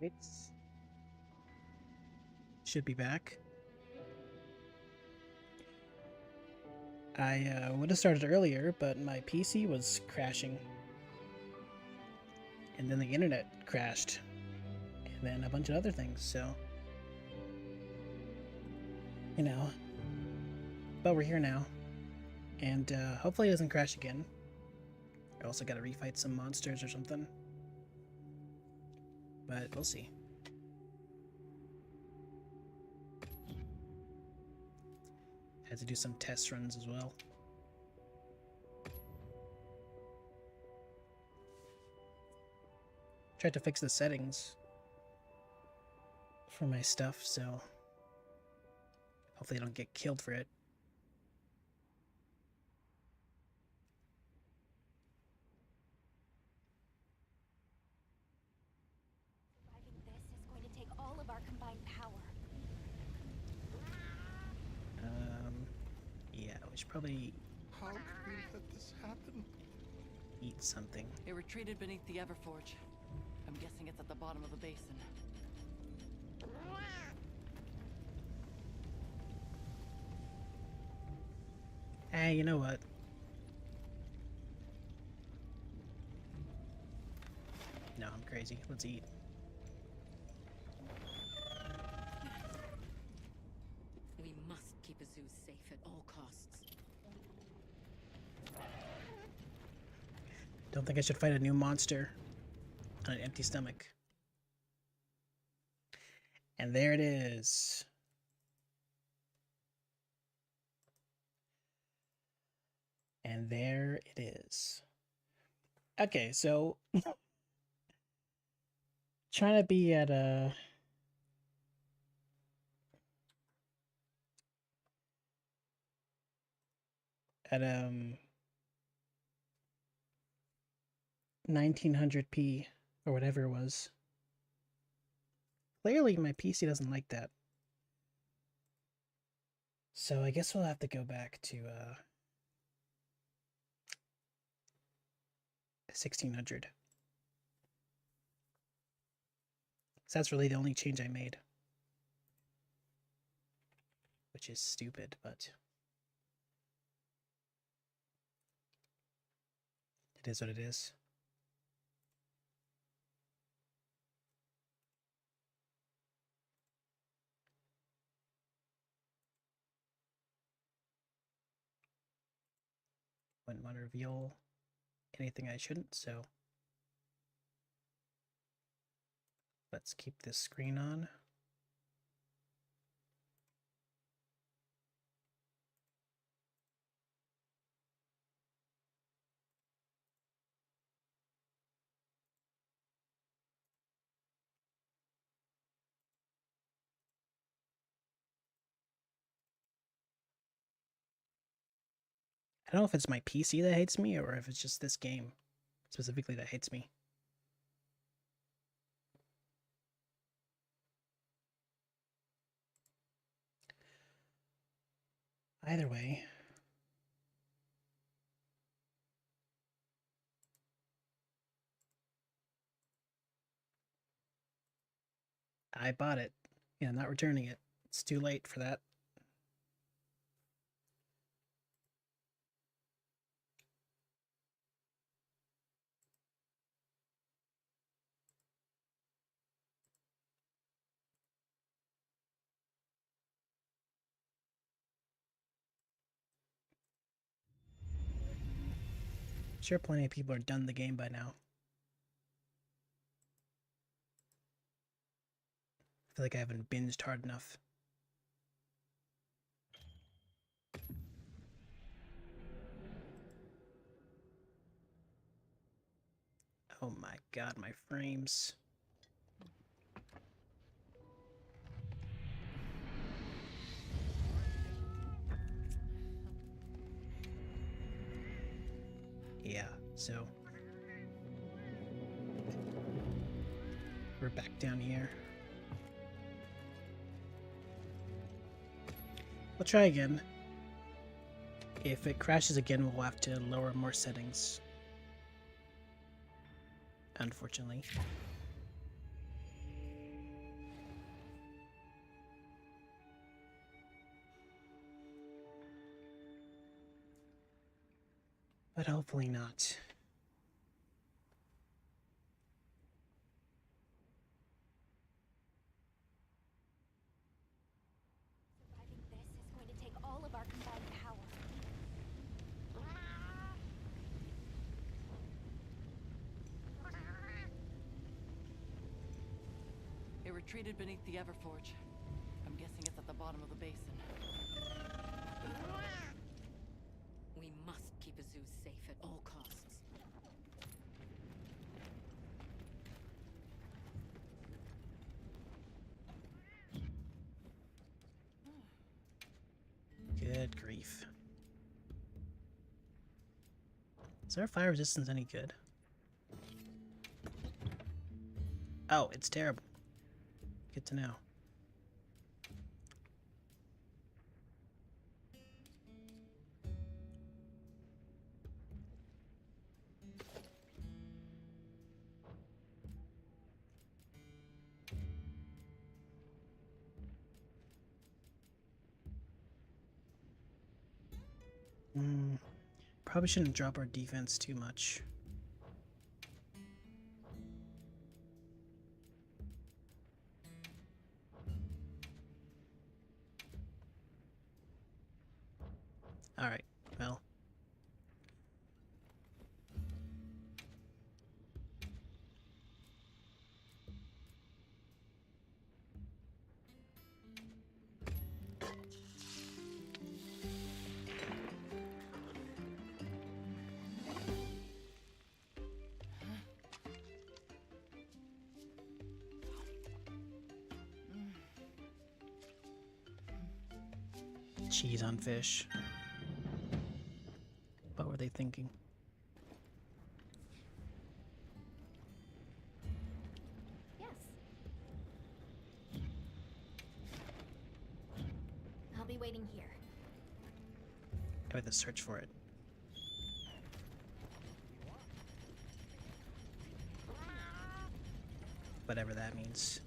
It's should be back. I would have started earlier, but my PC was crashing. And then the internet crashed. And then a bunch of other things, so... You know. But we're here now. And hopefully it doesn't crash again. I also gotta refight some monsters or something. But we'll see. Had to do some test runs as well. Tried to fix the settings for my stuff, so hopefully I don't get killed for it. Surviving this is going to take all of our combined power. Yeah, we should probably How could we let this happen? eat something. It retreated beneath the Everforge. I'm guessing it's at the bottom of the basin. Hey, you know what? No, I'm crazy. Let's eat. We must keep Azu safe at all costs. Don't think I should fight a new monster on an empty stomach. And there it is. And there it is. Okay, so trying to be at a at 1900p or whatever it was. Clearly my PC doesn't like that. So I guess we'll have to go back to 1600. So that's really the only change I made. Which is stupid, but it is what it is. Wouldn't want to reveal anything I shouldn't, so let's keep this screen on. I don't know if it's my PC that hates me or if it's just this game specifically that hates me. Either way, I bought it. Yeah, I'm not returning it. It's too late for that. Sure, plenty of people are done the game by now. I feel like I haven't binged hard enough. Oh my god, my frames. Yeah, so we're back down here. We'll try again. If it crashes again, we'll have to lower more settings. Unfortunately. But hopefully not. Surviving this is going to take all of our combined power. It retreated beneath the Everforge. I'm guessing it's at the bottom of the basin. We must keep Zeus safe at all costs. Good grief. Is our fire resistance any good? Oh, it's terrible. Good to know. Probably shouldn't drop our defense too much. Alright, well. Cheese on fish. What were they thinking? Yes. I'll be waiting here. I have to search for it. Whatever that means.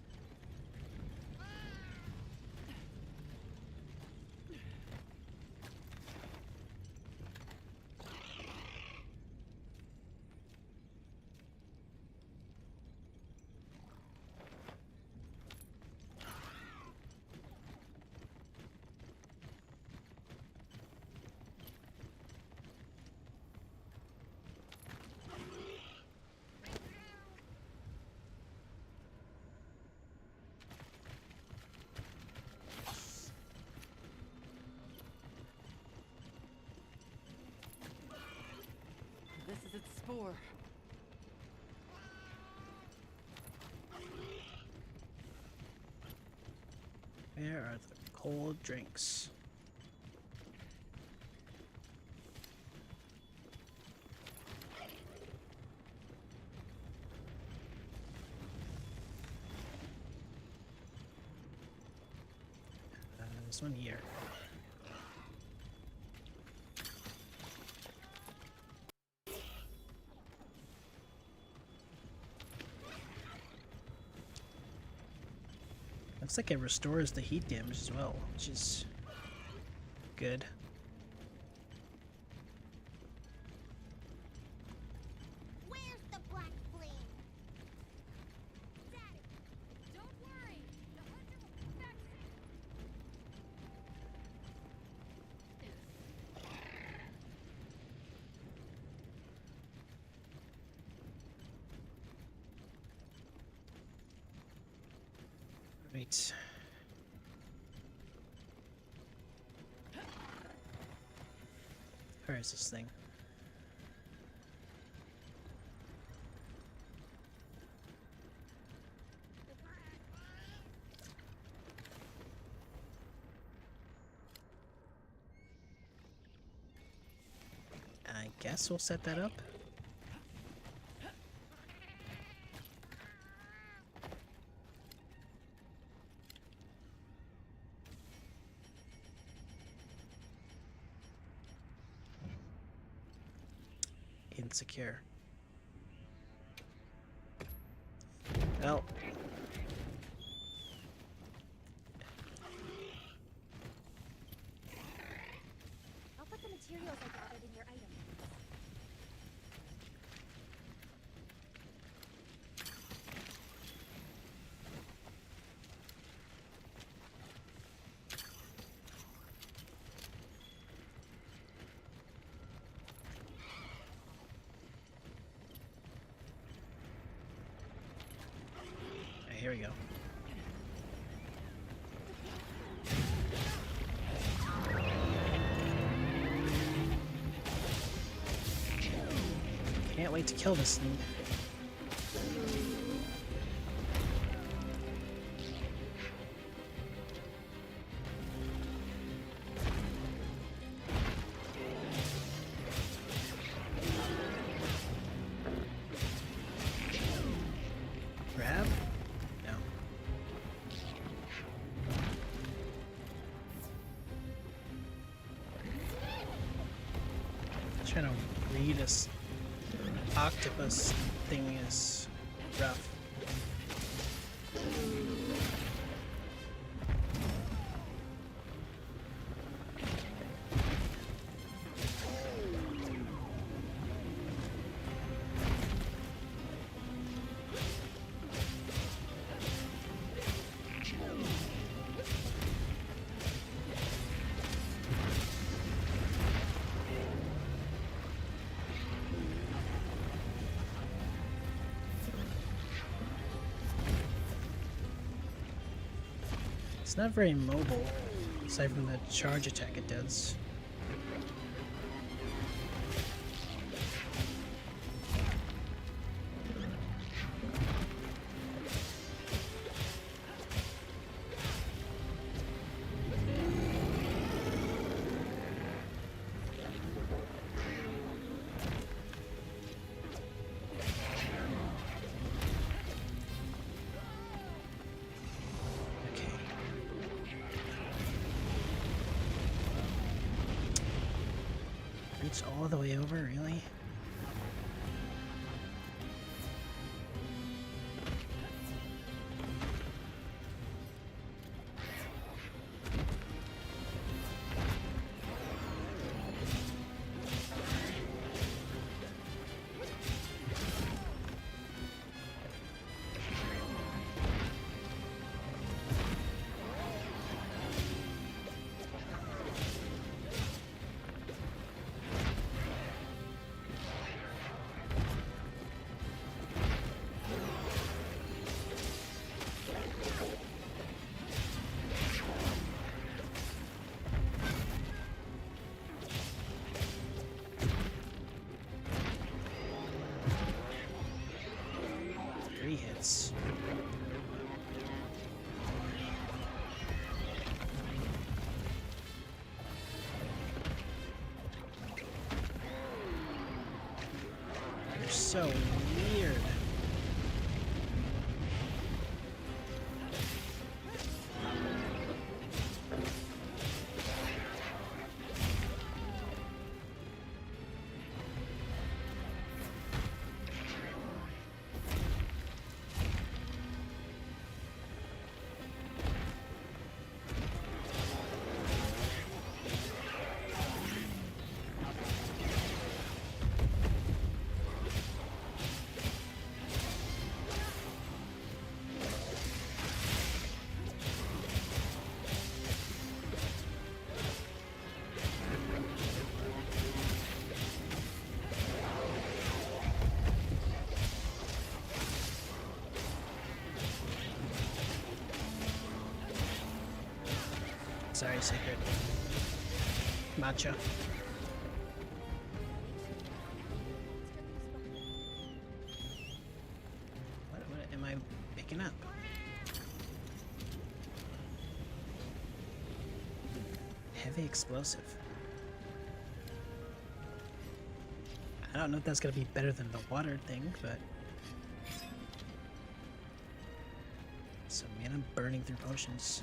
This is its spore. Where are the cold drinks? This one here. Looks like it restores the heat damage as well, which is good. Where's the black flame? Daddy, don't worry. The hunter will come back soon. Right. Where is this thing? I guess we'll set that up. Insecure. Well. I'll put the materials I gathered in your item. here we go. Can't wait to kill this thing. Grab? No. Trying to read this octopus thing is rough. It's not very mobile, aside from the charge attack it does. Reach all the way over, really? Hits. You're so weird. Sorry, Secret. Matcha. What am I picking up? Heavy explosive. I don't know if that's gonna be better than the water thing, but... So man, I'm burning through potions.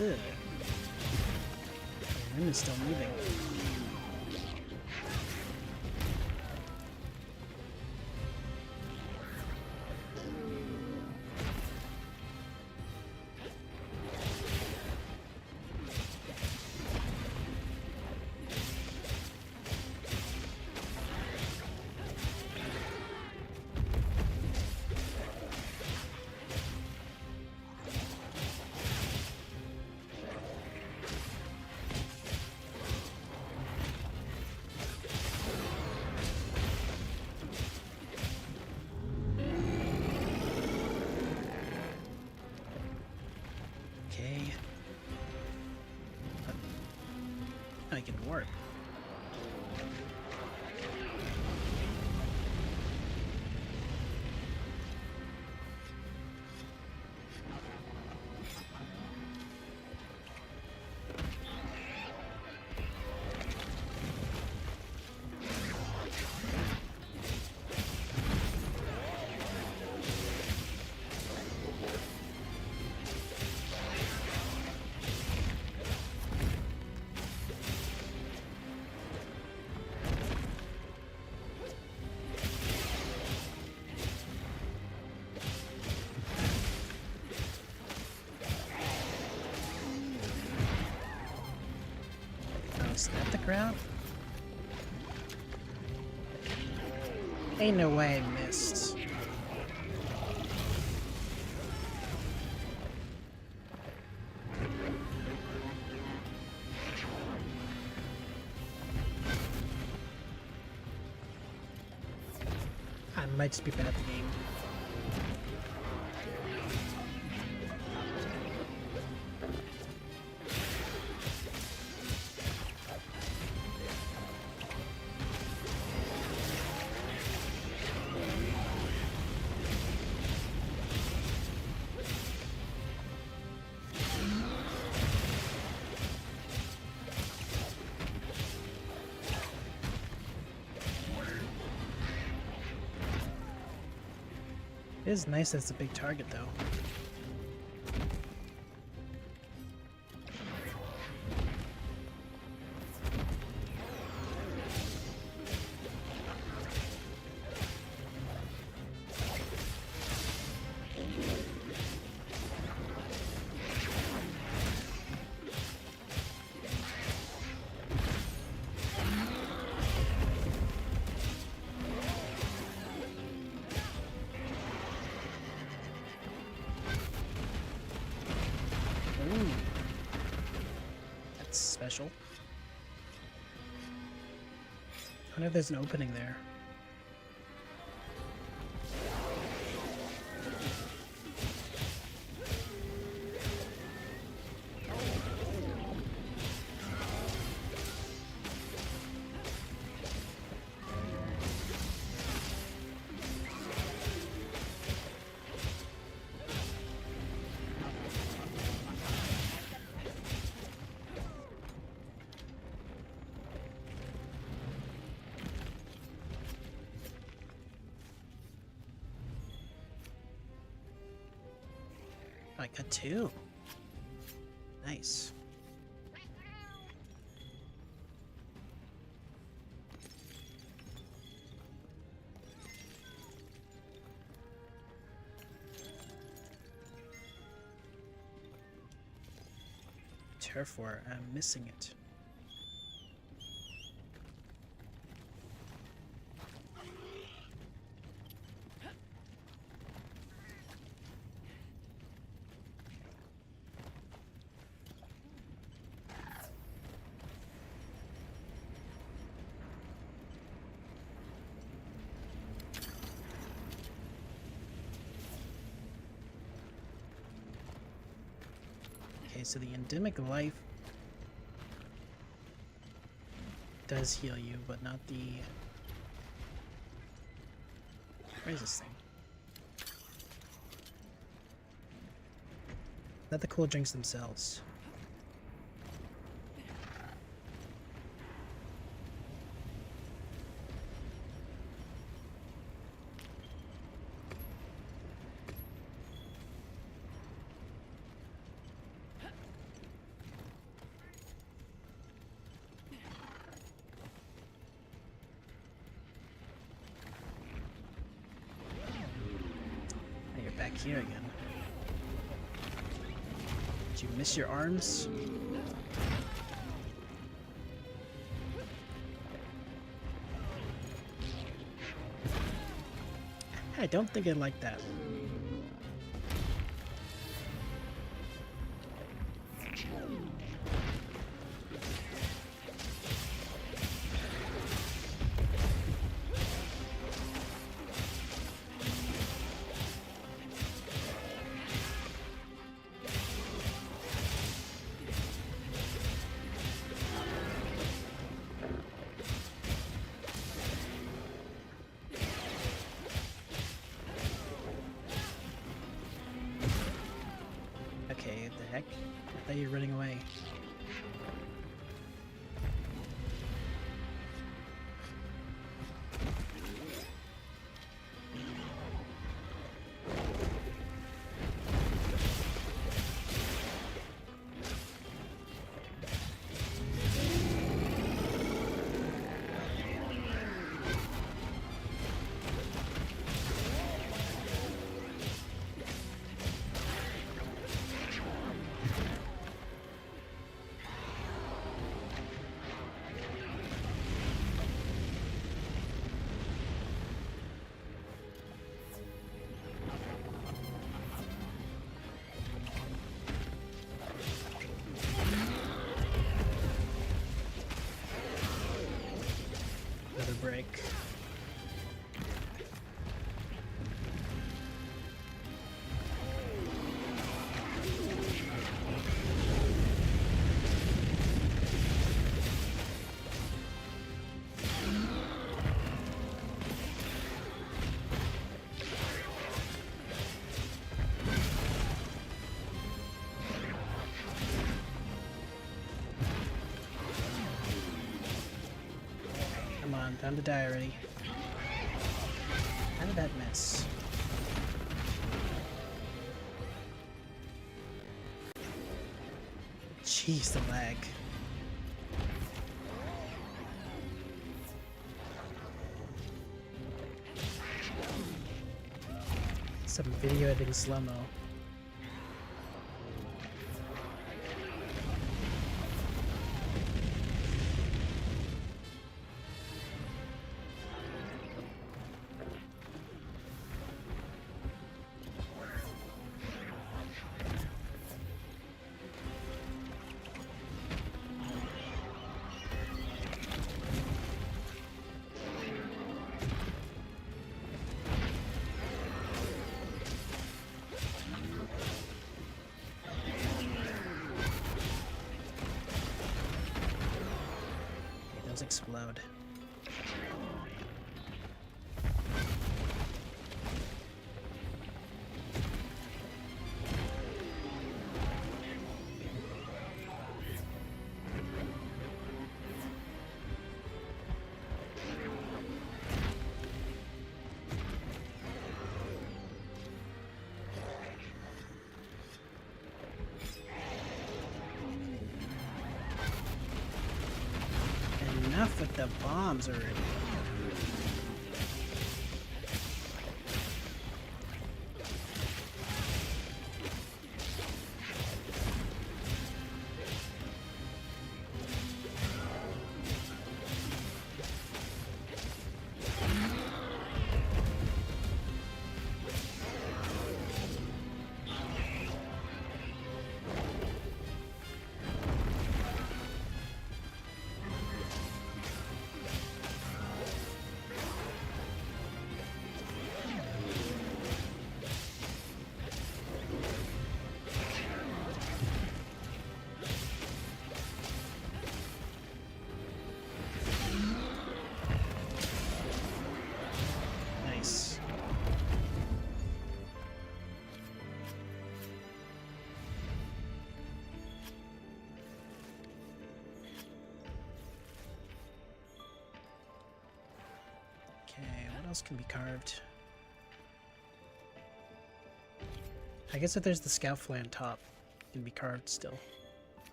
Ugh. The rim is still moving. can warp. Is that the ground? Ain't no way I missed. I might just be bad at the game. It is nice that it's a big target, though. Ooh. That's special. I wonder if there's an opening there. I got two. Nice. Turf war, I'm missing it. Okay, so the endemic life does heal you, but not the... Where is this thing? Not the cool drinks themselves. Back here again. Did you miss your arms? I don't think I like that. are you running away? Another break. Come on, time to die already. How did that miss? Jeez, the lag. Some video editing slow-mo. Explode. Enough with the bombs already. Nice. Okay, what else can be carved? I guess if there's the scout fly on top, it can be carved still.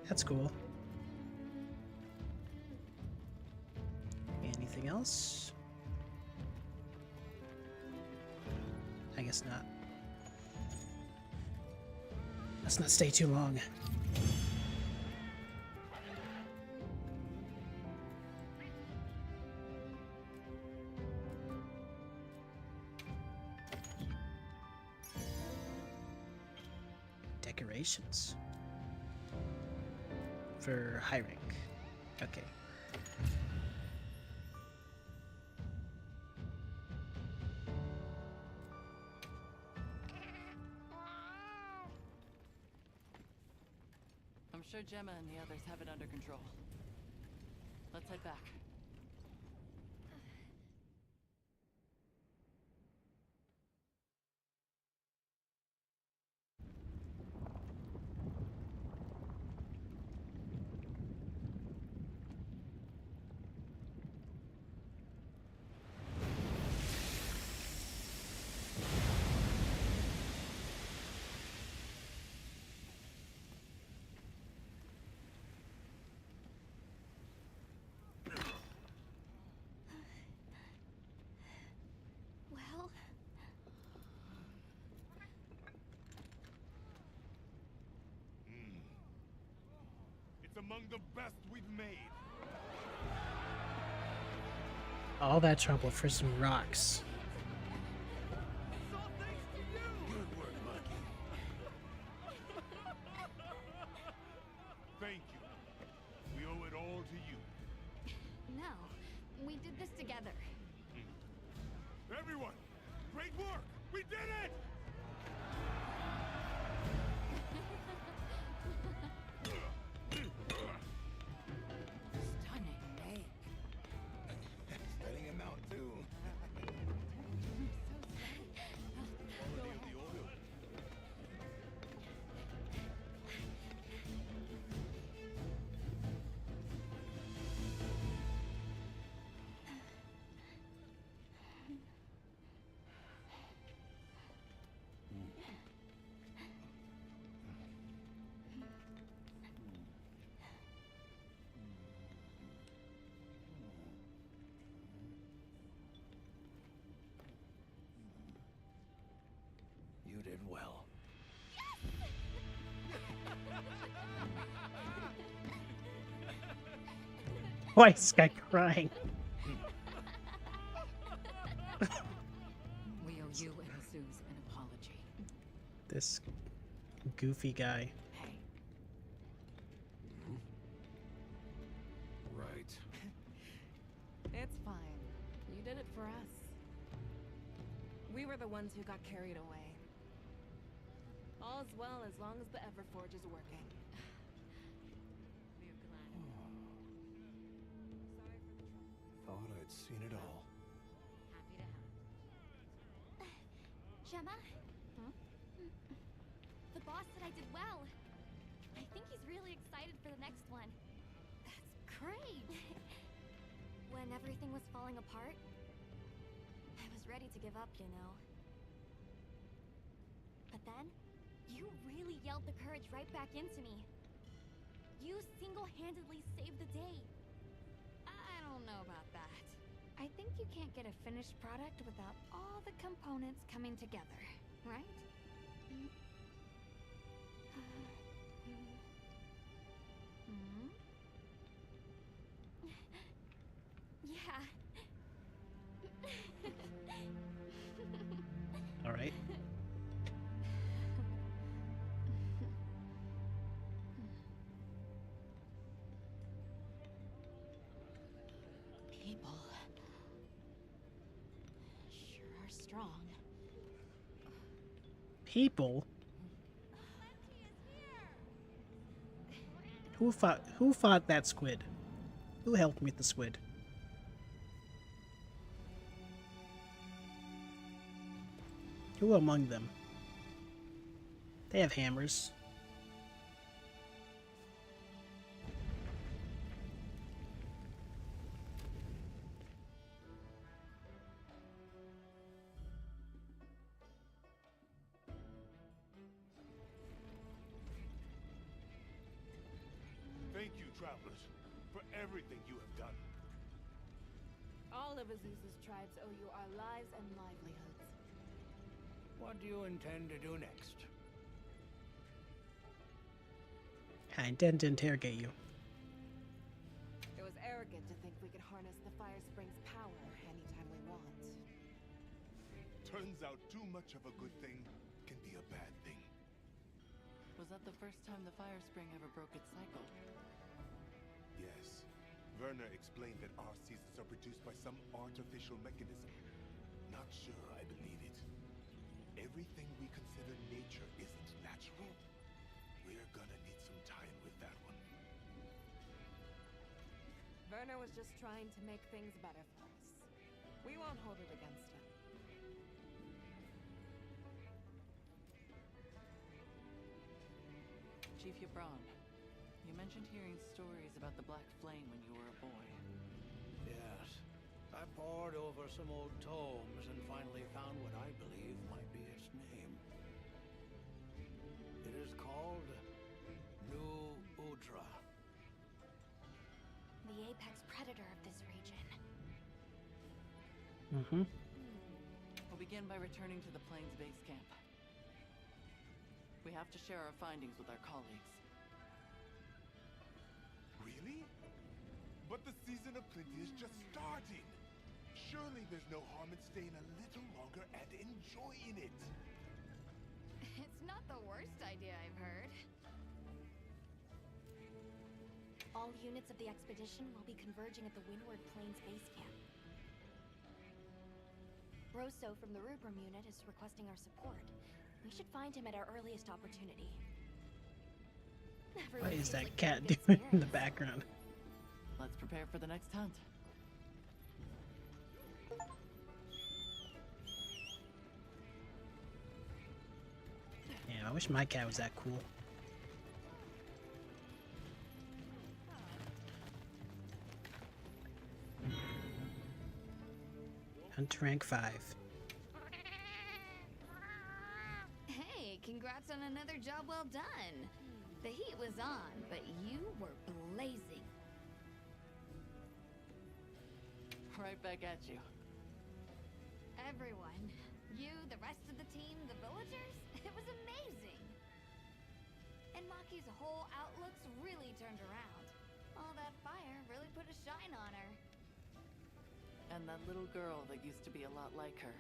That's cool. Anything else? I guess not. Let's not stay too long. Decorations. For high rank. Okay. I'm sure Gemma and the others have it under control. Let's head back. among the best we've made. All that trouble for some rocks. It's all thanks to you. Good work, Monkey. Thank you. We owe it all to you. No, we did this together. Everyone, great work! We did it! Stunning make. Letting him out too. Quality of the oil. You did well. Why is this guy crying? We owe you and Zeus an apology. This goofy guy. Hey, Right. It's fine. You did it for us. We were the ones who got carried away. All's well as long as the Everforge is working. we're glad. Thought I'd seen it all. Happy to help. Gemma? The boss said I did well. I think he's really excited for the next one. That's great! When everything was falling apart, I was ready to give up, you know. But then, you really yelled the courage right back into me. You single-handedly saved the day. I don't know about that. I think you can't get a finished product without all the components coming together, right? Yeah. All right. People sure are strong. People? Who fought that squid? Who helped me with the squid? Who among them? They have hammers. Thank you, travelers, for everything you have done. All of Azuz's tribes owe you our lives and livelihoods. What do you intend to do next? I intend to interrogate you. It was arrogant to think we could harness the Fire Spring's power anytime we want. Turns out too much of a good thing can be a bad thing. Was that the first time the fire spring ever broke its cycle? Yes. Werner explained that our seasons are produced by some artificial mechanism. Not sure I believe it. Everything we consider nature isn't natural. We're gonna need some time with that one. Werner was just trying to make things better for us. We won't hold it against him. Chief Yabron, you mentioned hearing stories about the Black Flame when you were a boy. Yes. I pored over some old tomes and finally found what I believe might be its name. It is called New Udra. The apex predator of this region. Mm-hmm. We'll begin by returning to the Plains base camp. We have to share our findings with our colleagues. But the season of plenty is just starting. Surely there's no harm in staying a little longer and enjoying it. It's not the worst idea I've heard. All units of the expedition will be converging at the Windward Plains base camp. Rosso from the Rubrum unit is requesting our support. We should find him at our earliest opportunity. What Everyone is seems that like cat they're in doing good in the spirits. background? Let's prepare for the next hunt. Yeah, I wish my cat was that cool. Hunt rank 5. Hey, congrats on another job well done. The heat was on, but you were blazing. Right back at you. Everyone, you, the rest of the team, the villagers, it was amazing. And Maki's whole outlook's really turned around. All that fire really put a shine on her. And that little girl that used to be a lot like her.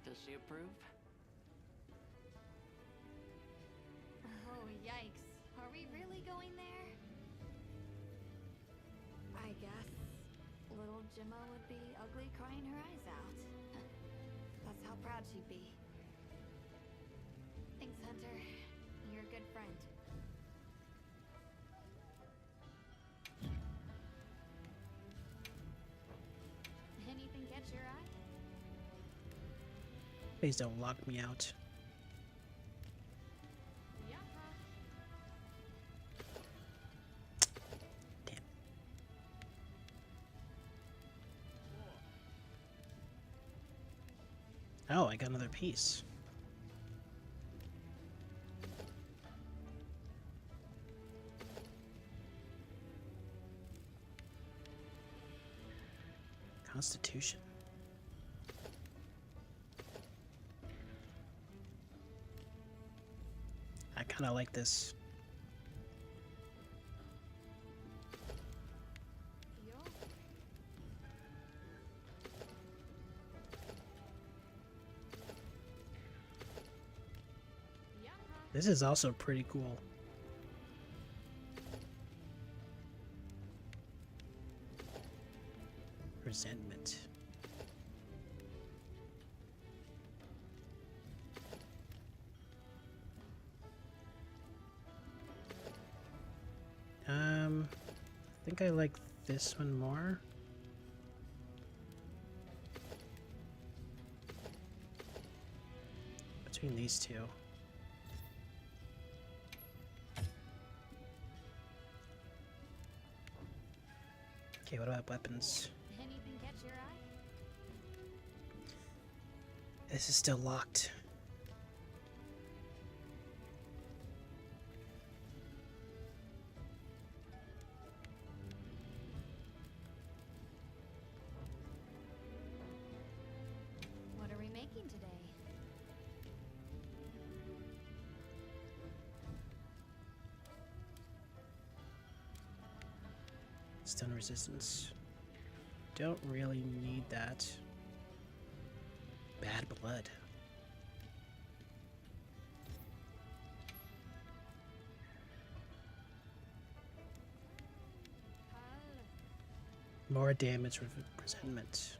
Does she approve? Oh, yikes. Are we really going there? I guess little Gemma would be ugly crying her eyes out. That's how proud she'd be. Thanks, Hunter. You're a good friend. Anything catch your eye? Please don't lock me out. Yeah. Damn. Oh, I got another piece. Constitution. I kind of like this. Yo. Yeah. This is also pretty cool. Resentment. I think I like this one more. Between these two. Okay, what about weapons? Anything catch your eye? This is still locked. What are we making today? Stun resistance. Don't really need that. Bad blood. More damage with resentment.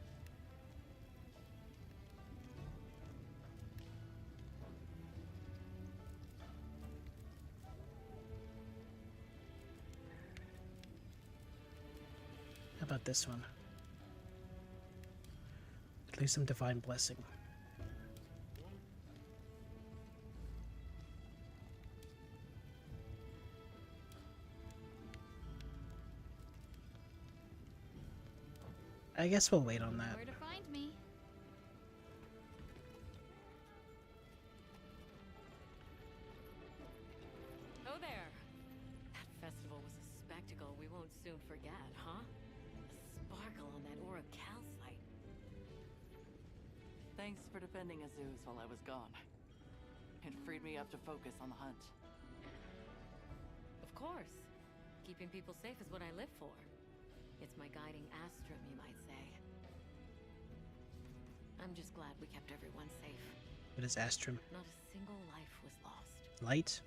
How about this one? At least some divine blessing. I guess we'll wait on that. Where to find me? Oh there! That festival was a spectacle we won't soon forget, huh? The sparkle on that aura calcite. Thanks for defending Azuz while I was gone. It freed me up to focus on the hunt. Of course. Keeping people safe is what I live for. It's my guiding astrum, you might say. I'm just glad we kept everyone safe. What is Astrum? Not a single life was lost. Light?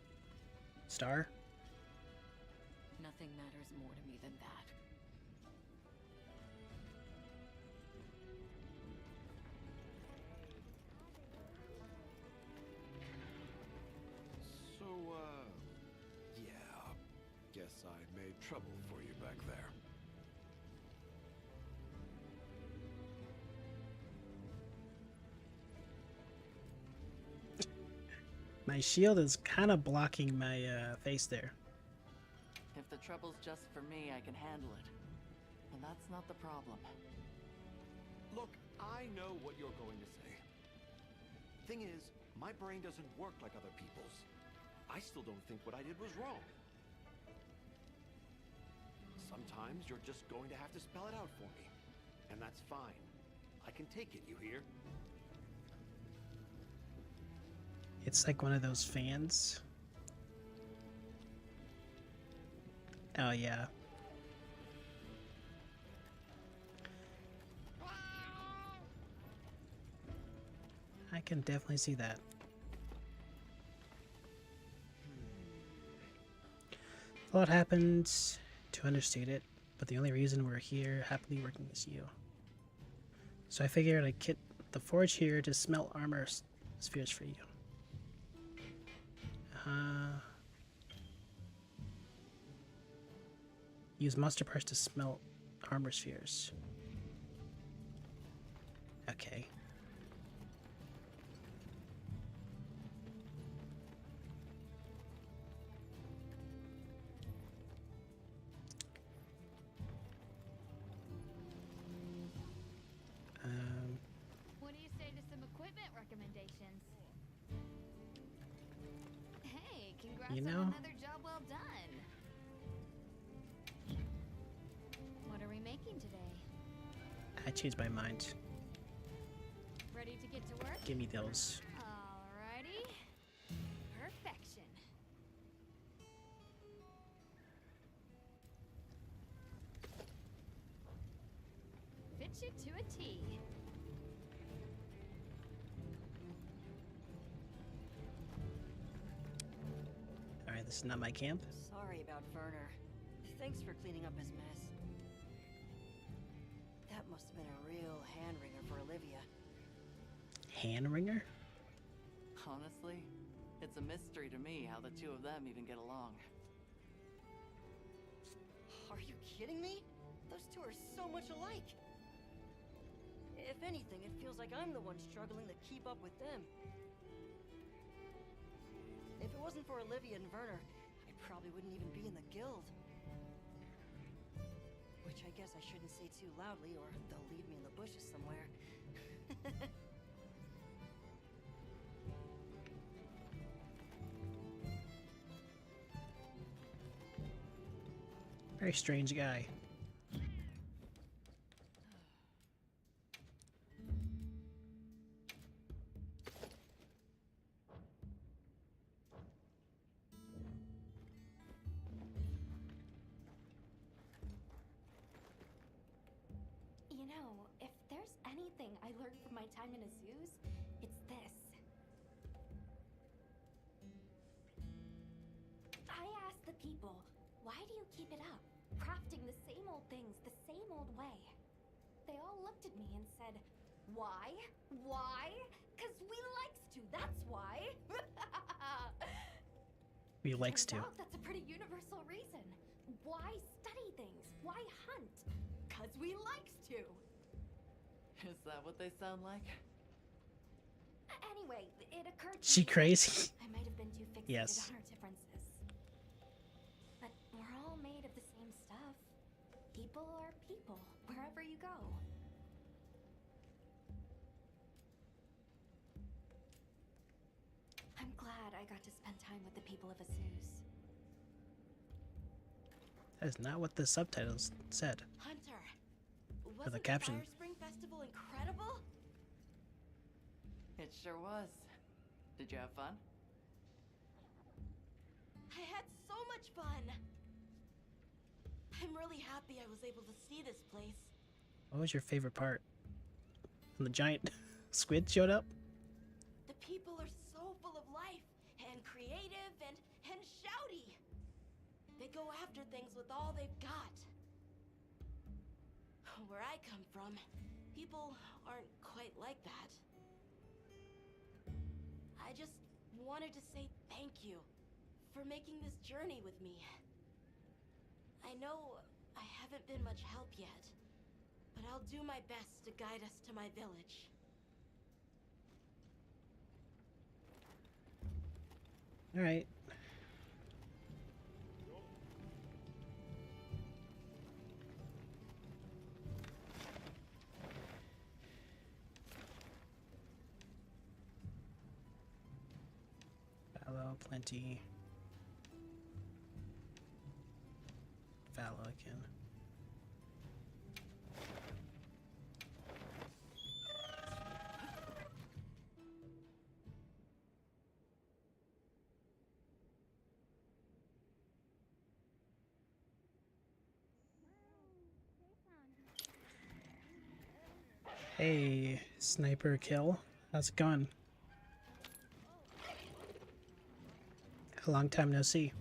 Star? Nothing matters more to me than that. So, yeah. Guess I made trouble for you back there. My shield is kind of blocking my face there. If the trouble's just for me, I can handle it. And that's not the problem. Look, I know what you're going to say. Thing is, my brain doesn't work like other people's. I still don't think what I did was wrong. Sometimes you're just going to have to spell it out for me. And that's fine. I can take it, you hear? It's like one of those fans. Oh, yeah. I can definitely see that. A lot happened to understate it, but the only reason we're here happily working is you. So I figured I'd kit the forge here to smelt armor spheres for you. Use monster parts to smelt armor spheres. Okay. What do you say to some equipment recommendations? Hey, congrats You on know? another job well done. What are we making today? I changed my mind. Ready to get to work? Give me those. Alrighty. Perfection. Fit you to a T. Alright, this is not my camp. Sorry about Werner. Thanks for cleaning up his mess. That must have been a real hand-wringer for Olivia. Hand ringer? Honestly, it's a mystery to me how the two of them even get along. Are you kidding me? Those two are so much alike. If anything, it feels like I'm the one struggling to keep up with them. If it wasn't for Olivia and Werner, I probably wouldn't even be in the guild. Which I guess I shouldn't say too loudly, or they'll leave me in the bushes somewhere. Very strange guy. You know, if there's anything I learned from my time in Azu's, it's this. I asked the people, why do you keep it up? Crafting the same old things, the same old way. They all looked at me and said, why? Why? 'Cause we likes to, that's why. He likes to. Turns out that's a pretty universal reason. Why study things? Why hunt? 'Cause we likes to. Is that what they sound like? Anyway, it occurred to She me that crazy? I might have been too fixated Yes. on our differences. But we're all made of the same stuff. People are people, wherever you go. I'm glad I got to spend time with the people of Azu's. That is not what the subtitles said. Hunter, the wasn't caption. Fire Spring Festival incredible? It sure was. Did you have fun? I had so much fun. I'm really happy I was able to see this place. What was your favorite part? When the giant squid showed up? The people are so full of life and creative and shouty. They go after things with all they've got. Where I come from, people aren't quite like that. I just wanted to say thank you for making this journey with me. I know I haven't been much help yet, but I'll do my best to guide us to my village. All right. Fallow, plenty. Fallow again. Hey, sniper kill. How's it going? A long time no see.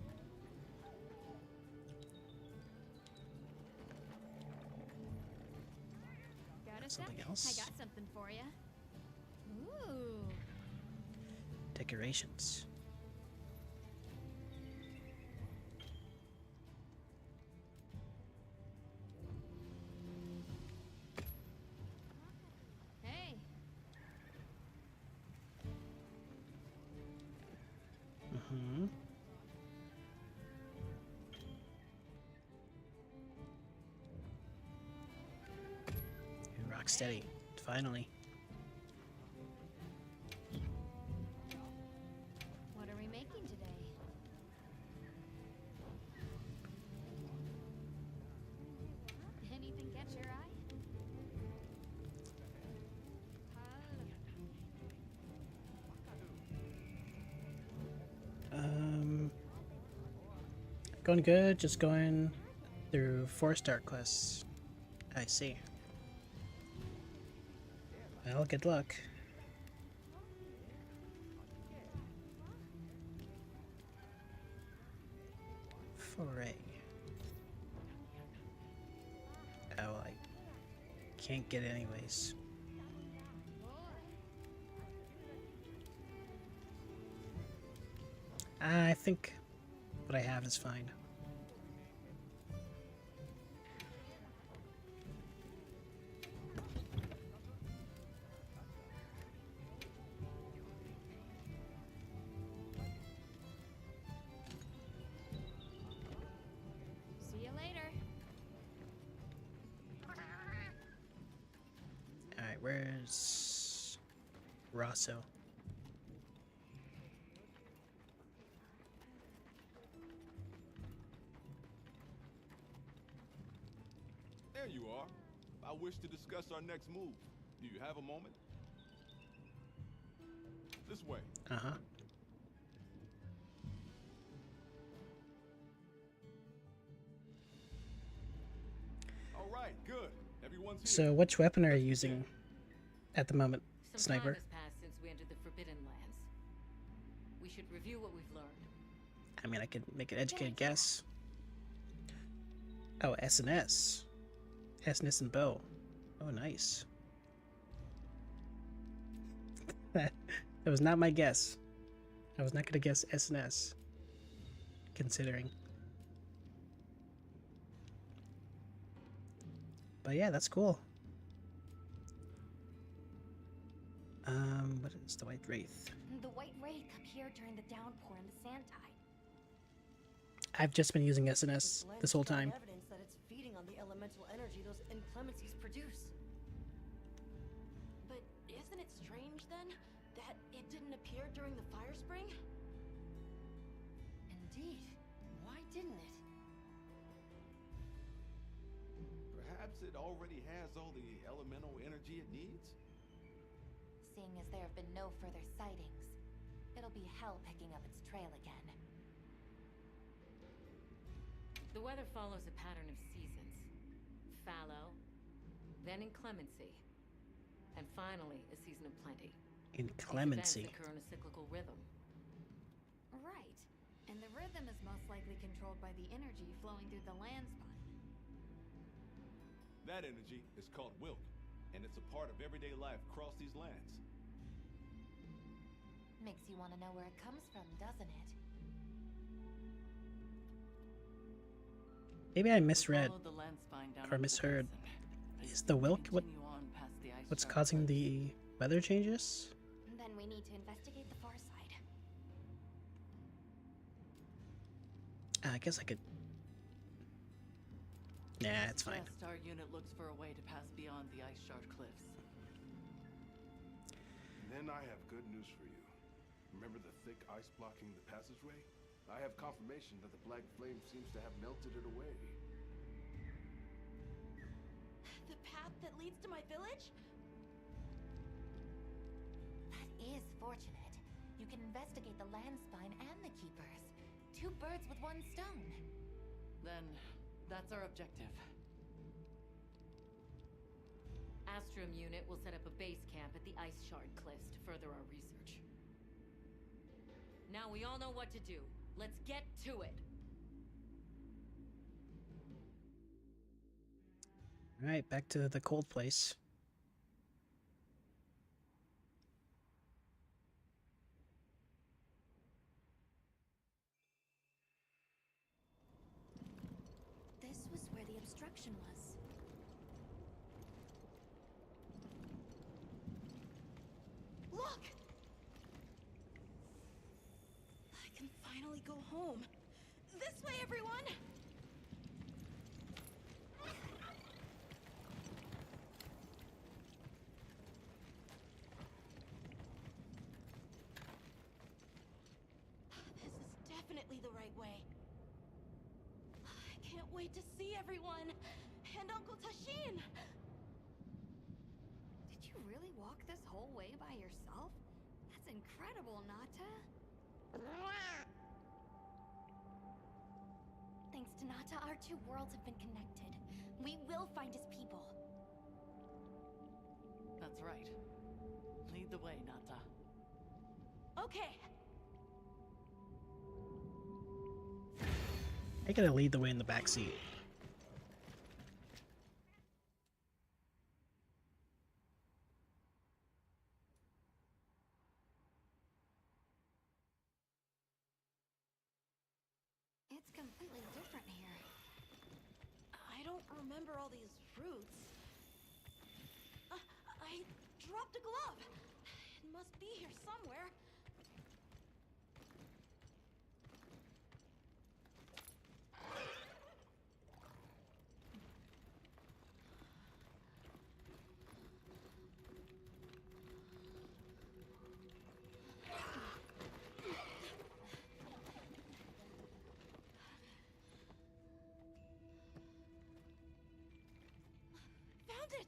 Got a Something sec? else? I got something for you. Ooh. Decorations. Hey. Mm-hmm. Rock steady. Finally. What are we making today? Anything catch your eye? Going good, just going through 4-star quests. I see. Well, good luck. Foray. Oh, I can't get it anyways. I think what I have is fine. See you later. Alright, where's Rosso? There you are. I wish to discuss our next move. Do you have a moment? This way. Uh-huh. All right, good. Everyone's here. So which weapon are you using at the moment, Some Sniper? time has passed since we entered the Forbidden Lands. We should review what we've learned. I mean, I could make an educated guess. Oh, SnS. SnS and bow. Oh, nice. That was not my guess. I was not going to guess SnS. Considering. But yeah, that's cool. What is the White Wraith? The White Wraith appeared during the downpour in the sand tide. I've just been using SnS this whole time. Evidence that it's feeding on the elemental energy those inclemencies produce. But isn't it strange then that it didn't appear during the fire spring? Indeed. Why didn't it? Perhaps it already has all the elemental energy it needs? Seeing as there have been no further sightings, it'll be hell picking up its trail again. The weather follows a pattern of seasons. Fallow, then inclemency, and finally a season of plenty. Inclemency. These events occur in a cyclical rhythm. Right. And the rhythm is most likely controlled by the energy flowing through the land spine. That energy is called Wilk, and it's a part of everyday life across these lands. Makes you want to know where it comes from, doesn't it? Maybe I misread Follow the land spine down or into the misheard. basin. Is the Wilk Continue on past the ice what's shark causing cliffs. the weather changes? Then we need to investigate the far side. I guess I could. Nah, it's fine. Suggest our unit looks for a way to pass beyond the ice shard cliffs. Then I have good news for you. Remember the thick ice blocking the passageway? I have confirmation that the black flame seems to have melted it away. The path that leads to my village? That is fortunate. You can investigate the land spine and the keepers. 2 birds with 1 stone. Then, that's our objective. Astrum unit will set up a base camp at the ice shard cliffs to further our research. Now we all know what to do. Let's get to it. All right, back to the cold place. This was where the obstruction was. Look! I can finally go home. This way, everyone! This is definitely the right way. I can't wait to see everyone! And Uncle Tashin! Did you really walk this whole way by yourself? That's incredible, Nata. Thanks to Nata, our 2 worlds have been connected. We will find his people. That's right. Lead the way, Nata. Okay. I gotta lead the way in the back seat. It's completely different here. I don't remember all these routes. I dropped a glove. It must be here somewhere. Found it!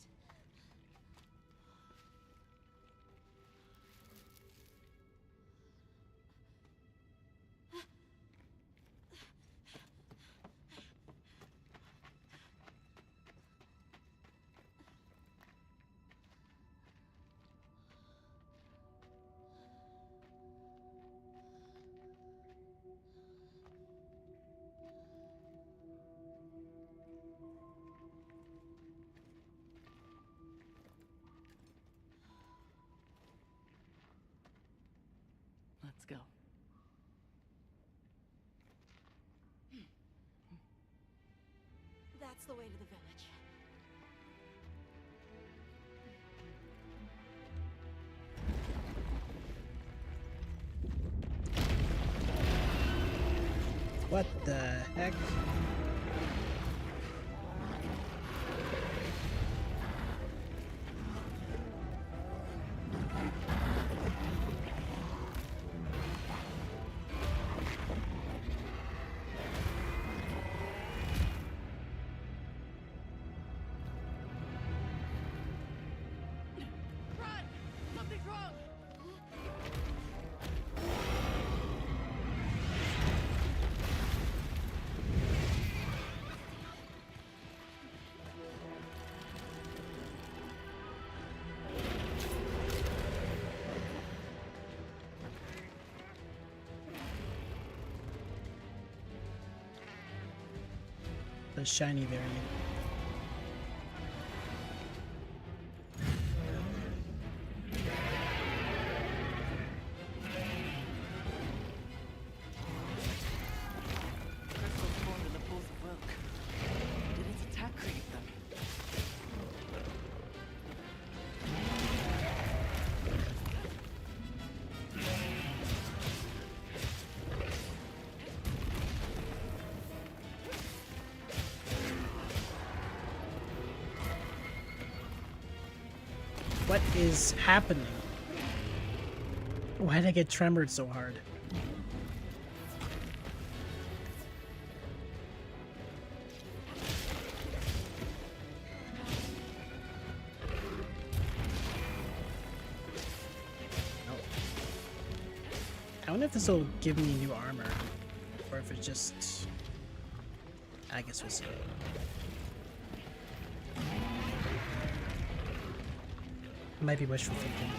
Let's go. That's the way to the village. What the heck? Run! Something's wrong! The shiny variant. Crystals formed in the pools of Wilk. Did its attack create them? What is happening? Why did I get tremored so hard? I wonder if this will give me new armor, or if it's just... I guess we'll see. Might be wishful thinking.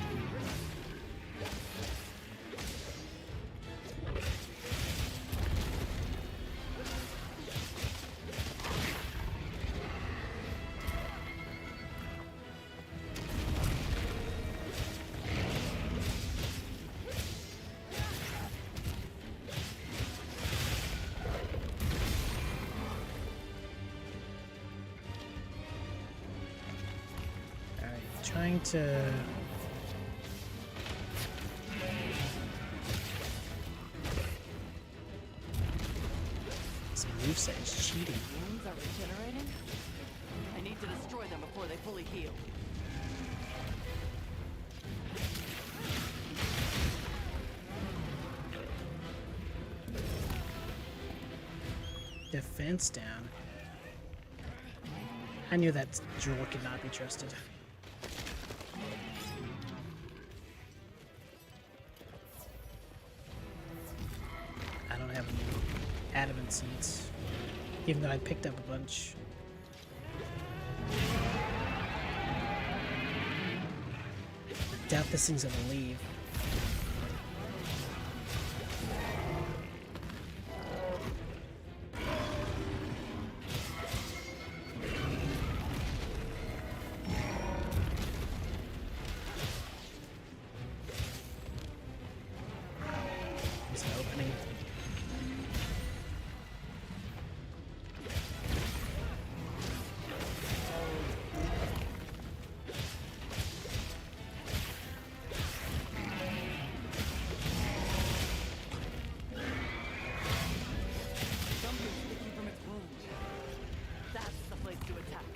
Trying to... Some moveset is cheating. Wounds are regenerating? I need to destroy them before they fully heal. Defense down. I knew that Jewel could not be trusted. I don't have any adamant seeds, even though I picked up a bunch. I doubt this thing's gonna leave. There's an opening. Something sticky from its wound. That's the place to attack.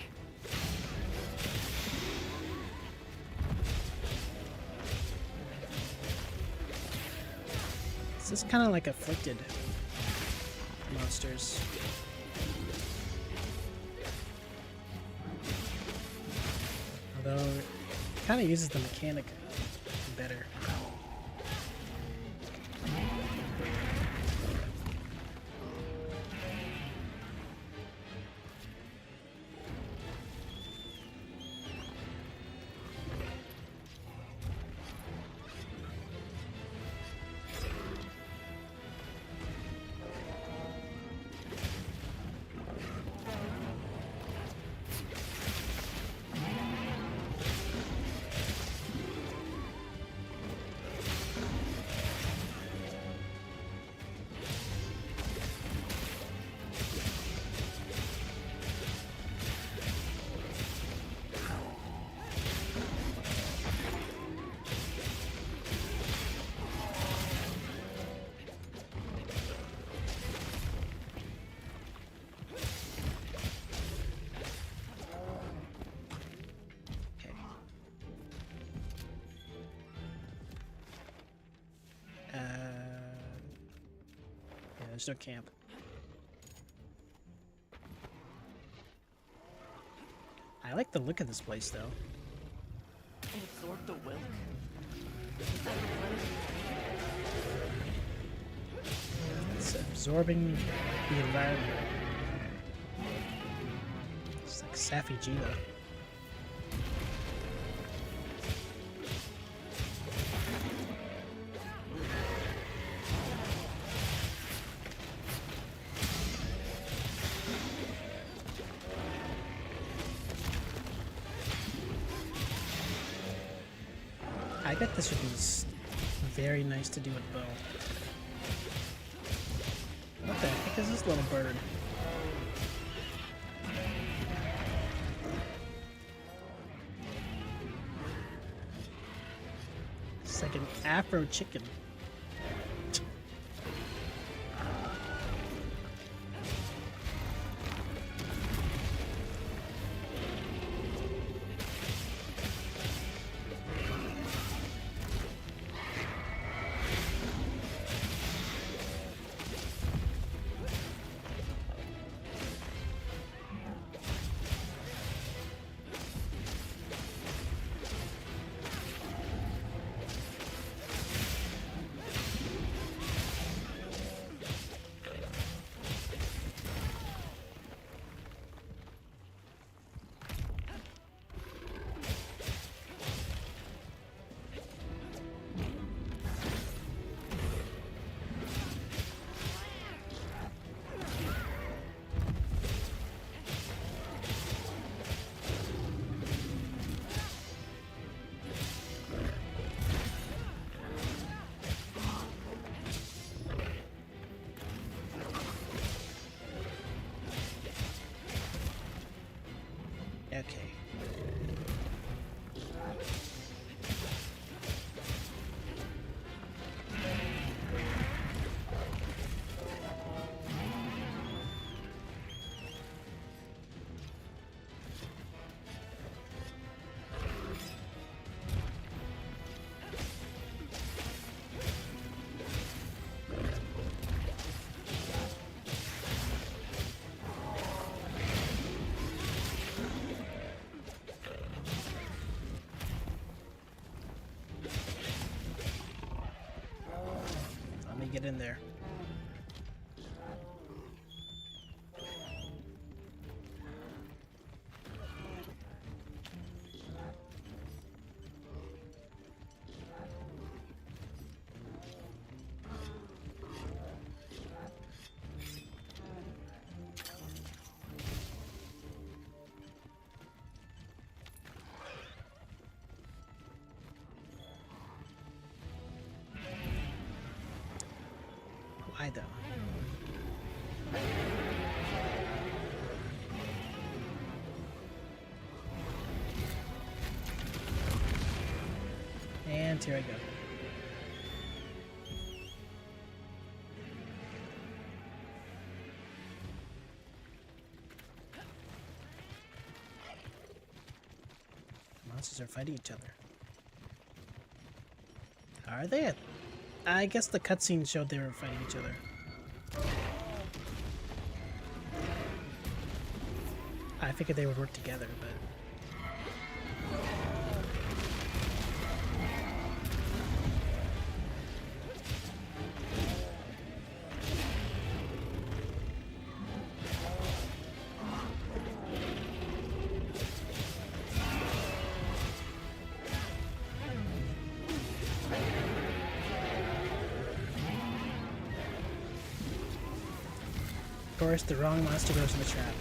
This is kind of like afflicted monsters. Although it kind of uses the mechanic better. Yeah, there's no camp. I like the look of this place, though. It absorbed the Wilk. It's absorbing the environment. It's like Safi Gila. bet this would be very nice to do with bow. What the heck is this little bird? It's like an Afro chicken. Okay. Get in there. Why though? And here I go. Monsters are fighting each other. Are they? I guess the cutscene showed they were fighting each other. I figured they would work together, but... Of course, the wrong monster goes in the trap.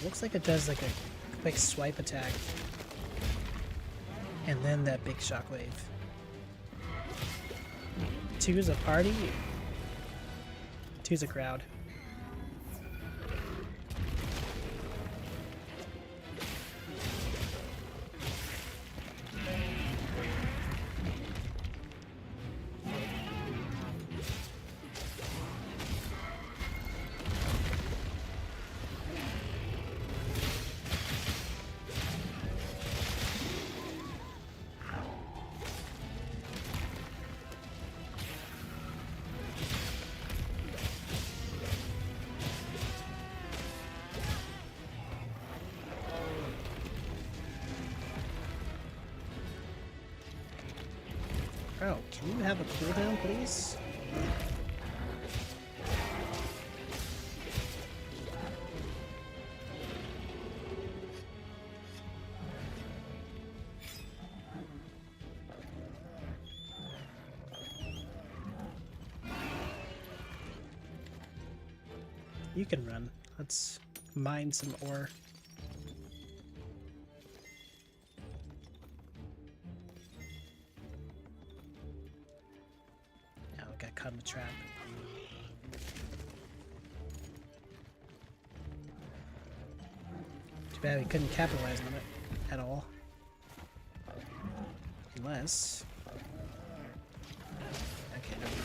Looks like it does like a quick swipe attack. And then that big shockwave. 2's a party. 2's a crowd. Can you have a cooldown, please? You can run. Let's mine some ore. Now we got caught in a trap. Too bad we couldn't capitalize on it at all. Unless... Okay, never mind.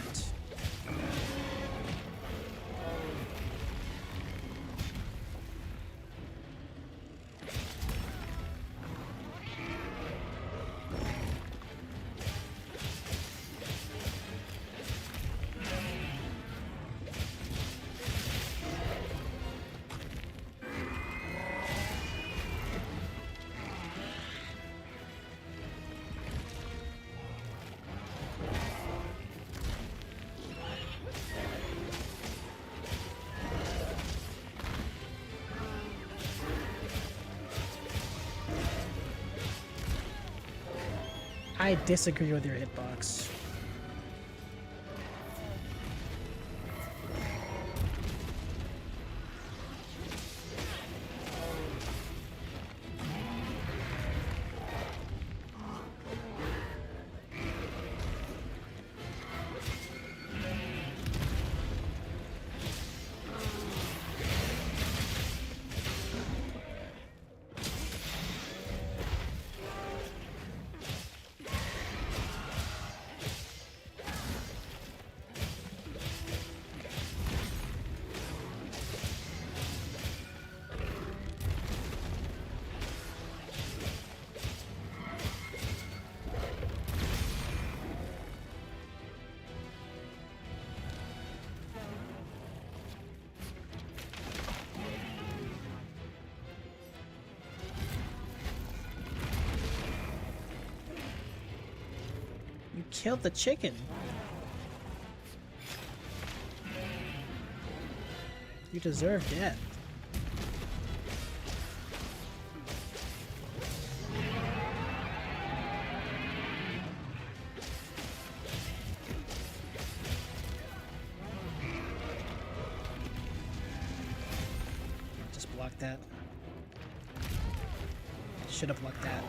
I disagree with your hitbox. You killed the chicken. You deserve death. Just block that. Should have blocked that.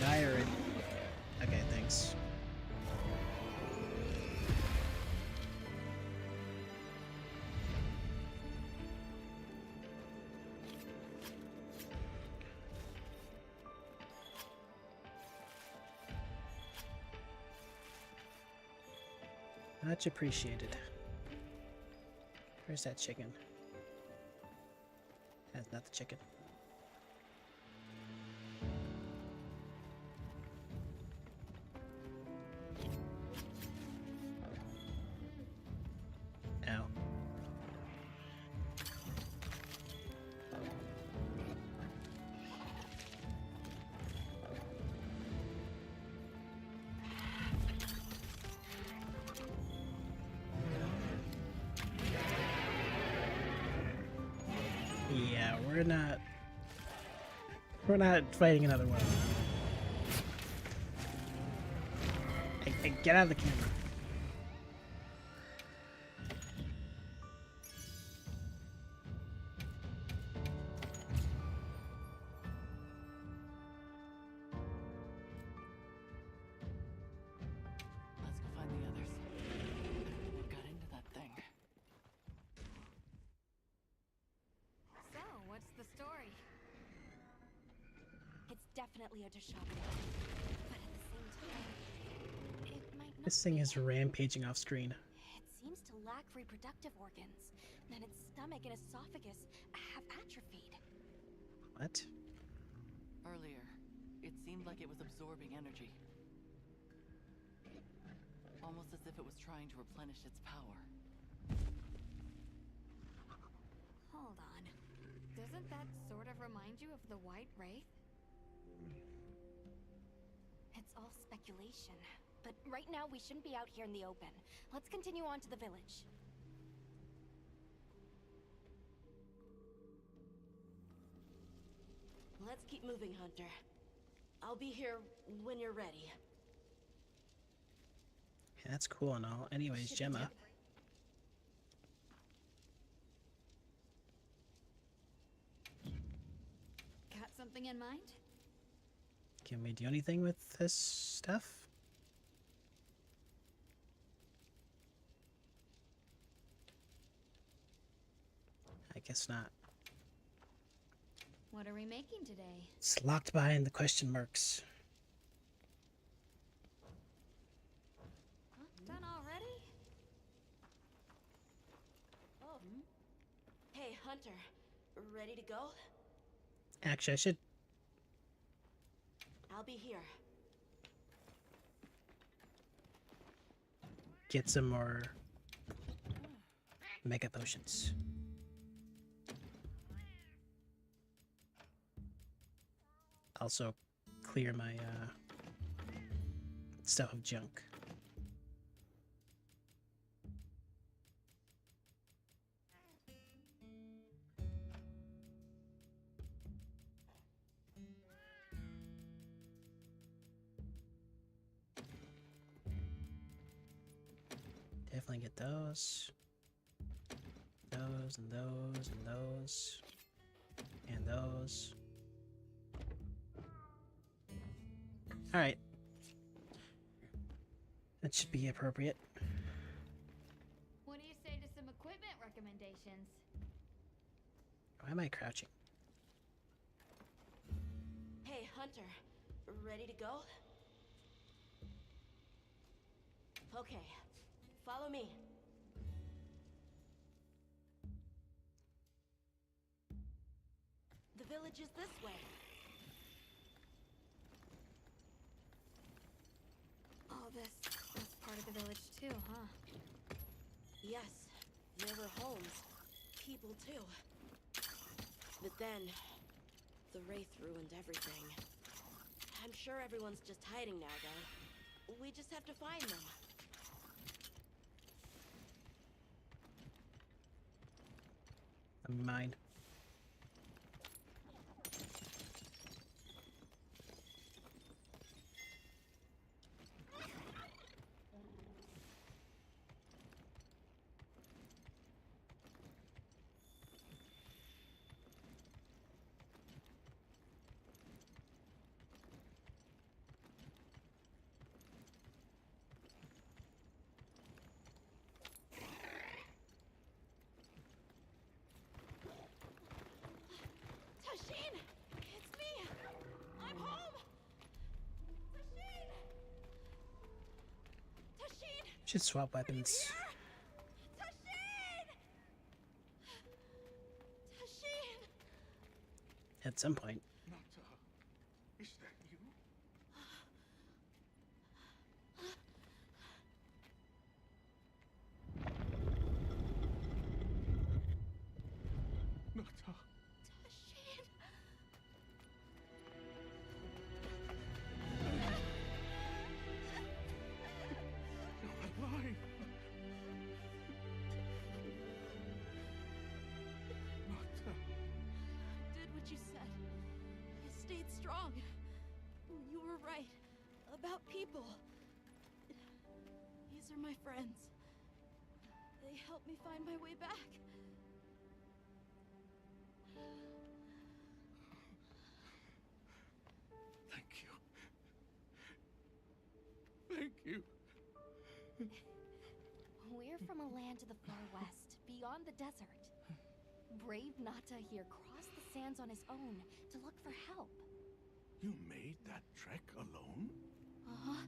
Diary. Okay, thanks. Much appreciated. Where's that chicken? That's not the chicken. Ow. Yeah, we're not fighting another one. Hey, get out of the camera. definitely a Deshaun. But at the same time, it might not This thing be. is rampaging off screen. It seems to lack reproductive organs, and its stomach and esophagus have atrophied. What? Earlier, it seemed like it was absorbing energy. Almost as if it was trying to replenish its power. Hold on. Doesn't that sort of remind you of the White Wraith? It's all speculation. But right now, we shouldn't be out here in the open. Let's continue on to the village. Let's keep moving, Hunter. I'll be here when you're ready. Yeah, that's cool and all. Anyways, Should we Gemma. take Got something in mind? Can we do anything with this stuff? I guess not. What are we making today? It's locked behind the question marks. Huh? Done already? Oh. Hey, Hunter. Ready to go? Actually, I should I'll be here. get some more mega potions. Also, clear my stuff of junk. Definitely get those. Those and those and those. And those. Alright. That should be appropriate. What do you say to some equipment recommendations? Why am I crouching? Hey, Hunter. Ready to go? Okay. Follow me. The village is this way. Oh, this part of the village too, huh? Yes, there were homes. People too. But then, the Wraith ruined everything. I'm sure everyone's just hiding now, though. We just have to find them. Mine. Tashin! It's me! I'm home! Tashin! Tashin! Should swap weapons. Tashin! Tashin! At some point. Nata, is that you? Nata. Tashin! You're alive. Nata. Did what you said. I stayed strong. You were right. About people. These are my friends. They helped me find my way back. Thank you. Thank you. We're from a land to the far west, beyond the desert. Brave Nata here crossed the sands on his own to look for help. You made that trek alone? Uh-huh.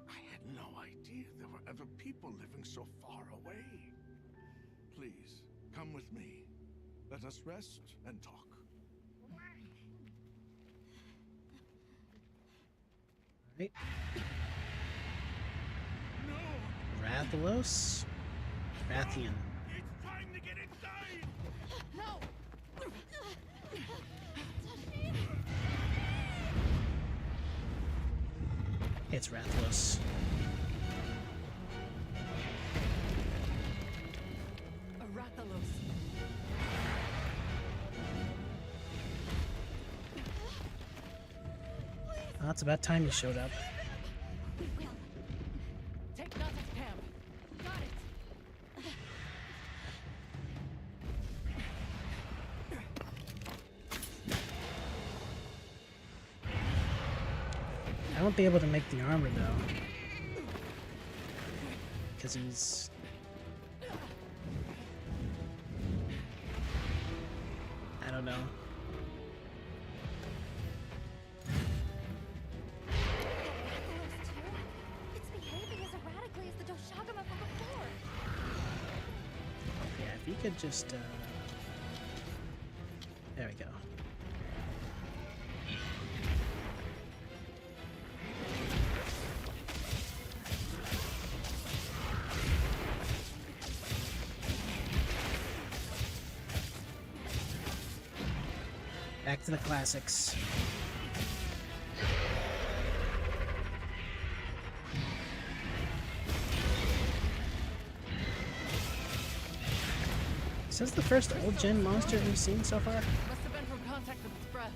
I had no idea there were other people living so far away. Please, come with me. Let us rest and talk. Right. No! Rathalos? Rathian. It's time to get inside! No! It's Rathalos. A Rathalos. Well, it's about time you showed up. We will. Take Natak's camp. Got it. I won't be able to make the armor though. Because he's... I don't know. It's behaving as erratically as the Doshagama from before. Yeah, if you could just, there we go. Back to the classics. Is this the first old gen monster we've seen so far? Must have been from contact with its breath.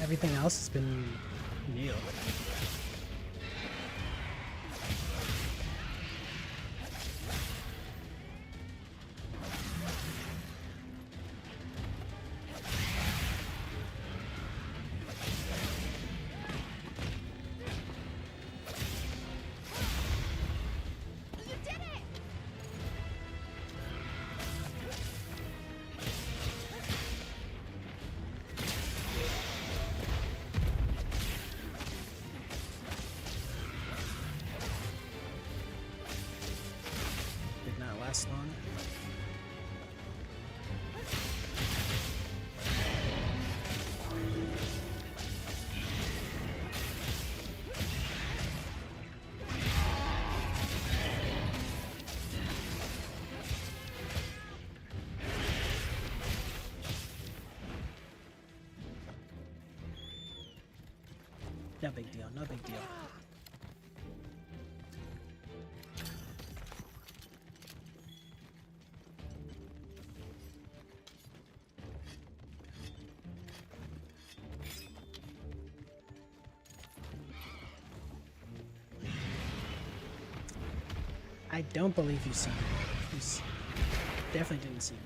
Everything else has been new. You did it! Did not last long. No big deal, no big deal. I don't believe you see me. You definitely didn't see me.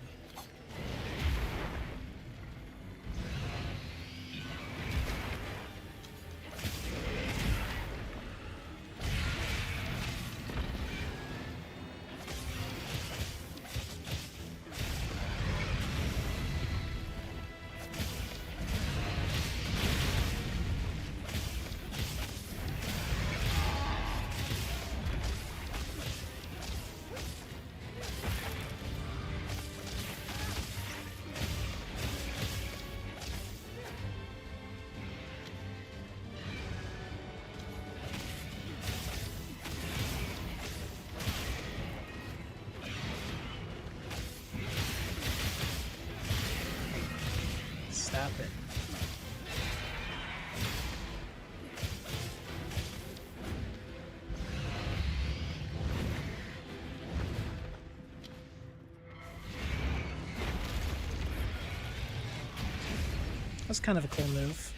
Stop it. That's kind of a cool move.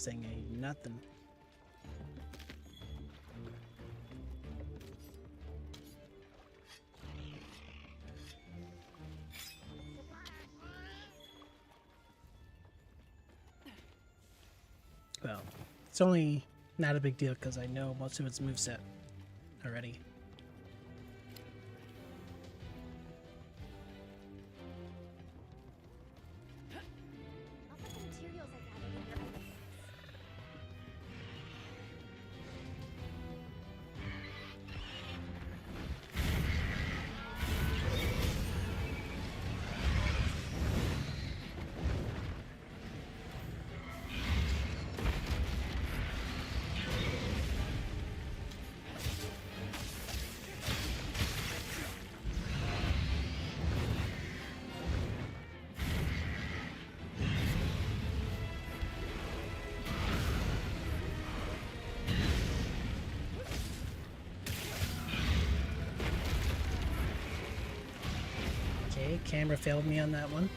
This thing ain't nothing. Well, it's only not a big deal because I know most of its moveset already. I'll put the materials I gathered in your item. Okay, camera failed me on that one.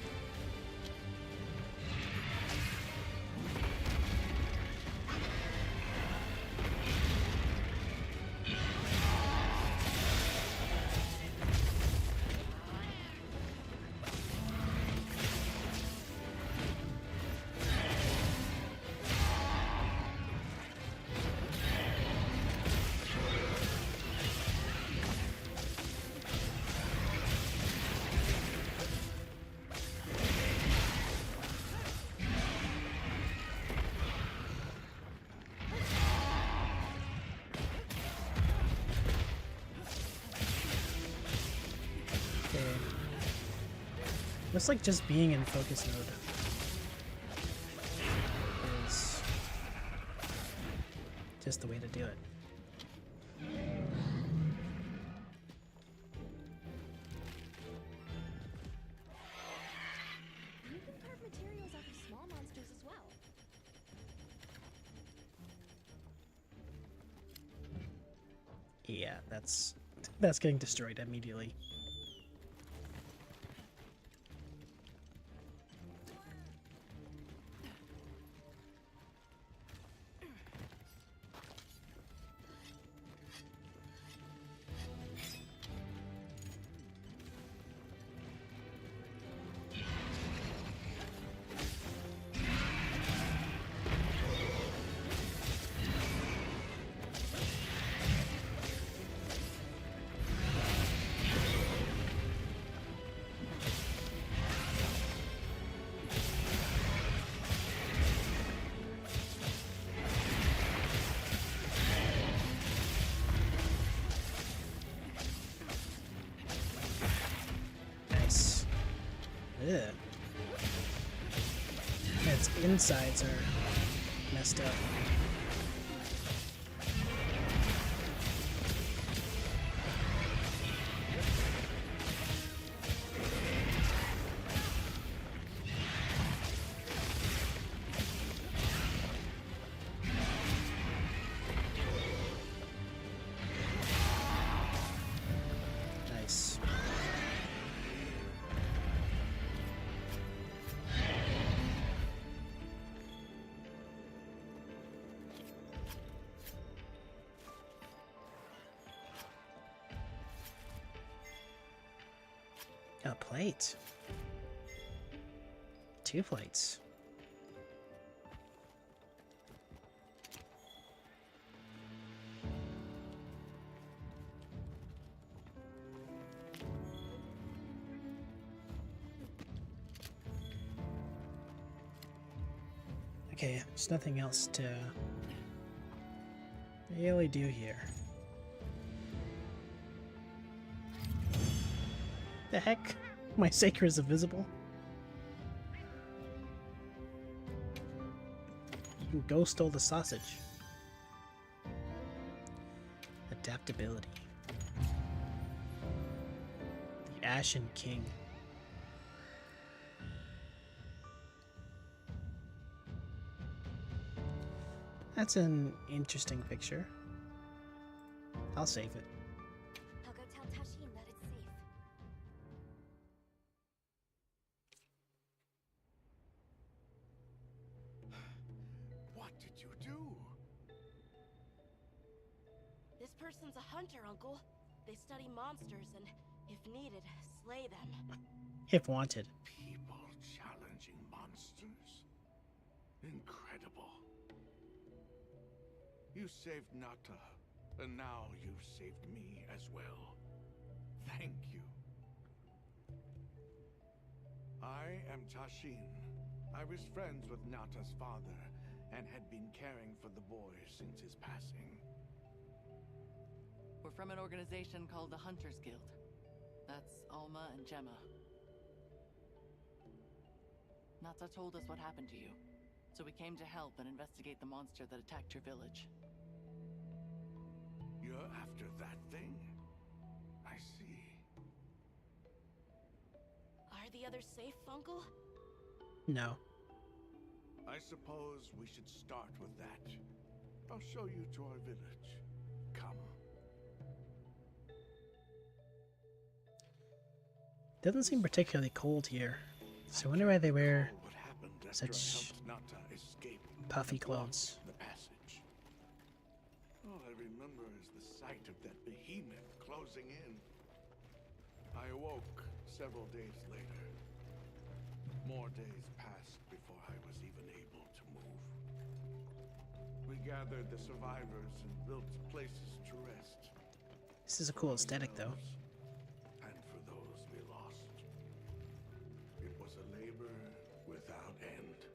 Okay. Looks like just being in focus mode is just the way to do it. You can carve materials out of small monsters as well. Yeah, that's getting destroyed immediately. Nice. Ugh. Its insides are messed up. Nice. A plate. 2 plates. Okay, there's nothing else to really do here. The heck? My Sacred is invisible? Ghost stole the sausage. Adaptability. The Ashen King. That's an interesting picture. I'll save it. I'll go tell Tashin that it's safe. What This person's a hunter, Uncle. They study monsters and, if needed, slay them. If wanted. People challenging monsters? Incredible. You saved Nata, and now you've saved me as well. Thank you. I am Tashin. I was friends with Nata's father, and had been caring for the boy since his passing. We're from an organization called the Hunters Guild. That's Alma and Gemma. Nata told us what happened to you, so we came to help and investigate the monster that attacked your village. You're after that thing? I see. Are the others safe, Uncle? No. I suppose we should start with that. I'll show you to our village. Come. Doesn't seem particularly cold here. So I wonder why they wear What happened after such I helped Nata escape puffy and block clothes. the passage. All I remember is the sight of that behemoth closing in. I awoke several days later. More days passed before I was even able to move. We gathered the survivors and built places to rest. This is a cool aesthetic though. And for those we lost. It was a labor without end.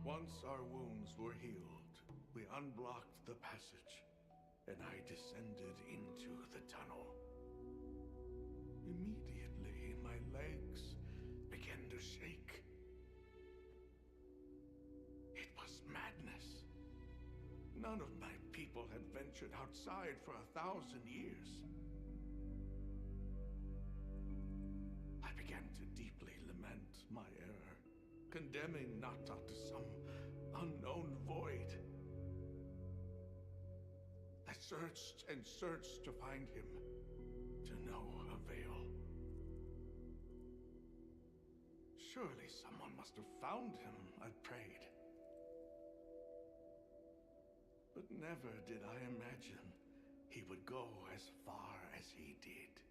Once our wounds were healed, we unblocked the passage, and I descended into the tunnel. Immediately, my legs began to shake. It was madness. None of my people had ventured outside for 1,000 years. I began to deeply lament my error, condemning Nata to some unknown void. I searched and searched to find him, to no avail. Surely someone must have found him, I prayed. But never did I imagine he would go as far as he did.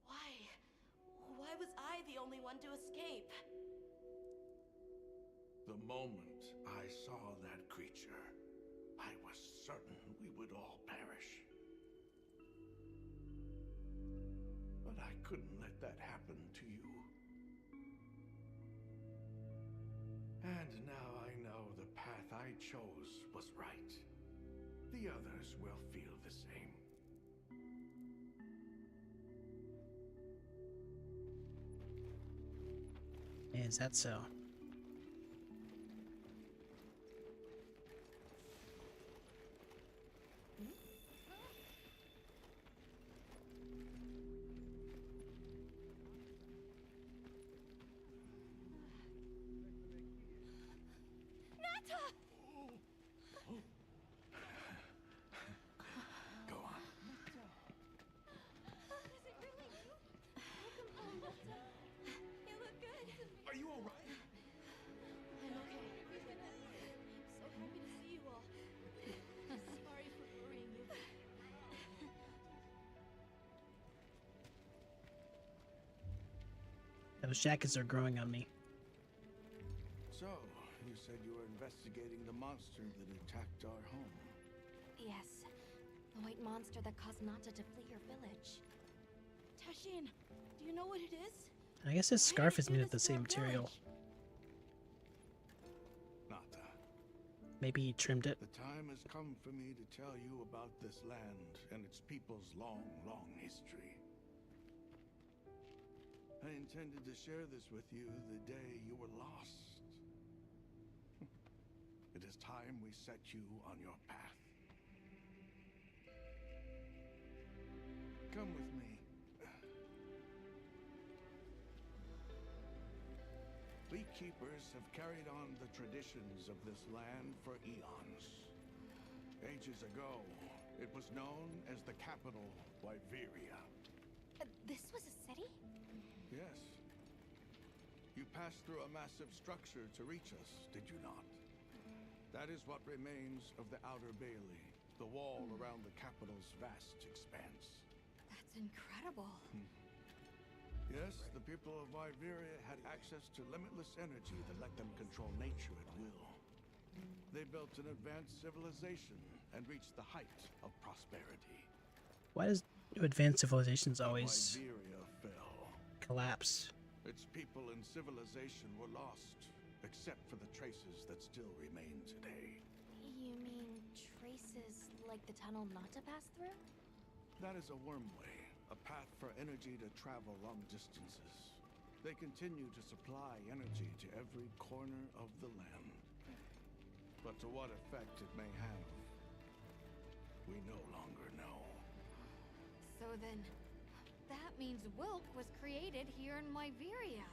Why? Why was I the only one to escape? The moment I saw that creature, I was certain we would all perish. But I couldn't let that happen to you. And now I know the path I chose was right. The others will feel the same. Is that so? Go on. Is it really you? Welcome home, Nata. You look good. Are you all right? I'm okay. I'm so happy to see you all. Sorry for worrying you. Those jackets are growing on me. So, you said you were investigating the monster that attacked our home. Yes. The white monster that caused Nata to flee your village. Tashin, do you know what it is? I guess this Why did scarf it is do made of this the to our same material. village? Nata, Maybe he trimmed it. the time has come for me to tell you about this land and its people's long, long history. I intended to share this with you the day you were lost. It is time we set you on your path. Come with me. Beekeepers have carried on the traditions of this land for eons. Ages ago, it was known as the capital, Wyveria. This was a passed through a massive structure to reach us, did you not? That is what remains of the Outer Bailey, the wall around the capital's vast expanse. That's incredible. Yes, the people of Wyveria had access to limitless energy that let them control nature at will. They built an advanced civilization and reached the height of prosperity. Why does advanced civilizations always Wyveria fell. collapse? Its people and civilization were lost, except for the traces that still remain today. You mean traces like the tunnel not to pass through? That is a wormway, a path for energy to travel long distances. They continue to supply energy to every corner of the land. But to what effect it may have, we no longer know. So then, that means Wilk was created here in Wyveria.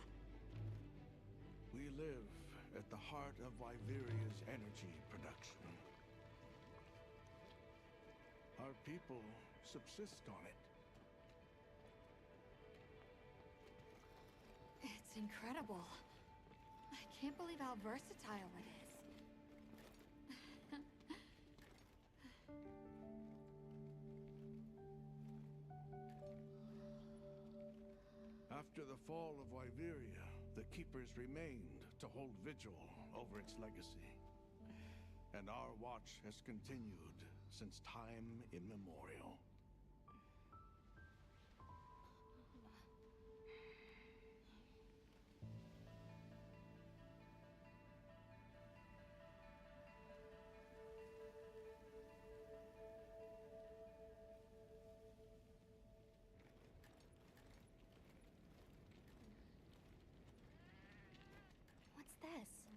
We live at the heart of Wyveria's energy production. Our people subsist on it. It's incredible. I can't believe how versatile it is. After the fall of Wyveria, the Keepers remained to hold vigil over its legacy. And our watch has continued since time immemorial. What's this?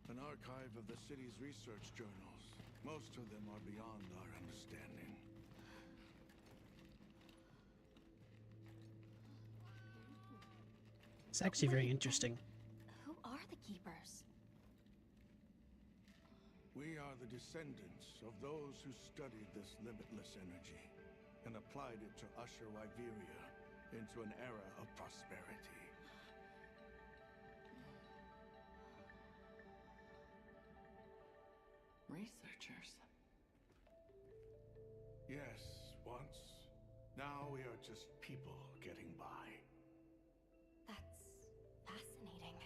An archive of the city's research journals. Most of them are beyond our understanding. It's actually very interesting. Who are the Keepers? We are the descendants of those who studied this limitless energy and applied it to usher Wyveria into an era of prosperity. Researchers. Yes, once. Now we are just people getting by. That's fascinating.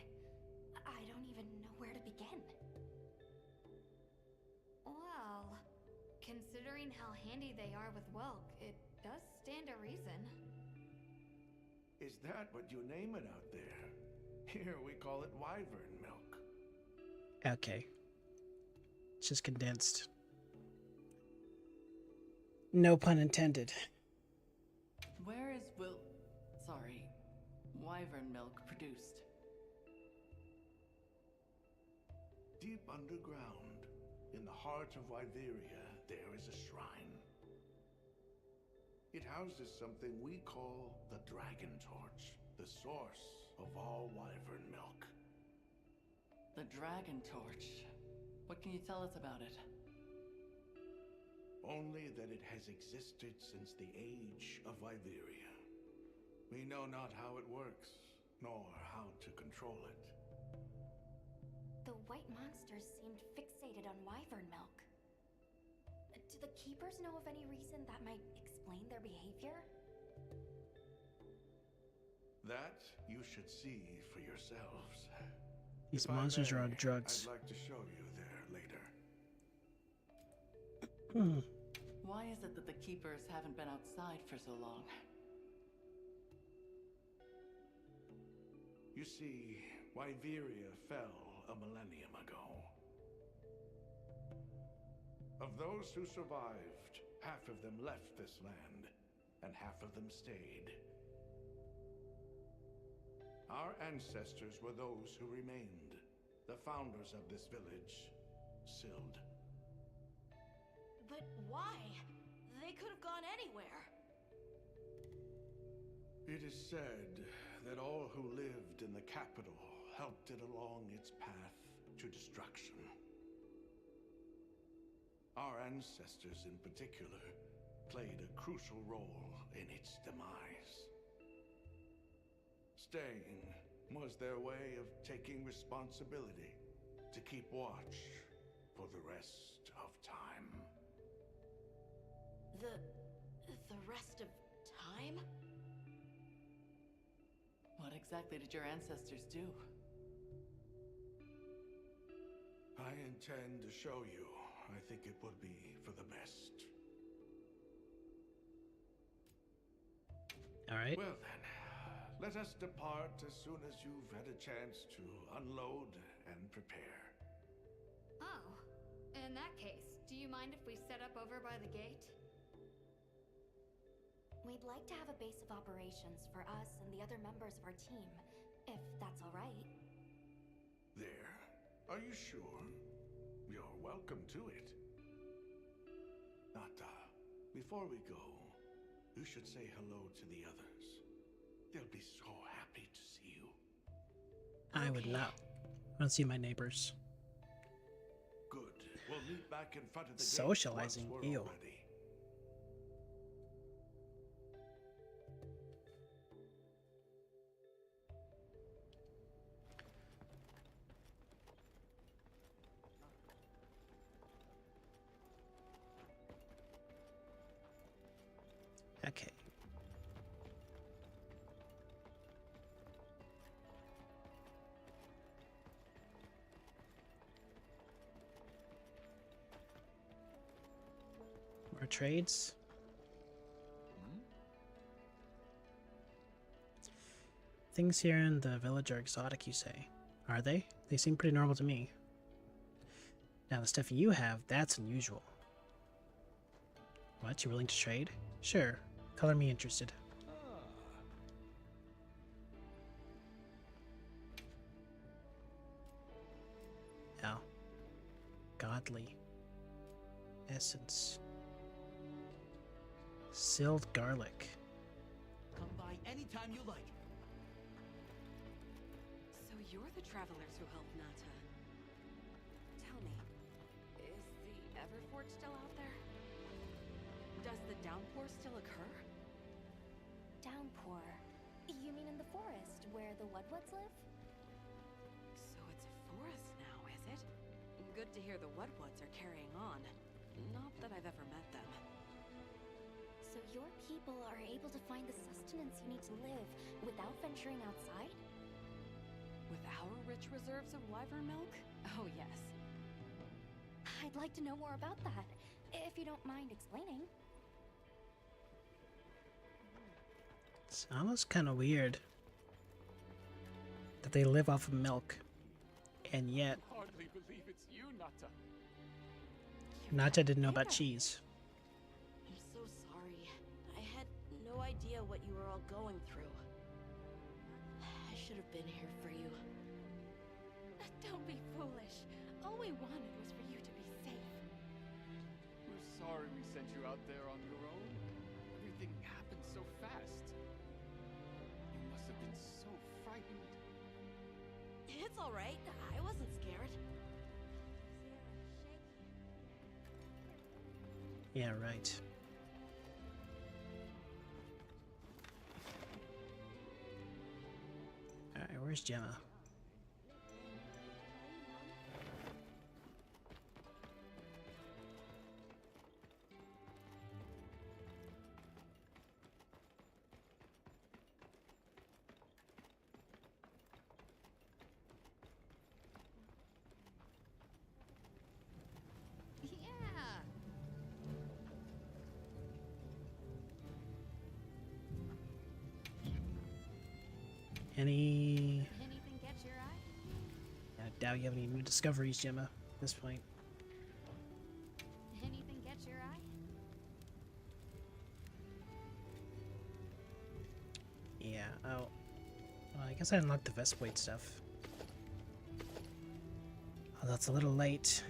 I don't even know where to begin. Well, considering how handy they are with Wilk, it does stand to reason. Is that what you name it out there? Here we call it wyvern milk. Okay. It's just condensed. No pun intended. Where is wyvern milk produced? Deep underground, in the heart of Wyveria, there is a shrine. It houses something we call the Dragon Torch, the source of all wyvern milk. The Dragon Torch. What can you tell us about it? Only that it has existed since the age of Wyveria. We know not how it works, nor how to control it. The white monsters seemed fixated on wyvern milk. Do the Keepers know of any reason that might explain their behavior? That you should see for yourselves. These If I monsters are on may, drugs. I'd like to show you there later. Why is it that the Keepers haven't been outside for so long? You see, Wyveria fell a millennium ago. Of those who survived, half of them left this land, and half of them stayed. Our ancestors were those who remained, the founders of this village, Sild. But why? They could have gone anywhere. It is said that all who lived in the capital helped it along its path to destruction. Our ancestors in particular played a crucial role in its demise. Staying was their way of taking responsibility to keep watch for the rest of time. The rest of time? What exactly did your ancestors do? I intend to show you. I think it would be for the best. All right. Well then, let us depart as soon as you've had a chance to unload and prepare. Oh, in that case, do you mind if we set up over by the gate? We'd like to have a base of operations for us and the other members of our team, if that's all right. There? Are you sure? You're welcome to it. Nata, before we go, you should say hello to the others. They'll be so happy to see you. I would not want to see my neighbors. Good. We'll meet back in front of the gate Socializing. once we're Ew. all ready. Okay. More trades. Things here in the village are exotic, you say. Are they? They seem pretty normal to me. Now, the stuff you have, that's unusual. What? You're willing to trade? Sure. Color me interested. Now, godly essence. Silled garlic. Come by anytime you like. So you're the travelers who helped Nata. Tell me, is the Everforge still out there? Does the downpour still occur? Downpour. You mean in the forest, where the Wudwoods live? So it's a forest now, is it? Good to hear the Wudwoods are carrying on. Not that I've ever met them. So your people are able to find the sustenance you need to live without venturing outside? With our rich reserves of wyvern milk? Oh, yes. I'd like to know more about that, if you don't mind explaining. It's almost kind of weird that they live off of milk, and yet Hardly believe it's you, Nata. Nata didn't know about cheese. I'm so sorry. I had no idea what you were all going through. I should have been here for you. Don't be foolish. All we wanted was for you to be safe. We're sorry we sent you out there on your own. Everything happened so fast. You must have been so frightened. It's all right. I wasn't scared. Yeah, right. Alright, where's Gemma? Yeah. Anything Anything catch your eye? I doubt you have any new discoveries, Gemma, at this point. Anything catch your eye? Yeah, oh. Well, I guess I unlocked the Vespoid stuff. Oh, that's a little late.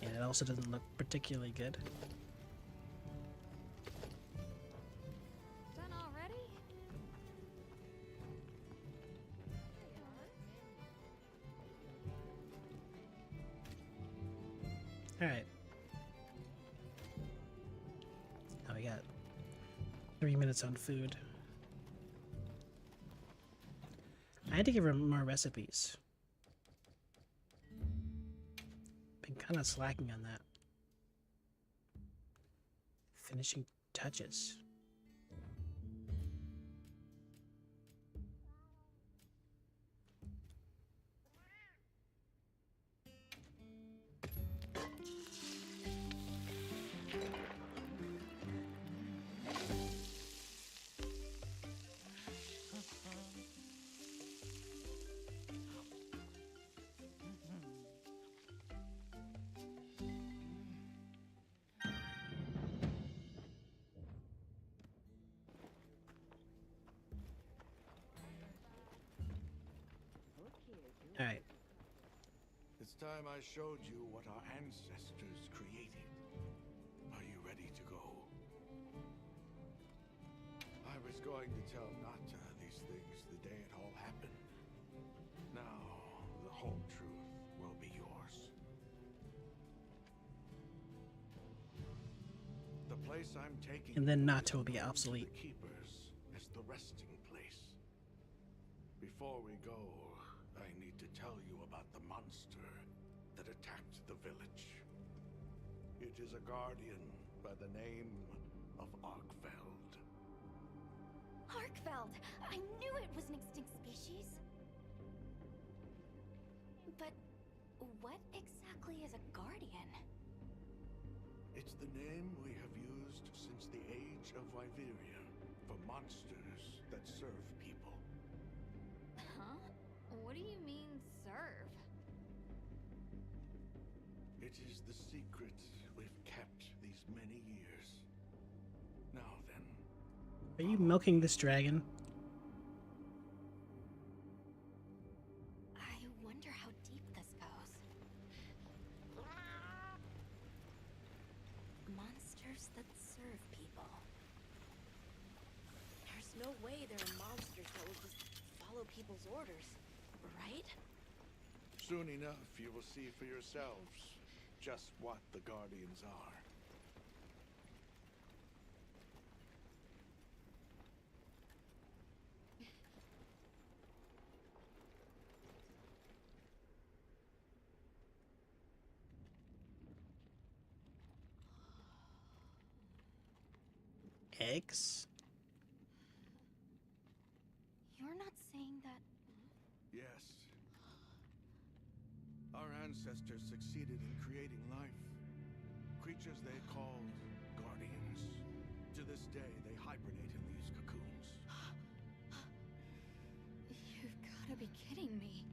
And it also doesn't look particularly good. Done already? Alright. Now we got 3 minutes on food. had to give her more recipes. Been kind of slacking on that. Finishing touches. Alright. It's time I showed you what our ancestors created. Are you ready to go? I was going to tell Nata these things the day it all happened. Now, the whole truth will be yours. The place I'm taking And then you Nata will is be known to obsolete. the keepers as the resting place. Before we go, I need to tell you about the monster that attacked the village. It is a guardian by the name of Arkfeld. Arkfeld! I knew it was an extinct species. But what exactly is a guardian? It's the name we have used since the age of Wyveria for monsters that serve people. Huh? What do you mean, serve? It is the secret we've kept these many years. Now then. Are you milking this dragon? I wonder how deep this goes. Monsters that serve people. There's no way there are monsters that will just follow people's orders, right? Soon enough, you will see for yourselves just what the Guardians are. Eggs? You're not saying that... Yes. Our ancestors succeeded in creating life. Creatures they called Guardians. To this day, they hibernate in these cocoons. You've gotta be kidding me.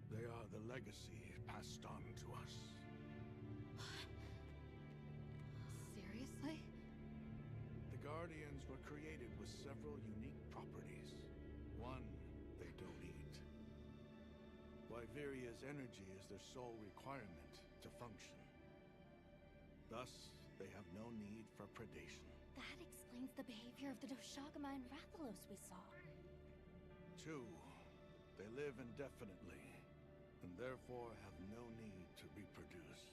They are the legacy passed on to us. Seriously? The Guardians were created with several unique properties. One, they don't eat. Wyveria's energy is their sole requirement to function. Thus, they have no need for predation. That explains the behavior of the Doshagama and Rathalos we saw. Two, they live indefinitely, and therefore have no need to reproduce.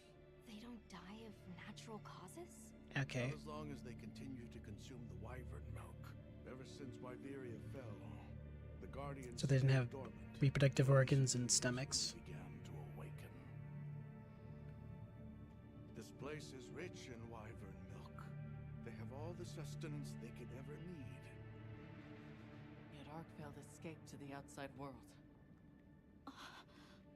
They don't die of natural causes? Okay. Not as long as they continue to consume the wyvern milk. Ever since Wyveria fell, the Guardians So they didn't have stayed dormant. reproductive organs and stomachs. Began to awaken. This place is rich in wyvern milk. They have all the sustenance they could ever need. Yet Arkfeld escaped to the outside world.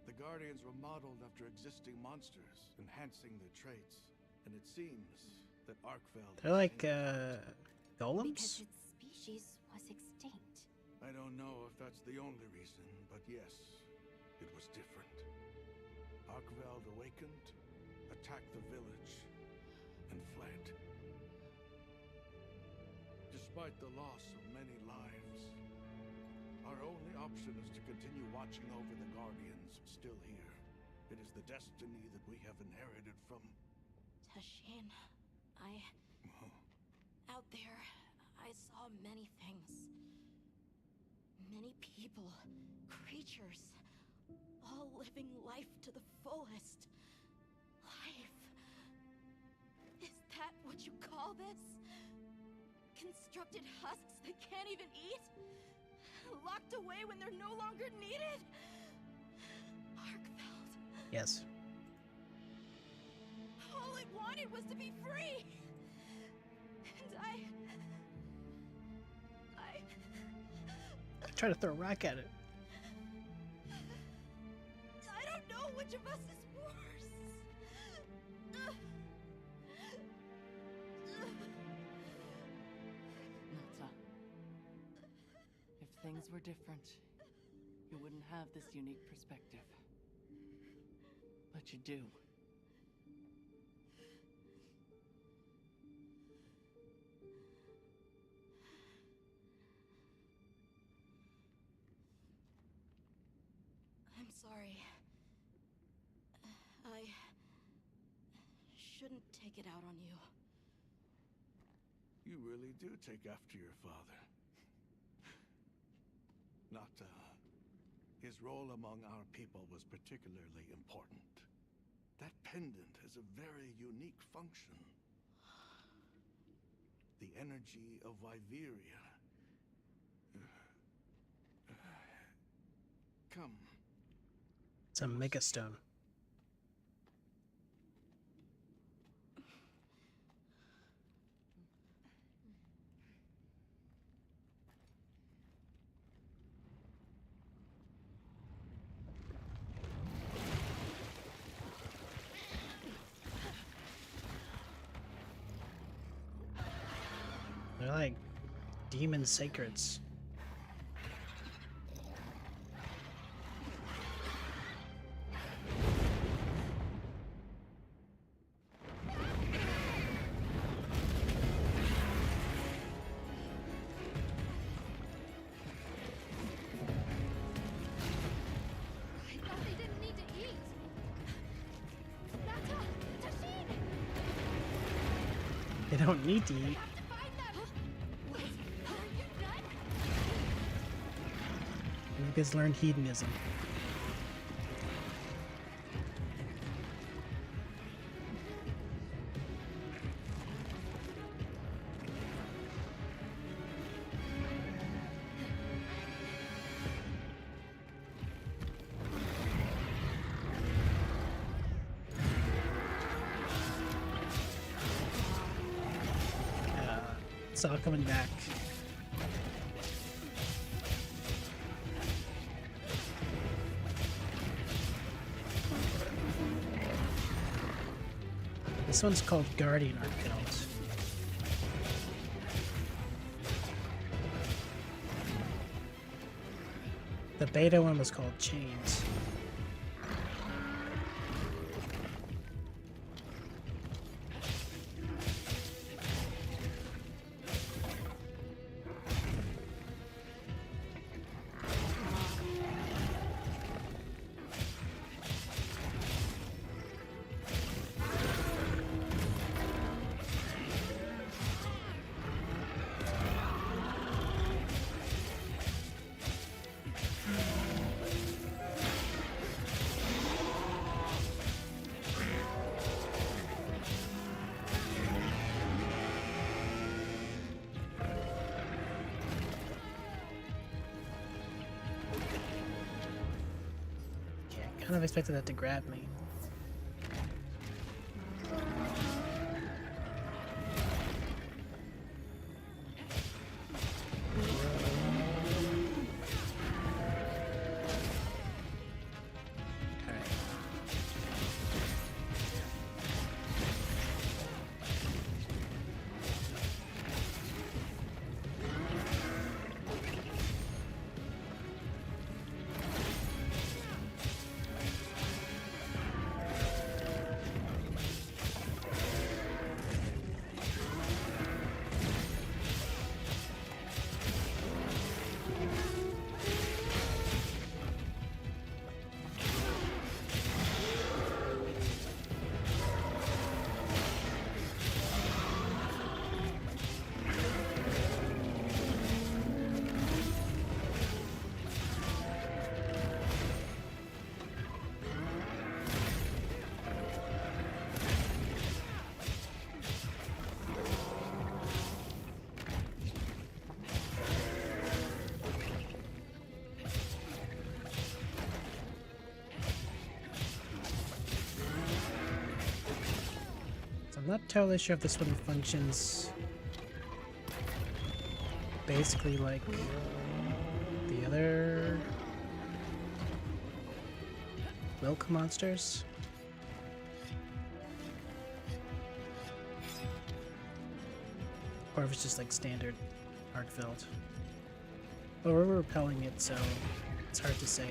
The Guardians were modeled after existing monsters, enhancing their traits. And it seems that Arkfeld... They're like, Because golems? its species was extinct. I don't know if that's the only reason, but yes, it was different. Arkveld awakened, attacked the village, and fled. Despite the loss of many lives, our only option is to continue watching over the Guardians still here. It is the destiny that we have inherited from... Tashin, out there, I saw many things. Many people, creatures, all living life to the fullest. Life. Is that what you call this? Constructed husks they can't even eat? Locked away when they're no longer needed? Arkfeld. Yes. All it wanted was to be free! And I Try to throw a rock at it. I don't know which of us is worse. Nata, if things were different, you wouldn't have this unique perspective. But you do. I'm sorry. I shouldn't take it out on you. You really do take after your father. Nata, his role among our people was particularly important. That pendant has a very unique function. The energy of Viveria. Come. It's a megastone. They're like demon sacreds. I thought they didn't need to eat. Nata! Tashin! They don't need to eat. Have to find them! Wait, are you done? You guys learned hedonism. It's all coming back. This one's called Guardian Arkfeld. The beta one was called Chains. Kind of expected that to grab me. not totally sure if this one functions basically like the other milk monsters. Or if it's just like standard Arkfeld. But we're repelling it, so it's hard to say.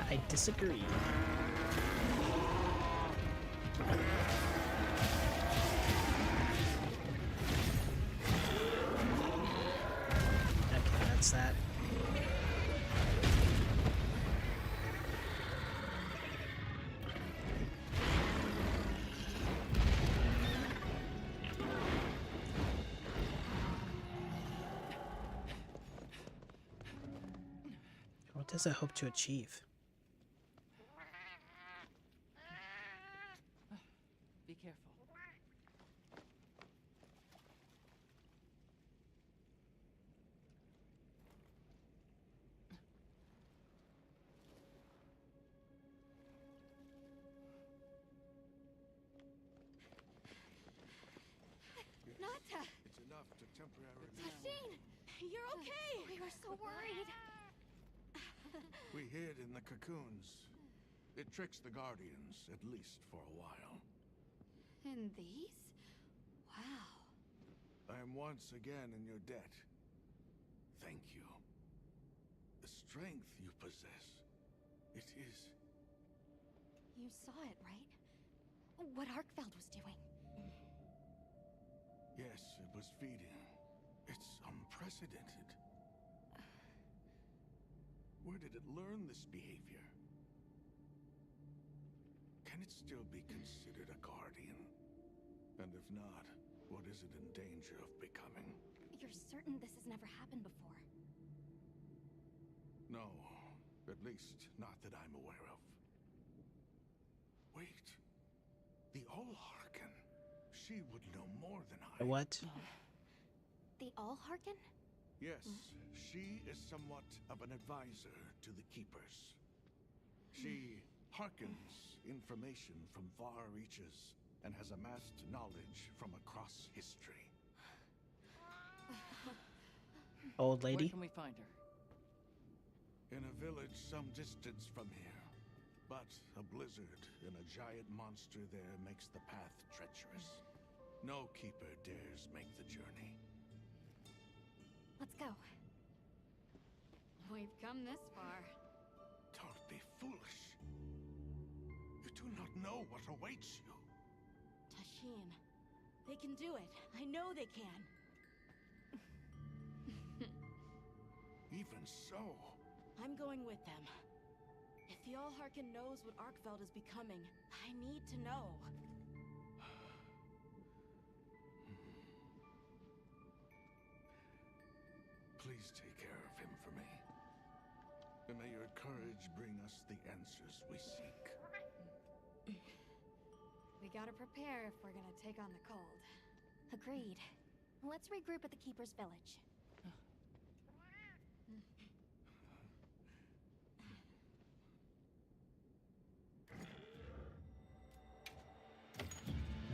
I disagree. Okay, that's that. What does it hope to achieve? Be careful. Nata! It's enough to temporarily. Tashine! You're okay! We were so worried. We hid in the cocoons. It tricks the Guardians, at least for a while. And these? Wow. I am once again in your debt. Thank you. The strength you possess, it is... You saw it, right? What Arkfeld was doing. Yes, it was feeding. It's unprecedented. Where did it learn this behavior? Can it still be considered a Guardian? And if not, what is it in danger of becoming? You're certain this has never happened before? No, at least not that I'm aware of. Wait, the Allharken. She would know more than I. What? The Allharken? Yes, she is somewhat of an advisor to the Keepers. She hearkens information from far reaches and has amassed knowledge from across history. Old lady? Where can we find her? In a village some distance from here. But a blizzard and a giant monster there makes the path treacherous. No keeper dares make the journey. Let's go. We've come this far. Don't be foolish. You do not know what awaits you. Tashine, they can do it. I know they can. Even so, I'm going with them. If the Allharken knows what Arkfeld is becoming, I need to know. please take care of him for me. And may your courage bring us the answers we seek. We gotta prepare if we're gonna take on the cold. Agreed. Let's regroup at the Keeper's Village.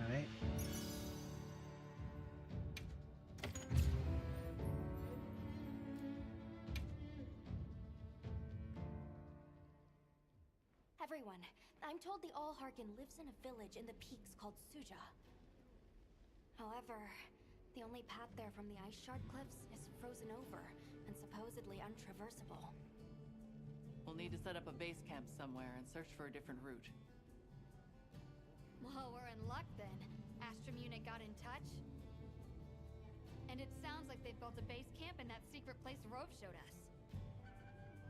Alright. Everyone, I'm told the Allharken lives in a village in the peaks called Suja. However, the only path there from the Ice Shard Cliffs is frozen over and supposedly untraversable. We'll need to set up a base camp somewhere and search for a different route. Well, we're in luck then. Astrum unit got in touch. And it sounds like they've built a base camp in that secret place Rove showed us.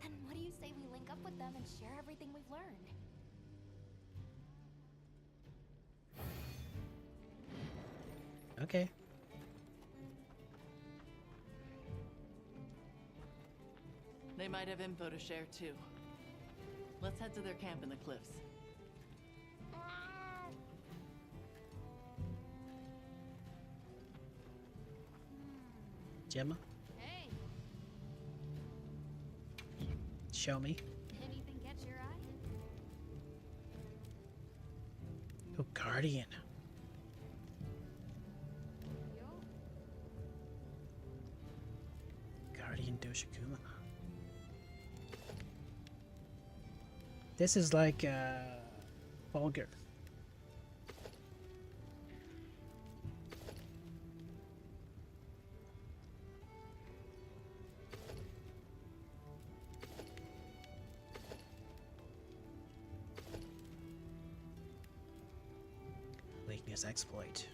Then what do you say we link up with them and share everything we've learned? Okay. They might have info to share too. Let's head to their camp in the cliffs. Gemma, Hey, show me. anything catch your eye? Oh, Guardian. Yo, Guardian Doshikuma. This is like vulgar. Weakness exploit.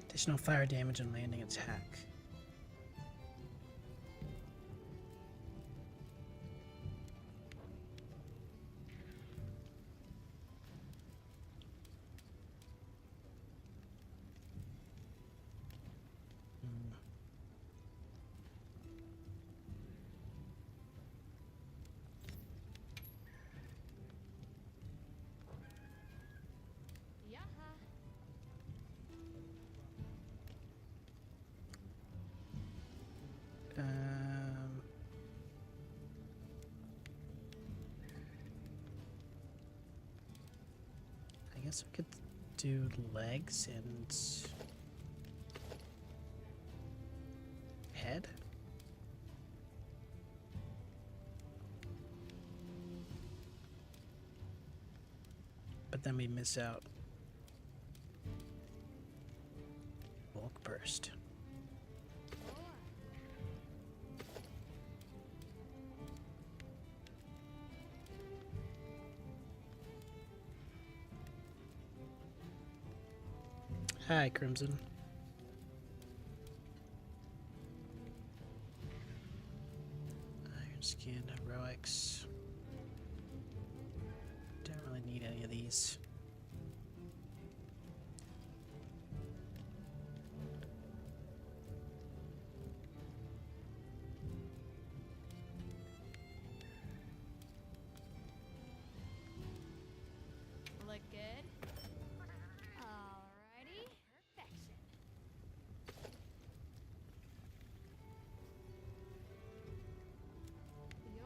Additional fire damage and landing attack. yaha. Um, I guess we could do legs and head. But then we miss out. Bulk burst. Hi, Crimson. Iron Skin, Heroics. Don't really need any of these. Look good. Alrighty, perfection. Yo,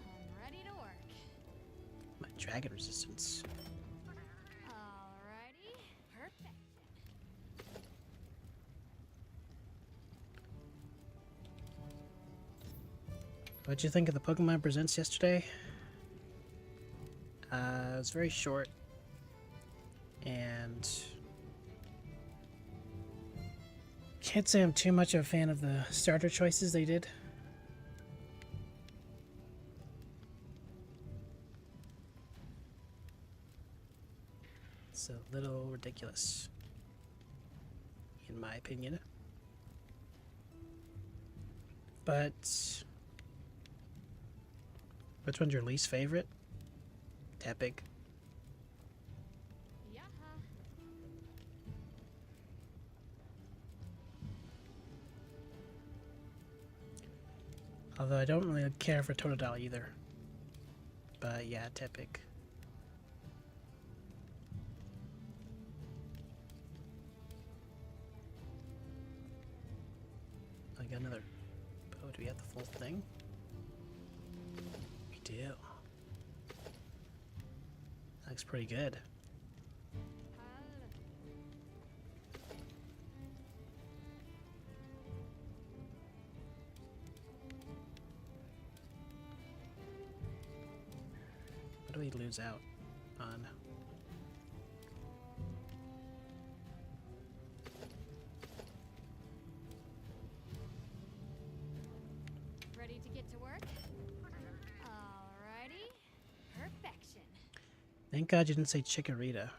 I'm ready to work. My dragon resistance. Alrighty, perfection. What'd you think of the Pokemon Presents yesterday? It was very short, and can't say I'm too much of a fan of the starter choices they did. It's a little ridiculous, in my opinion. But which one's your least favorite? Epic. Yaha. Although I don't really care for Totodile either. But yeah, it's epic. I got another. Oh, do we have the full thing? We do. That looks pretty good. What do we lose out on? Ready to get to work? Alrighty, perfection. Thank God you didn't say Chikorita.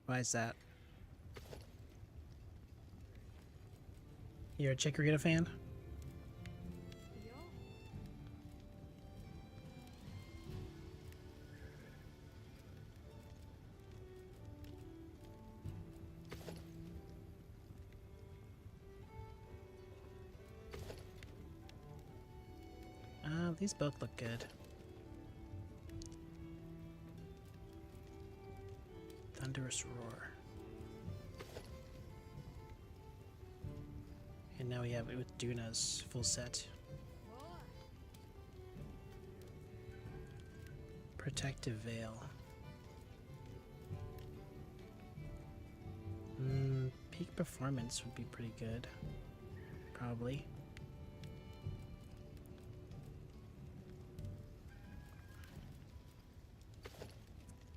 Why is that? You're a Chikorita fan? Yo, these both look good. Thunderous Roar. And now we have it with Duna's full set. Protective Veil. Peak Performance would be pretty good. Probably.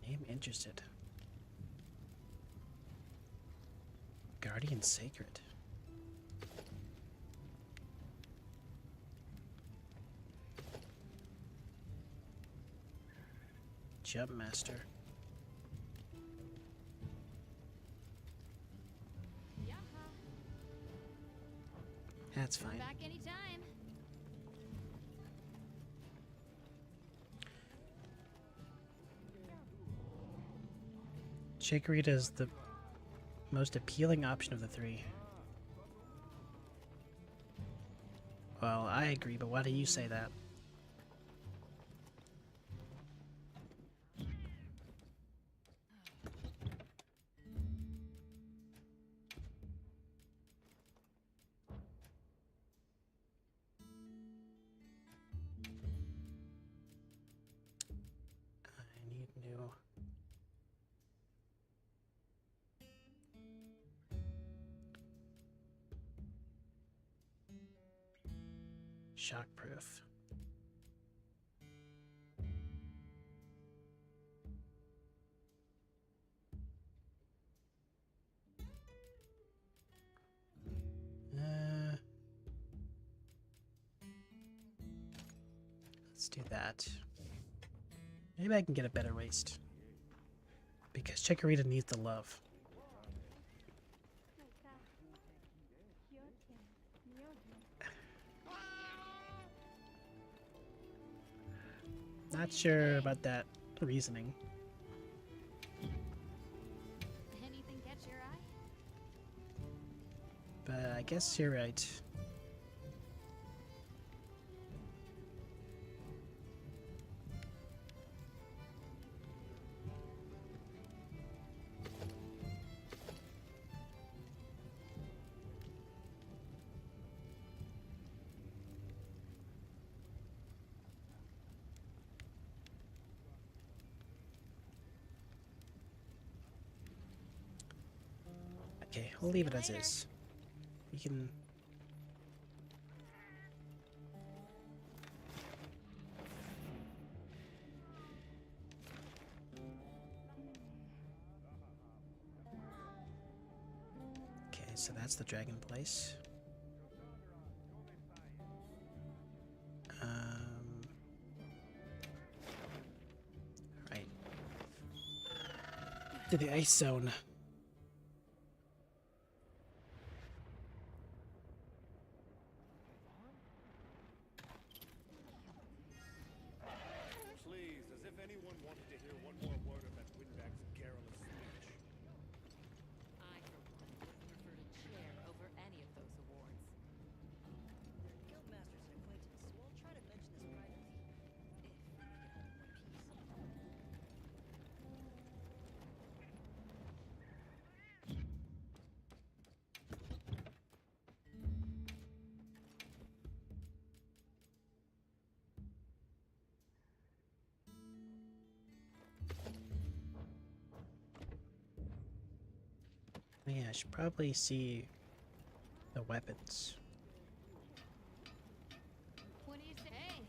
I'm interested. Guardian Sacred. Jump Master. That's fine. Back anytime. Chikorita is the most appealing option of the three. Well, I agree, but why do you say that? I need new. Shockproof. Let's do that. Maybe I can get a better waist. Because Chikorita needs the love. Not sure about that reasoning. Anything catch your eye? But I guess you're right. Okay, we'll leave it as is. We can... Okay, so that's the dragon place. Right. To the ice zone. Please, as if anyone wanted to hear one more word of that windbag's garrulous speech. I, for one, would have preferred a chair over any of those awards. Guildmaster's an acquaintance, so I'll try to mention this privately. If we can get hold of one piece. Yeah, I should probably see the weapons. What do you say? Hey.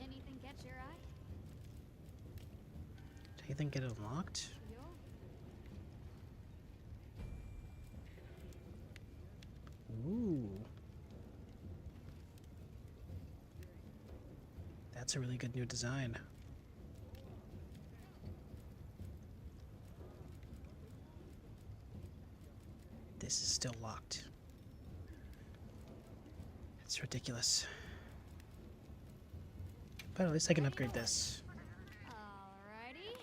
Anything catch your eye? Do you think it unlocked? Ooh. That's a really good new design. This is still locked. It's ridiculous. But at least I can upgrade this. Alrighty.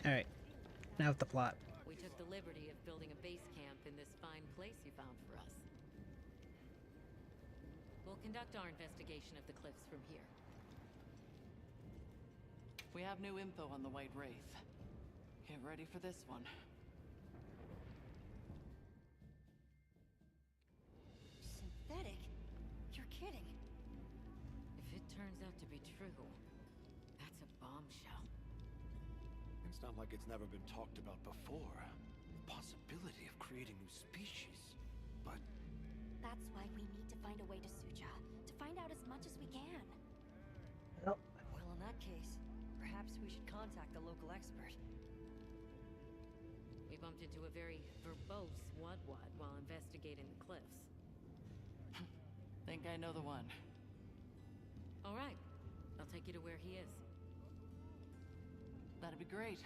Alright, now with the plot. We took the liberty of building a base camp in this fine place you found for us. We'll conduct our investigation of the cliffs from here. We have new info on the White Wraith. Get ready for this one. Synthetic? You're kidding. If it turns out to be true, that's a bombshell. It's not like it's never been talked about before. The possibility of creating new species. But That's why we need to find a way to Suja, to find out as much as we can. Well, Well, in that case, perhaps we should contact the local expert. We bumped into a very verbose Wadwad while investigating the cliffs. Think I know the one. All right, I'll take you to where he is. That'd be great.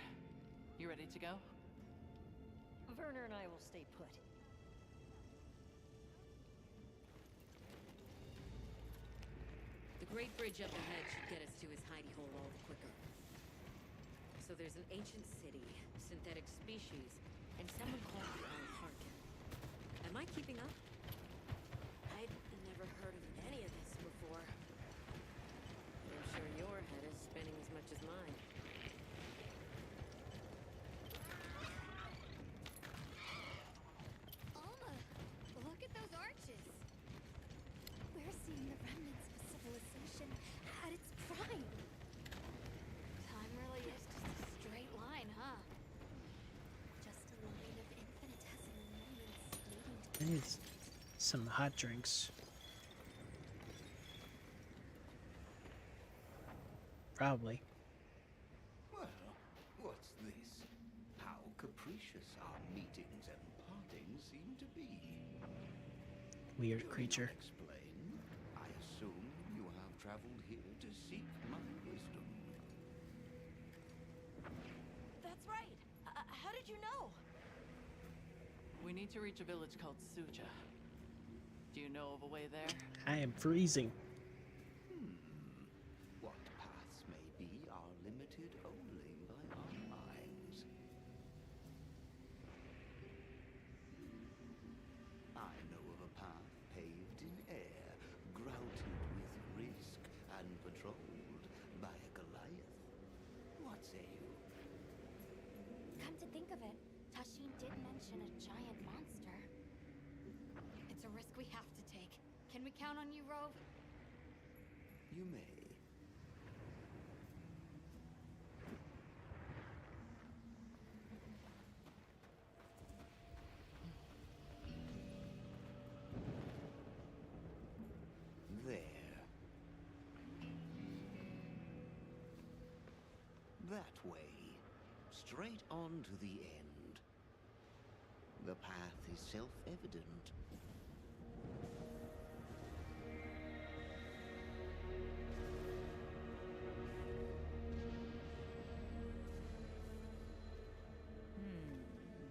You ready to go? Werner and I will stay put. The Great Bridge up ahead should get us to his hidey hole all the quicker. So there's an ancient city, synthetic species, and someone called the Al-Harkin. Am I keeping up? I'd never heard of any of this before. I'm sure your head is spinning as much as mine. Alma, look at those arches. We're seeing the remnants of civilization at its prime. Time really is just a straight line, huh? Just a line of infinitesimal moments leading to I need some hot drinks. Probably. Well, what's this? How capricious our meetings and partings seem to be. Weird Do you creature. not explain? I assume you have traveled here to seek my wisdom. That's right. How did you know? We need to reach a village called Suja. Do you know of a way there? I am freezing. What paths may be are limited only by our minds. I know of a path paved in air, grouted with risk and patrolled by a Goliath. What say you? Come to think of it, Tashin did mention a giant monster. It's a risk we have to take. Can we count on you, Rove? You may. There. That way. Straight on to the end. The path is self-evident.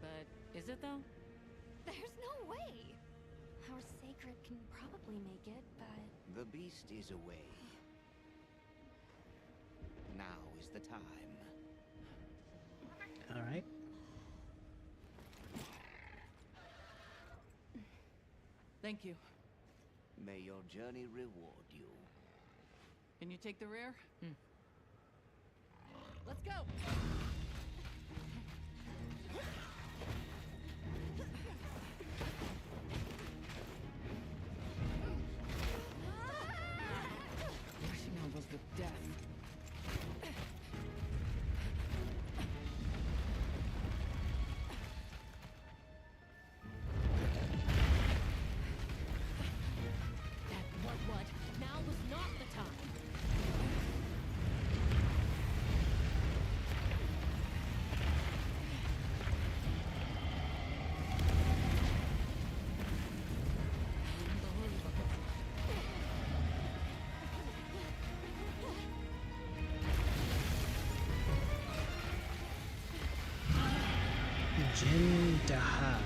But is it though? There's no way! Our sacred can probably make it, but... The beast is away. Now is the time. Alright. Thank you. May your journey reward you. Can you take the rear? Let's go! Rushing elbows with death. What? Now was not the time. Jin Dahad.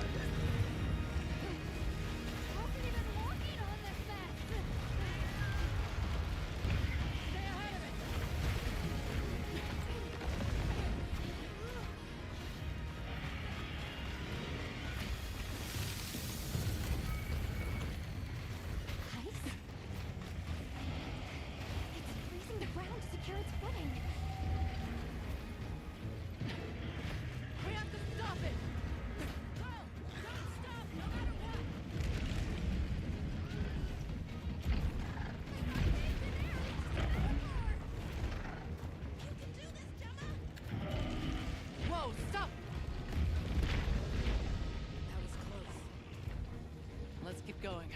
going.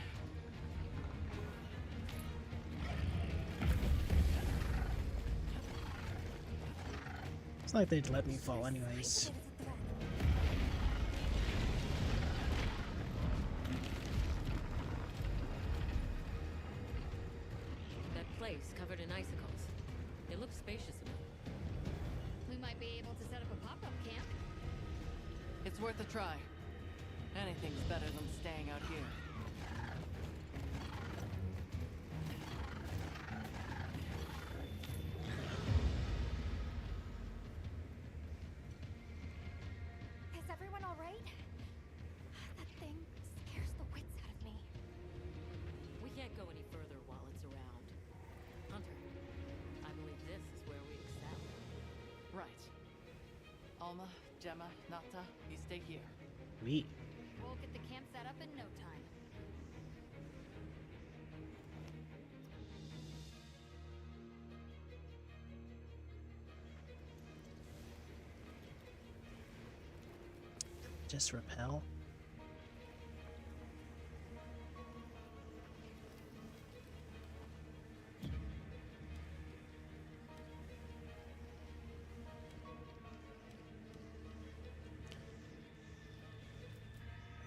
It's not like they'd let me fall anyways. That place covered in icicles. It looks spacious enough. We might be able to set up a pop-up camp. It's worth a try. Anything's better than staying out here. Is everyone all right? That thing scares the wits out of me. We can't go any further while it's around. Hunter, I believe this is where we excel. Right. Alma, Gemma, Nata, you stay here. We. We'll get the camp set up in no time. Just repel.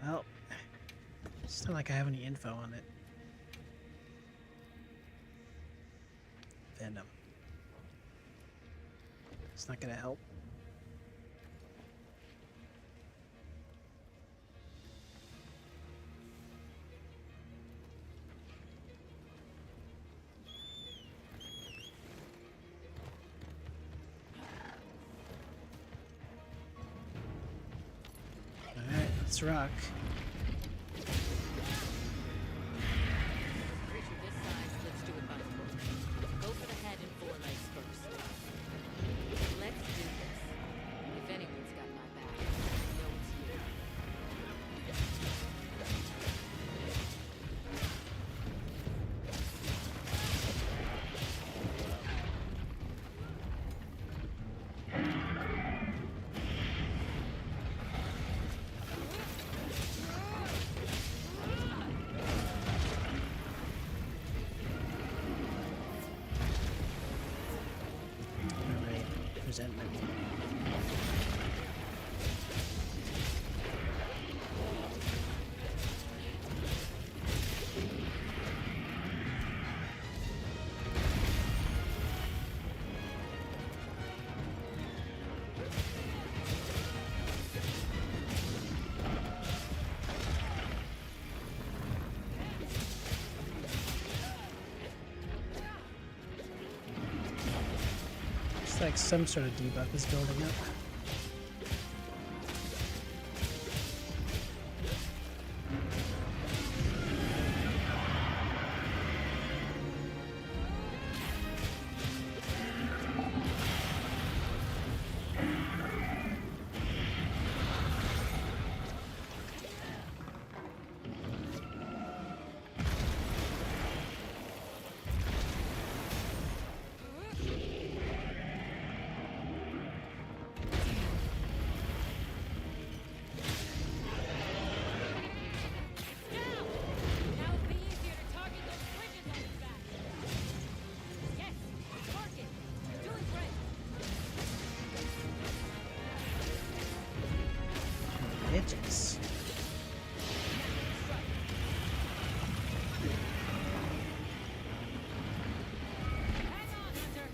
Well, it's not like I have any info on it. Venom. It's not gonna help. Alright, let's rock. Creature this size, let's do it by foot. Go for the head and forelegs first. Let's do this. If anyone's got my back, I know it's you. Alright, resentment. It's like some sort of debuff is building up. Now it'd be easier to target those bridges on his back. Yes, mark it. You're doing great. Bitches. Hang on, Hunter.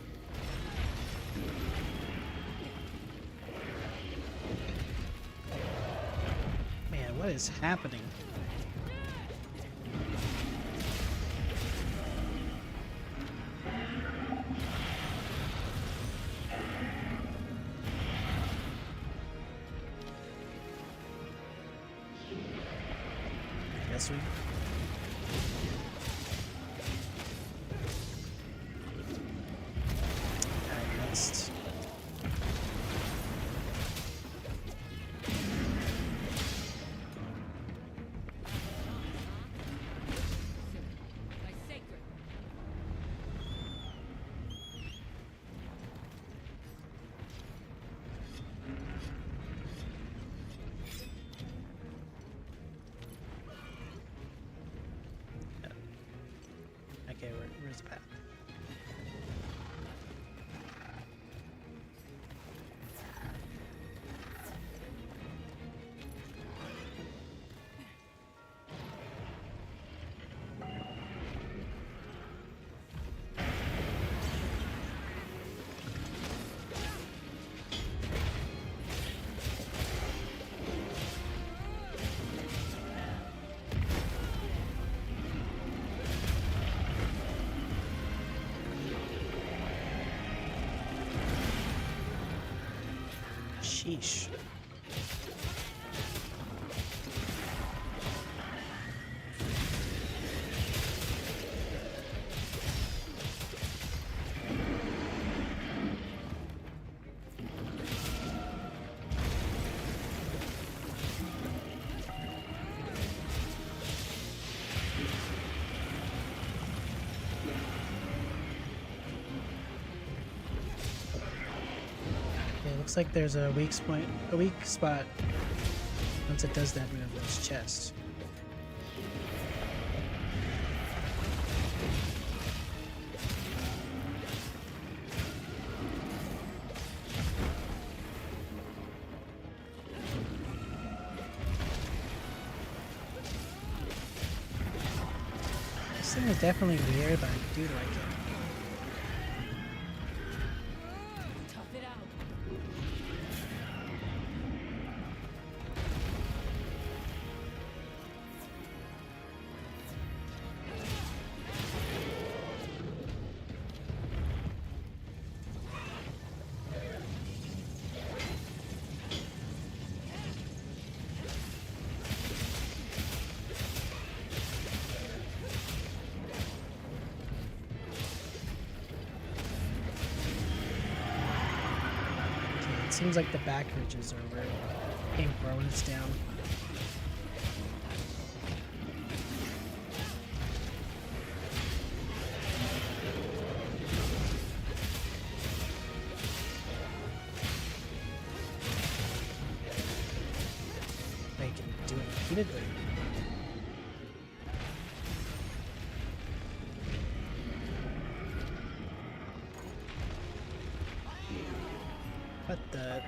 Man, what is happening? Guess we. Alright, next. My sacred. Okay, where's the path? Sheesh. Looks like there's a weak spot once it does that move in its chest. This thing is definitely weird, but I do like it. Seems like the back ridges are where pain burns down. They can do it repeatedly. What the?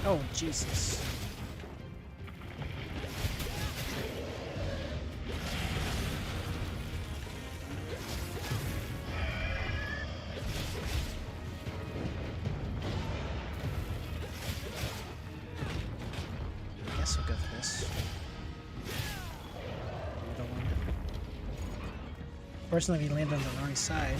Oh, Jesus. I guess I'll go for this. Middle one. Fortunately, we landed on the wrong side.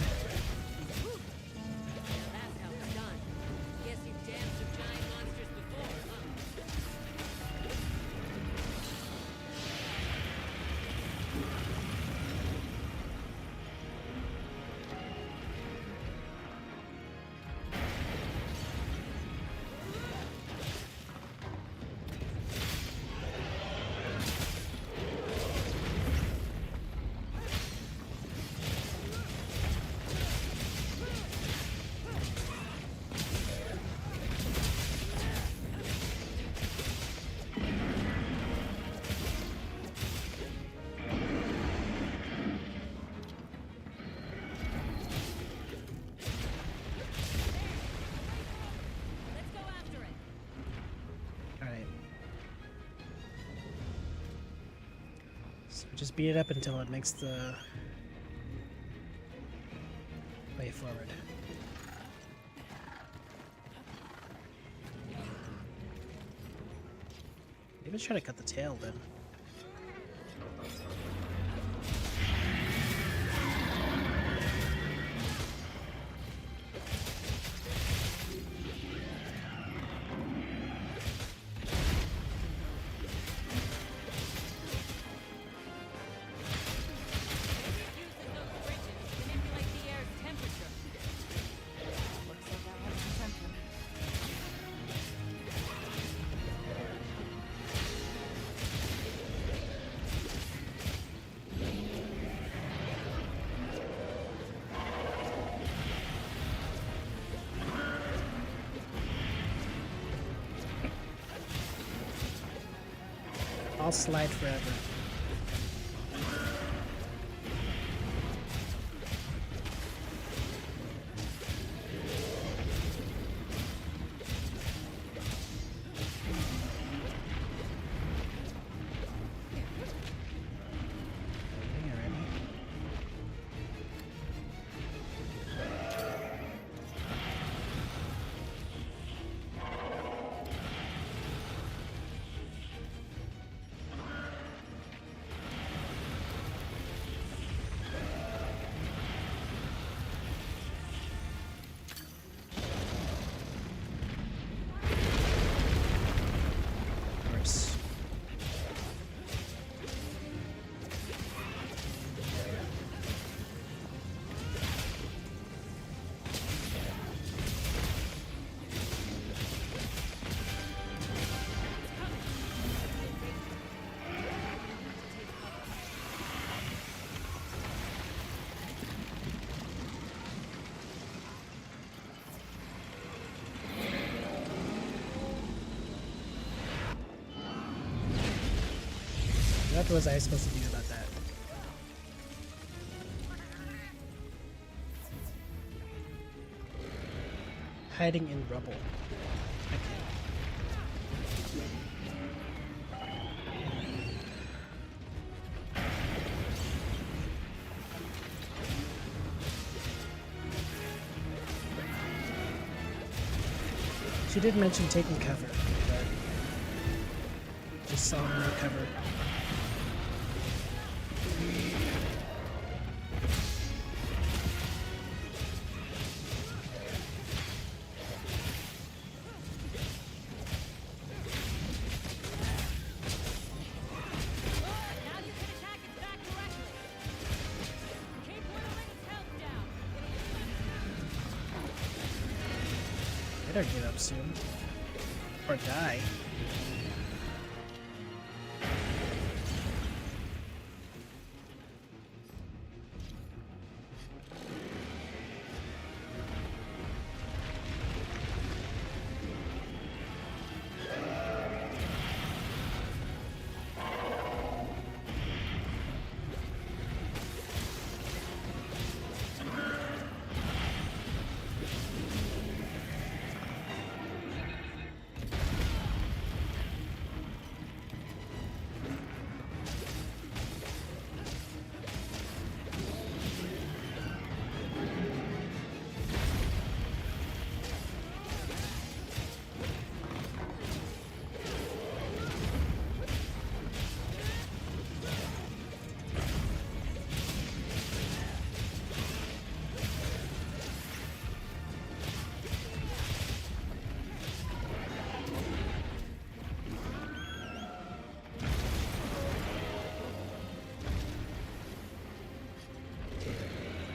Just beat it up until it makes the way forward. Maybe try to cut the tail then. I'll slide forever. What was I supposed to do about that? Hiding in rubble. She did mention taking cover, but just saw no cover. Better get up soon. Or die.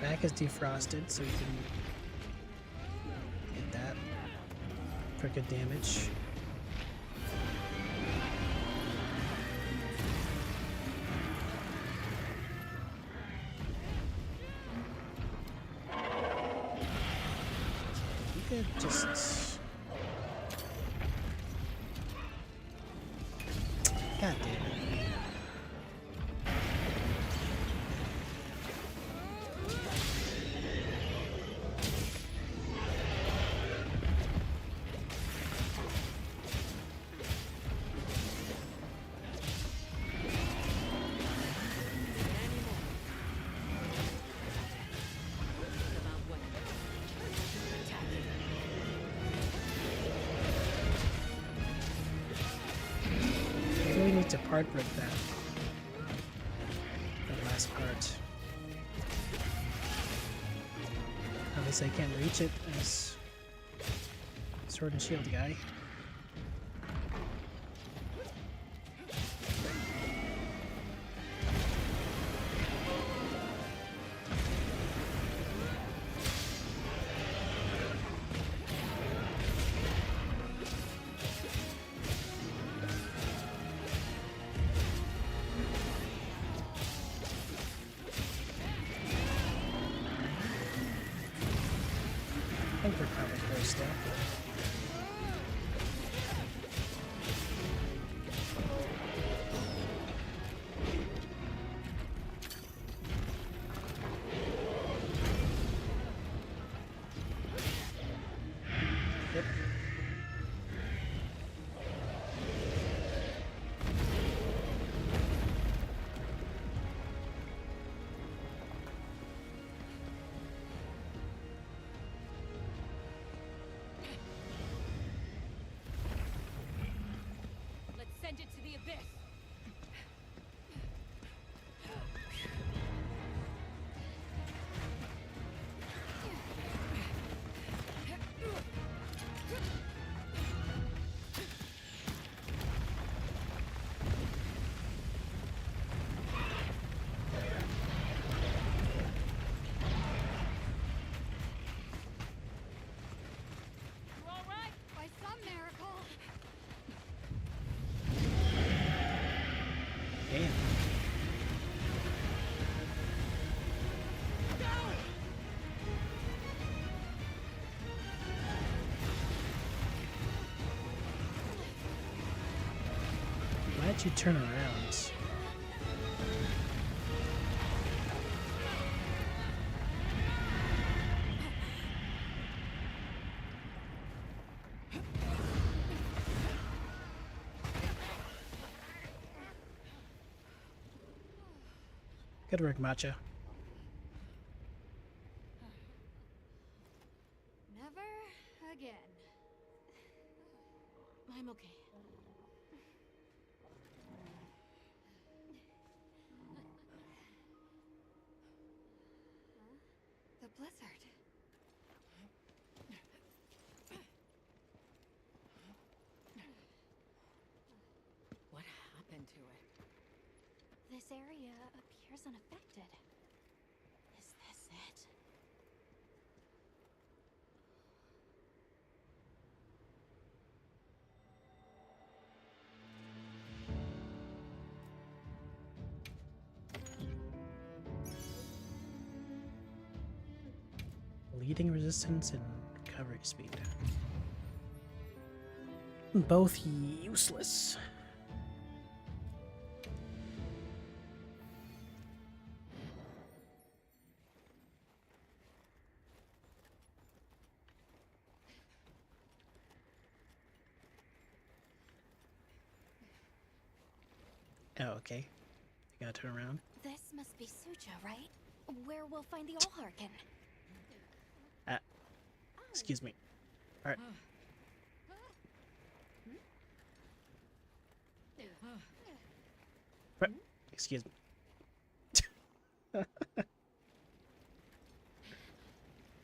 Back is defrosted, so you can hit that for good damage. You could just... God damn it. To part break that last part. Obviously I can't reach it as sword and shield guy. I think we're probably close though. Yep. Let's send it to the abyss. You all right? By some miracle. Damn. Why'd you turn around? Good work, Matcha. Never again. I'm okay. The blizzard. What happened to it? This area appears unaffected. Is this it? Leading resistance and recovery speed. Both useless. Oh, okay. You gotta turn around. This must be Suja, right? Where we'll find the Allharkin. Excuse me. Alright. Excuse me.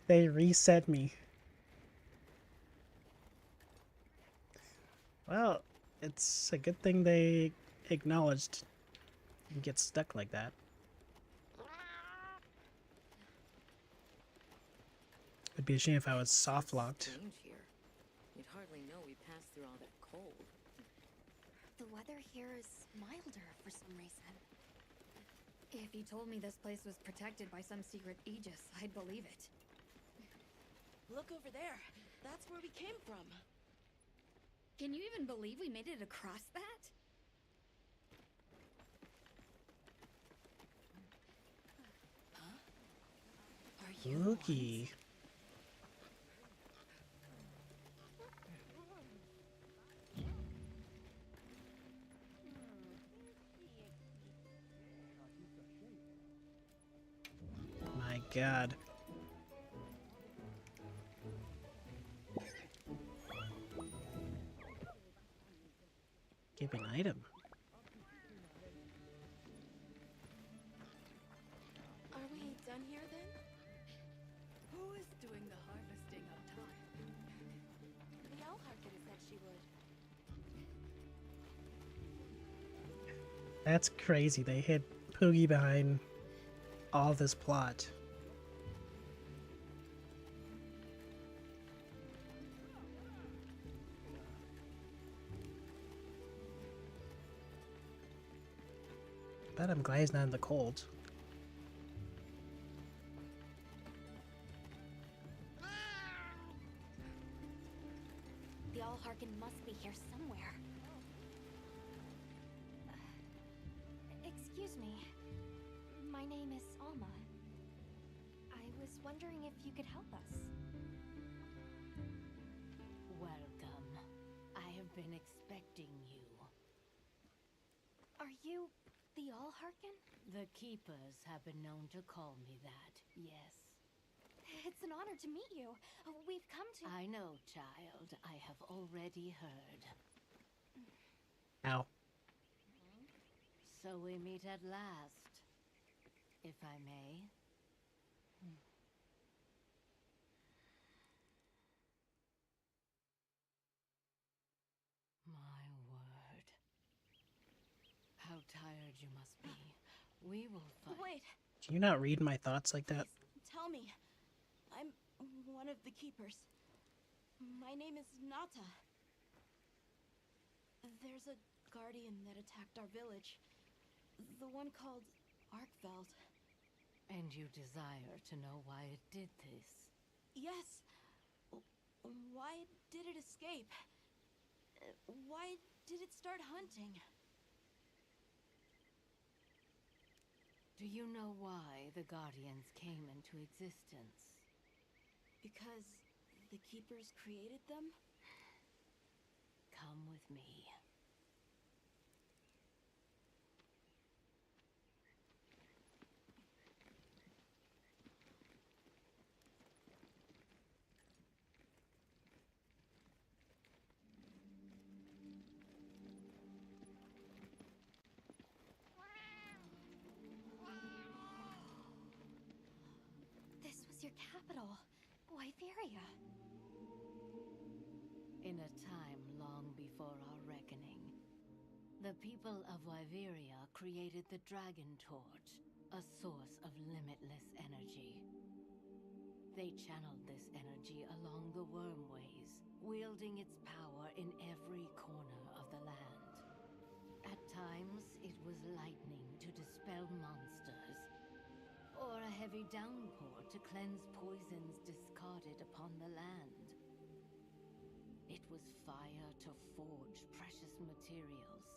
They reset me. Well, it's a good thing they acknowledged you get stuck like that. It'd be a shame if I was soft locked. Strange here. You'd hardly know we passed through all that cold. The weather here is milder for some reason. If you told me this place was protected by some secret aegis, I'd believe it. Look over there. That's where we came from. Can you even believe we made it across that? Huh? Are you Looky. My God. Give an item. Are we done here then? Who is doing the harvesting on time? The Allharkin said she would. That's crazy. They hid Poogie behind all this plot. But I'm glad he's not in the cold. The Allharkin must be here somewhere. Excuse me. My name is Alma. I was wondering if you could help us. Are you the Allharkin? The Keepers have been known to call me that, yes. It's an honor to meet you. We've come to... I know, child. I have already heard. Ow. So we meet at last, if I may. My word. How tired you must be. We will fight. Wait, Can you not read my thoughts like that? tell me. I'm one of the keepers. My name is Nata. There's a guardian that attacked our village. The one called Arkveld. And you desire to know why it did this? Yes. Why did it escape? Why did it start hunting? Do you know why the Guardians came into existence? Because the keepers created them? Come with me. This was your capital, Wyveria. In a time long before our reckoning, the people of Wyveria created the Dragon Torch, a source of limitless energy. They channeled this energy along the Wormways, wielding its power in every corner of the land. At times, it was lightning to dispel monsters, or a heavy downpour to cleanse poisons discarded upon the land. It was fire to forge precious materials.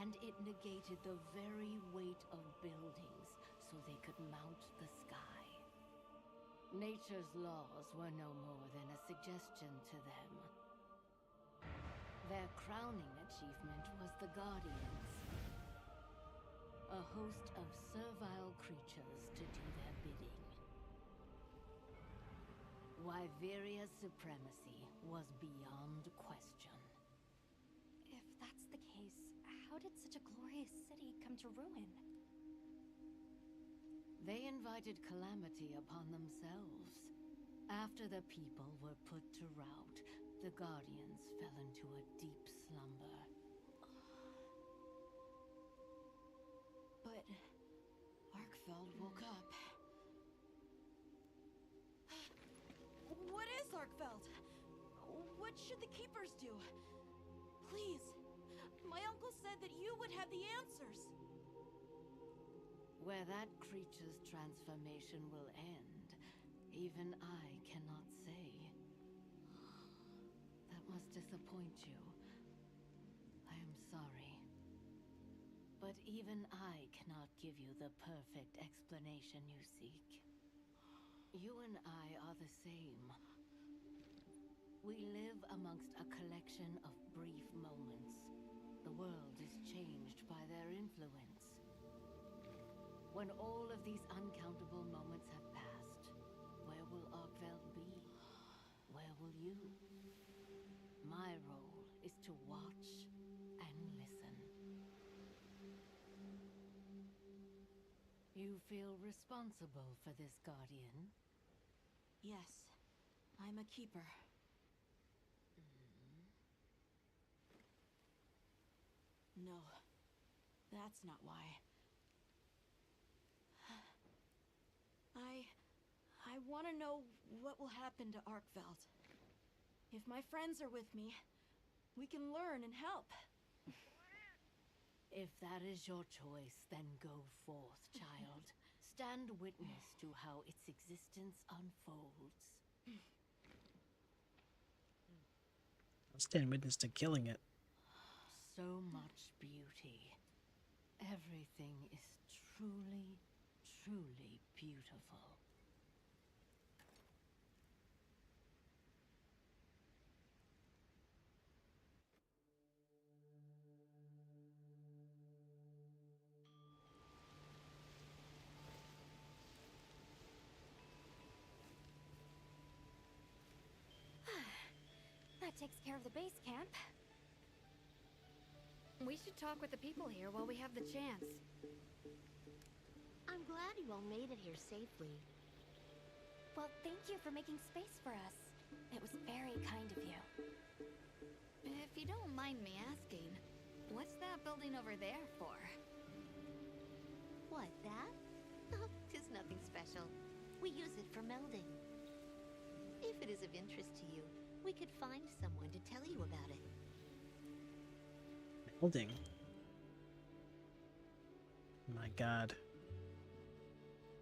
And it negated the very weight of buildings so they could mount the sky. Nature's laws were no more than a suggestion to them. Their crowning achievement was the Guardians, a host of servile creatures to do their bidding. Wyveria's supremacy was beyond question. If that's the case, how did such a glorious city come to ruin? They invited calamity upon themselves. After the people were put to rout, the Guardians fell into a deep slumber. But Arkveld woke up. What is Arkveld? What should the keepers do? Please, my uncle said that you would have the answers. Where that creature's transformation will end, even I cannot say. That must disappoint you. I am sorry. But even I cannot give you the perfect explanation you seek. You and I are the same. We live amongst a collection of brief moments. The world is changed by their influence. When all of these uncountable moments have passed, where will Arkveld be? Where will you? My role is to watch and listen. You feel responsible for this Guardian? Yes, I'm a keeper. No, that's not why. I want to know what will happen to Arkveld. If my friends are with me, we can learn and help. If that is your choice, then go forth, child. Stand witness to how its existence unfolds. Stand witness to killing it. So much beauty. Everything is truly, truly beautiful. that takes care of the base camp. We should talk with the people here while we have the chance. I'm glad you all made it here safely. Well, thank you for making space for us. It was very kind of you. If you don't mind me asking, what's that building over there for? What, that? Oh, 'tis nothing special. We use it for melding. If it is of interest to you, we could find someone to tell you about it. Holding. My god.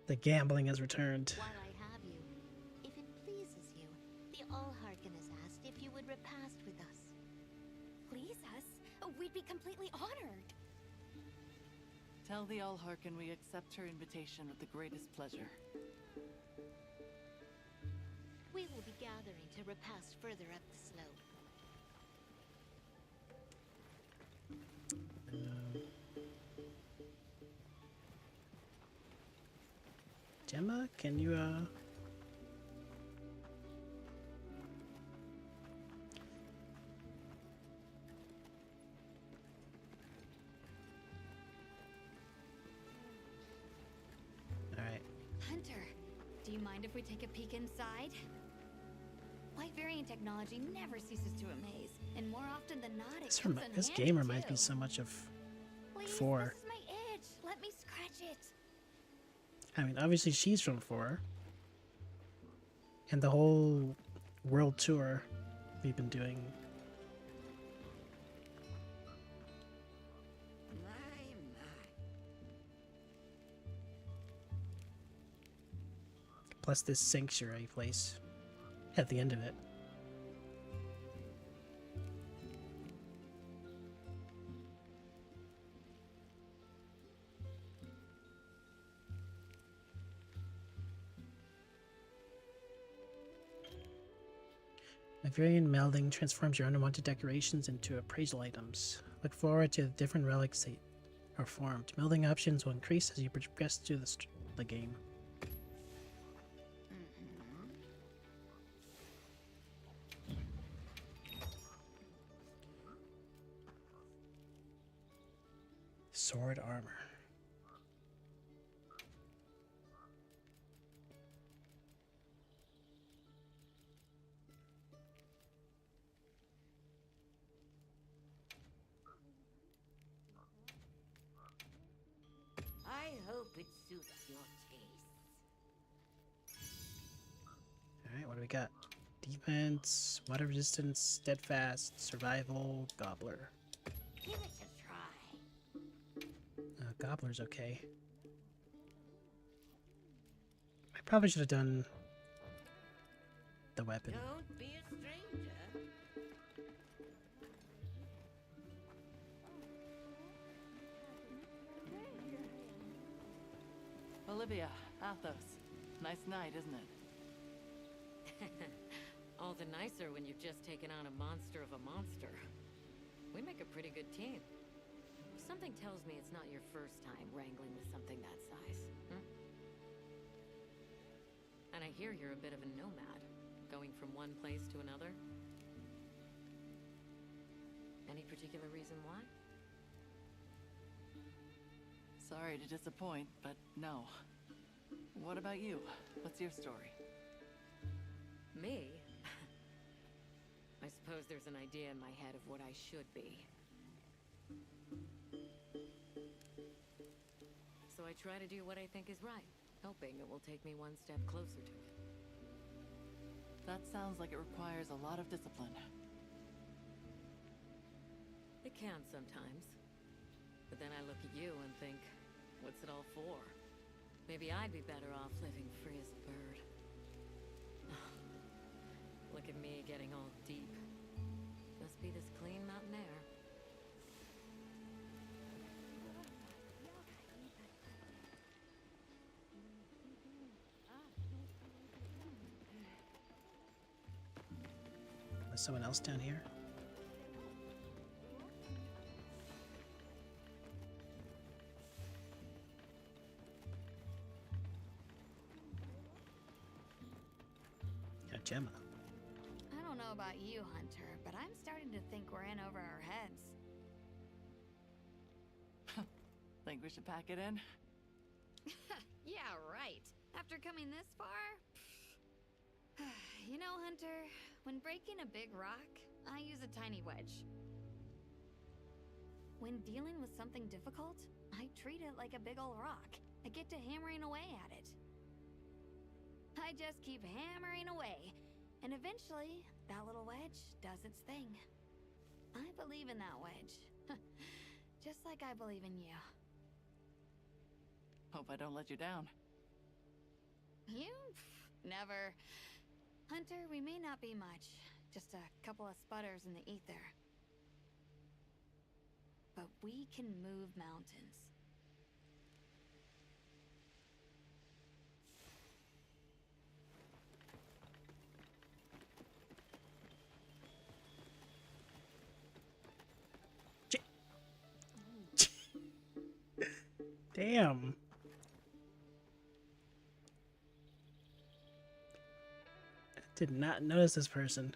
The gambling has returned. While I have you, if it pleases you, the Allharkin has asked if you would repast with us. Please us? We'd be completely honored. Tell the Allharkin we accept her invitation with the greatest pleasure. We will be gathering to repast further up the slope. Gemma, can you Alright. Hunter, do you mind if we take a peek inside? Light variant technology never ceases to amaze, and more often than not, it This game reminds me so much of Please, 4. This is my itch. Let me scratch it. I mean, obviously she's from 4. And the whole world tour we've been doing. Plus this sanctuary place at the end of it. Variant melding transforms your unwanted decorations into appraisal items. Look forward to the different relics that are formed. Melding options will increase as you progress through the game. Sword armor. I hope it suits your taste. Alright, what do we got? Defense, water resistance, steadfast, survival, gobbler. Give it a try. Gobbler's okay. I probably should have done the weapon. Don't be a stranger. Olivia, Athos. Nice night, isn't it? All the nicer when you've just taken on a monster of a monster. We make a pretty good team. Something tells me it's not your first time wrangling with something that size. And I hear you're a bit of a nomad, going from one place to another. Any particular reason why? Sorry to disappoint, but no. What about you? What's your story? Me? I suppose there's an idea in my head of what I should be. So I try to do what I think is right, hoping it will take me one step closer to it. That sounds like it requires a lot of discipline. It can sometimes. But then I look at you and think, what's it all for? Maybe I'd be better off living free as a bird. Look at me getting all deep. Must be this clean mountain air. Was someone else down here? I Gemma. don't know know about you, Hunter, but I'm starting to think we're in over our heads. Think we should pack it in? Yeah, right. After coming this far? You know, Hunter, when breaking a big rock, I use a tiny wedge. When dealing with something difficult, I treat it like a big old rock. I get to hammering away at it. I just keep hammering away, and eventually, that little wedge does its thing. I believe in that wedge. Just like I believe in you. Hope I don't let you down. You? Never. Hunter, we may not be much. Just a couple of sputters in the ether. But we can move mountains. Damn. I did not notice this person.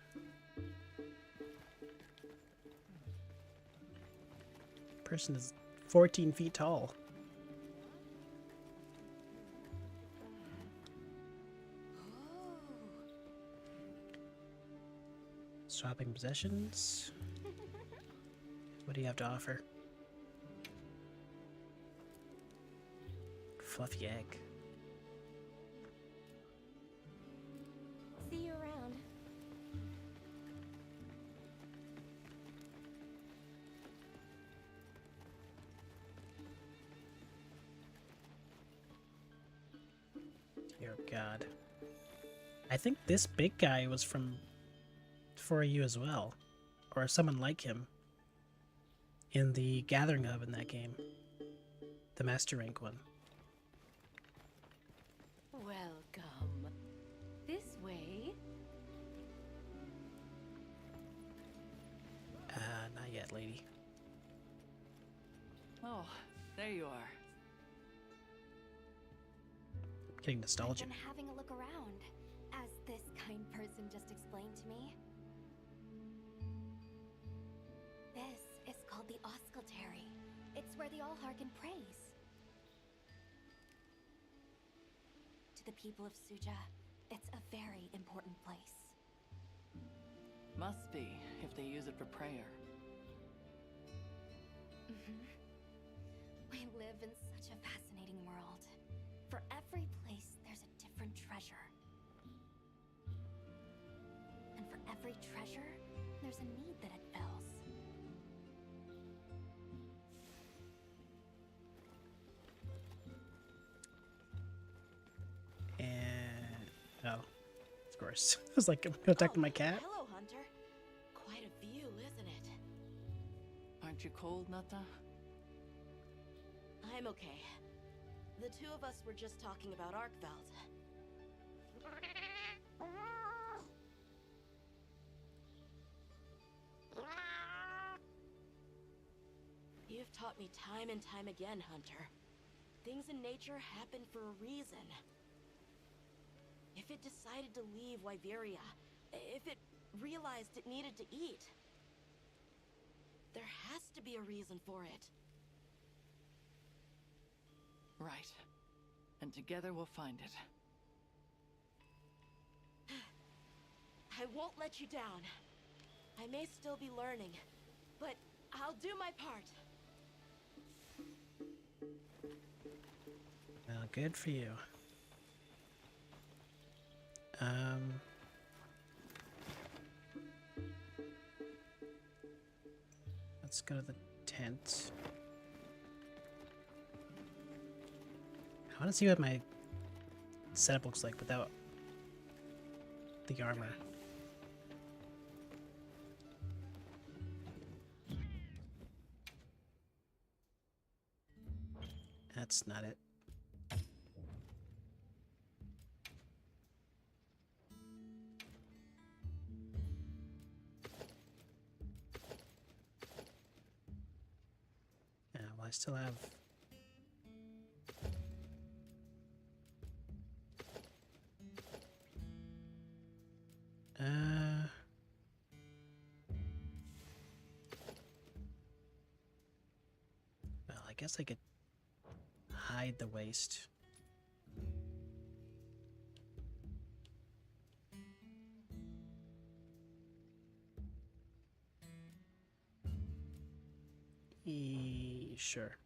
Person is 14 feet tall. Swapping possessions. What do you have to offer? Fluffy egg. See you around. Dear God. I think this big guy was from for you as well. Or someone like him. In the Gathering Hub in that game. The Master Rank one. Welcome. This way. Not yet, lady. Oh, there you are. I'm getting nostalgia. I've been having a look around, as this kind person just explained to me. This is called the Oscultary. It's where the Allharkin prays. To the people of Suja, it's a very important place. Must be, if they use it for prayer. We live in such a fascinating world. For every place, there's a different treasure. And for every treasure, there's a need that it fills. And oh, of course. I was like, I'm protecting my cat. Hello, Hunter. Quite a view, isn't it? Aren't you cold, Nata? I'm okay. The two of us were just talking about Arkveld. You've taught me time and time again, Hunter. Things in nature happen for a reason. If it decided to leave Wyveria, if it realized it needed to eat, there has to be a reason for it. Right. And together we'll find it. I won't let you down. I may still be learning, but I'll do my part. Well, good for you. Let's go to the tent. I want to see what my setup looks like without the armor. That's not it. Yeah, well, I still have... guess I could hide the waste. Sure.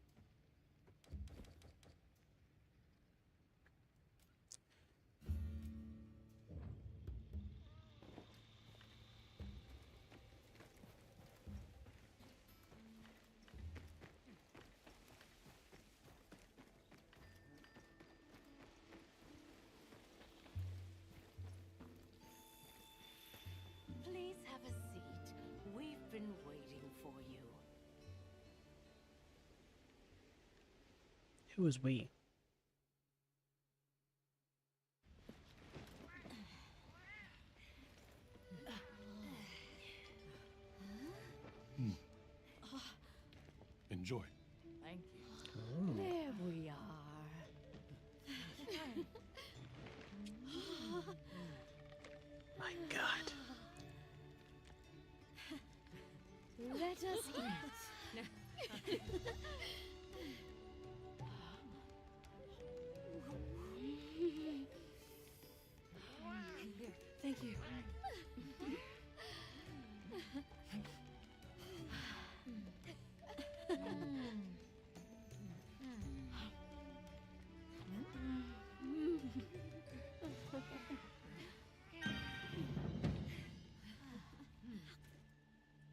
Please have a seat. We've been waiting for you. Who is we? Enjoy. Thank you. There we are. My God. Let us eat. Here, thank you.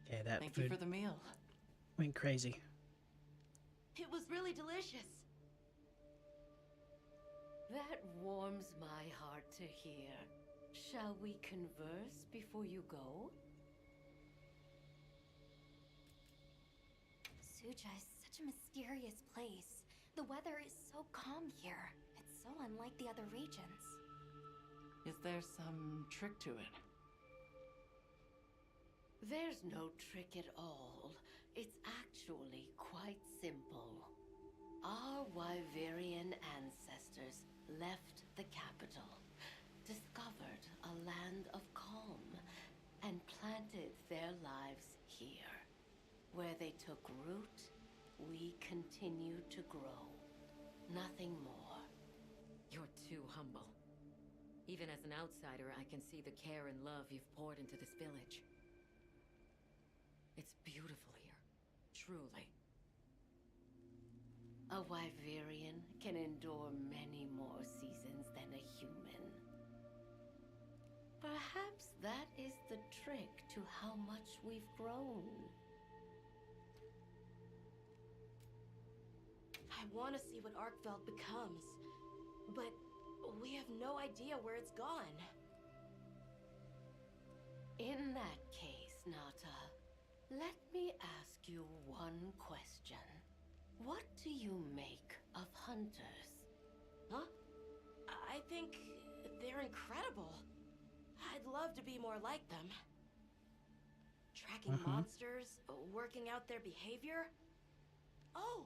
Okay, that Thank you food for the meal. went crazy. It was really delicious. That warms my heart to hear. Shall we converse before you go? Suja is such a mysterious place. The weather is so calm here. It's so unlike the other regions. Is there some trick to it? There's no trick at all. It's actually quite simple. Our Wyverian ancestors left the capital, discovered a land of calm, and planted their lives here. Where they took root, we continue to grow. Nothing more. You're too humble. Even as an outsider, I can see the care and love you've poured into this village. It's beautiful here, truly. A Wyverian can endure many more seasons than a human. Perhaps that is the trick to how much we've grown. I want to see what Arkfeld becomes, but we have no idea where it's gone. In that case, Nata, let me ask you one question. What do you make of hunters? Huh? I think they're incredible. I'd love to be more like them. Tracking monsters, working out their behavior. Oh!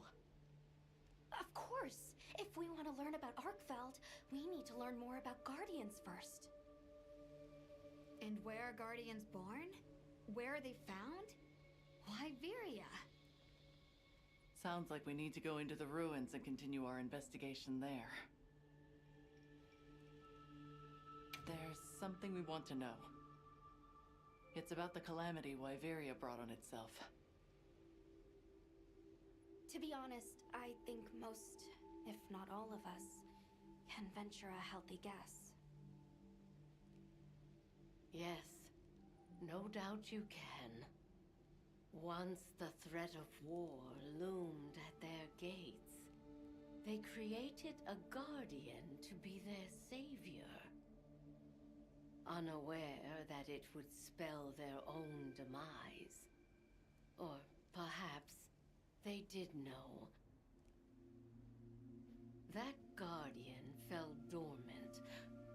Of course! If we want to learn about Arkfeld, we need to learn more about Guardians first. And where are Guardians born? Where are they found? Wyveria. Sounds like we need to go into the ruins and continue our investigation there. There's something we want to know. It's about the calamity Wyveria brought on itself. To be honest, I think most, if not all of us, can venture a healthy guess. Yes, no doubt you can. Once the threat of war loomed at their gates, they created a guardian to be their savior. Unaware that it would spell their own demise. Or perhaps they did know. That guardian fell dormant,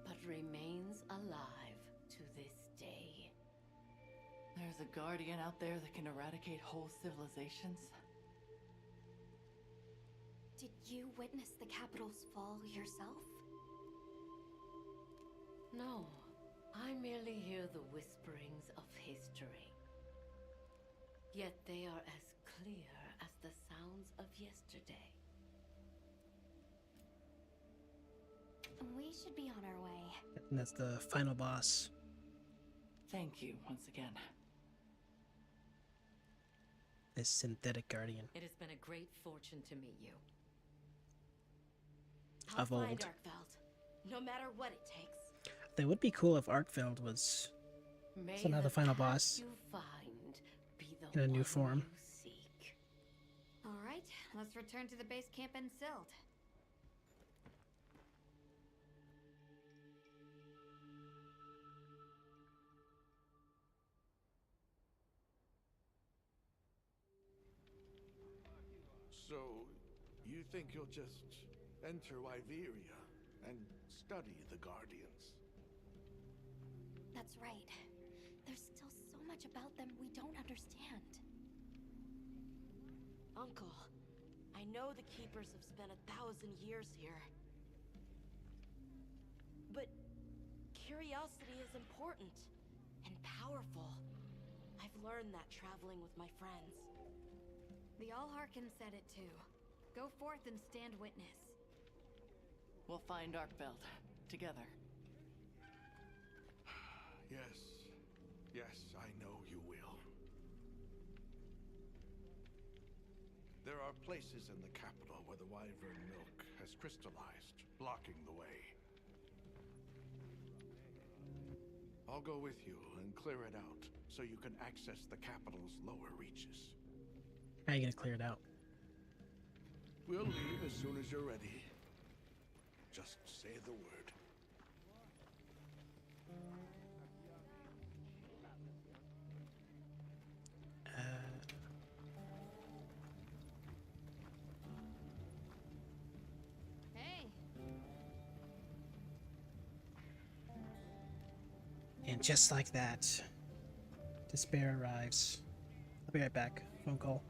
but remains alive to this day. There's a guardian out there that can eradicate whole civilizations? Did you witness the capital's fall yourself? No, I merely hear the whisperings of history. Yet they are as clear as the sounds of yesterday. We should be on our way. And that's the final boss. Thank you once again. This synthetic guardian It has been a great fortune to meet you. I'll of find old. Arkveld, no matter what it takes. It would be cool if Arkveld was May somehow the final path boss you find be the in a new one form. you seek. All right, let's return to the base camp in Silt. So, you think you'll just enter Wyveria and study the Guardians? That's right. There's still so much about them we don't understand. Uncle, I know the Keepers have spent 1,000 years here. But curiosity is important and powerful. I've learned that traveling with my friends. The Allharkin said it too. Go forth and stand witness. We'll find Arkveld together. Yes. Yes, I know you will. There are places in the capital where the Wyvern milk has crystallized, blocking the way. I'll go with you and clear it out, so you can access the capital's lower reaches. How are you gonna clear it out? We'll leave as soon as you're ready. Just say the word. Hey, And just like that, despair arrives. I'll be right back. Phone call.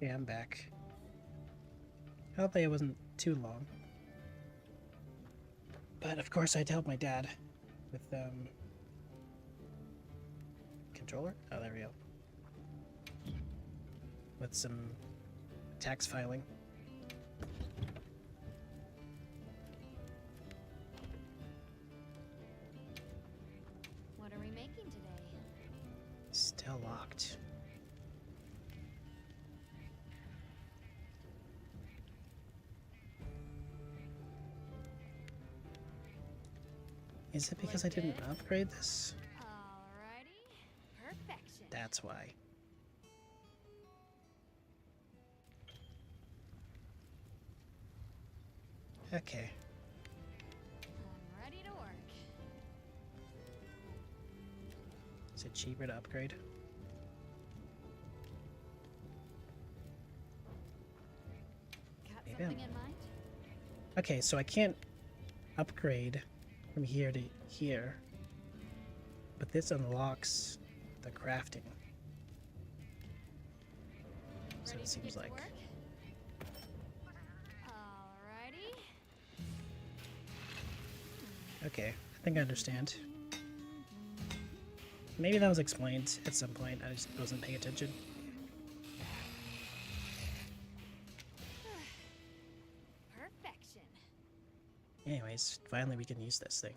Yeah, I'm back. Hopefully it wasn't too long. But of course I'd help my dad with controller? Oh, there we go. With some tax filing. What are we making today? Still locked. Is it because I didn't upgrade this? Alrighty. Perfection. That's why. Okay. I'm ready to work. Is it cheaper to upgrade? Got Maybe something in mind? Okay, so I can't upgrade from here to here, but this unlocks the crafting. So Ready it to seems get to like. work? Alrighty. Okay, I think I understand. Maybe that was explained at some point, I just wasn't paying attention. Perfection. Anyways, finally we can use this thing.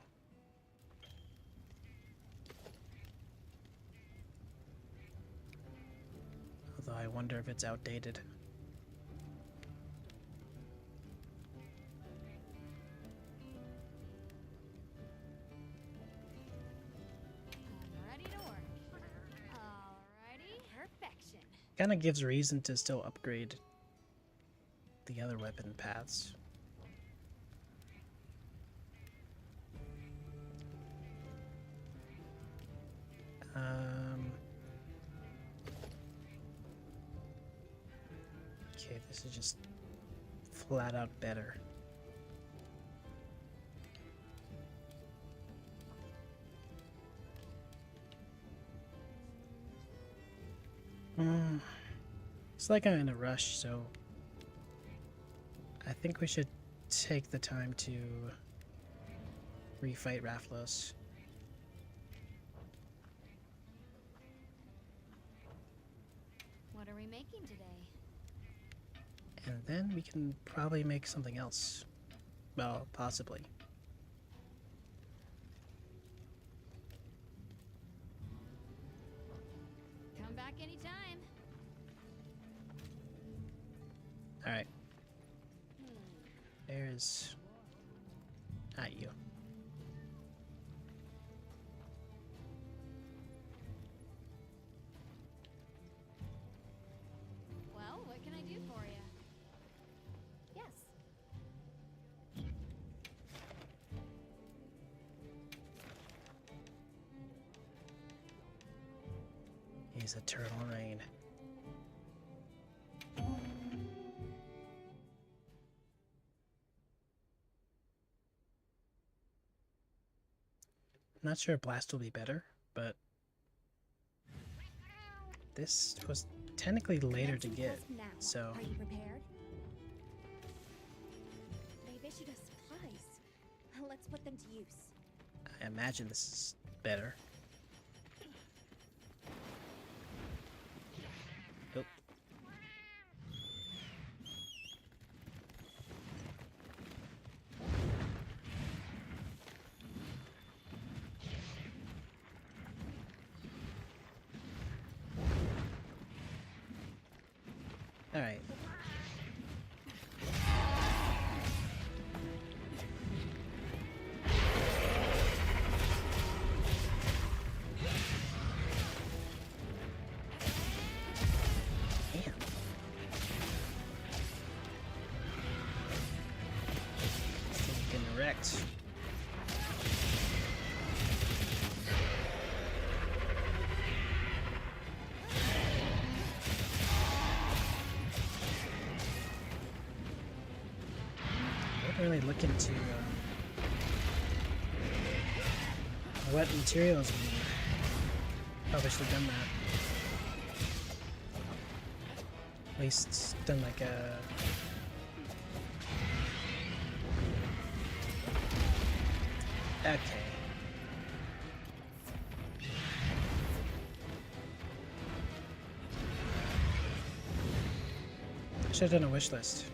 Although I wonder if it's outdated. I'm ready to work. Alrighty. Perfection. Kinda gives reason to still upgrade the other weapon paths. Okay, this is just flat out better. It's like I'm in a rush, so I think we should take the time to refight Raphlos. What are we making today? And then we can probably make something else. Well, possibly. Come back anytime. Alright. There's... not you. Well, what can I do for you? Yes. He's Eternal Rain. Not sure Blast will be better, but this was technically later to get, so Are you prepared? They've issued us supplies. Let's put them to use. I imagine this is better. Nope. All right. Damn. Getting wrecked. Really look into what materials we need. Probably should have done that. At least done like a... Okay. Should have done a wish list.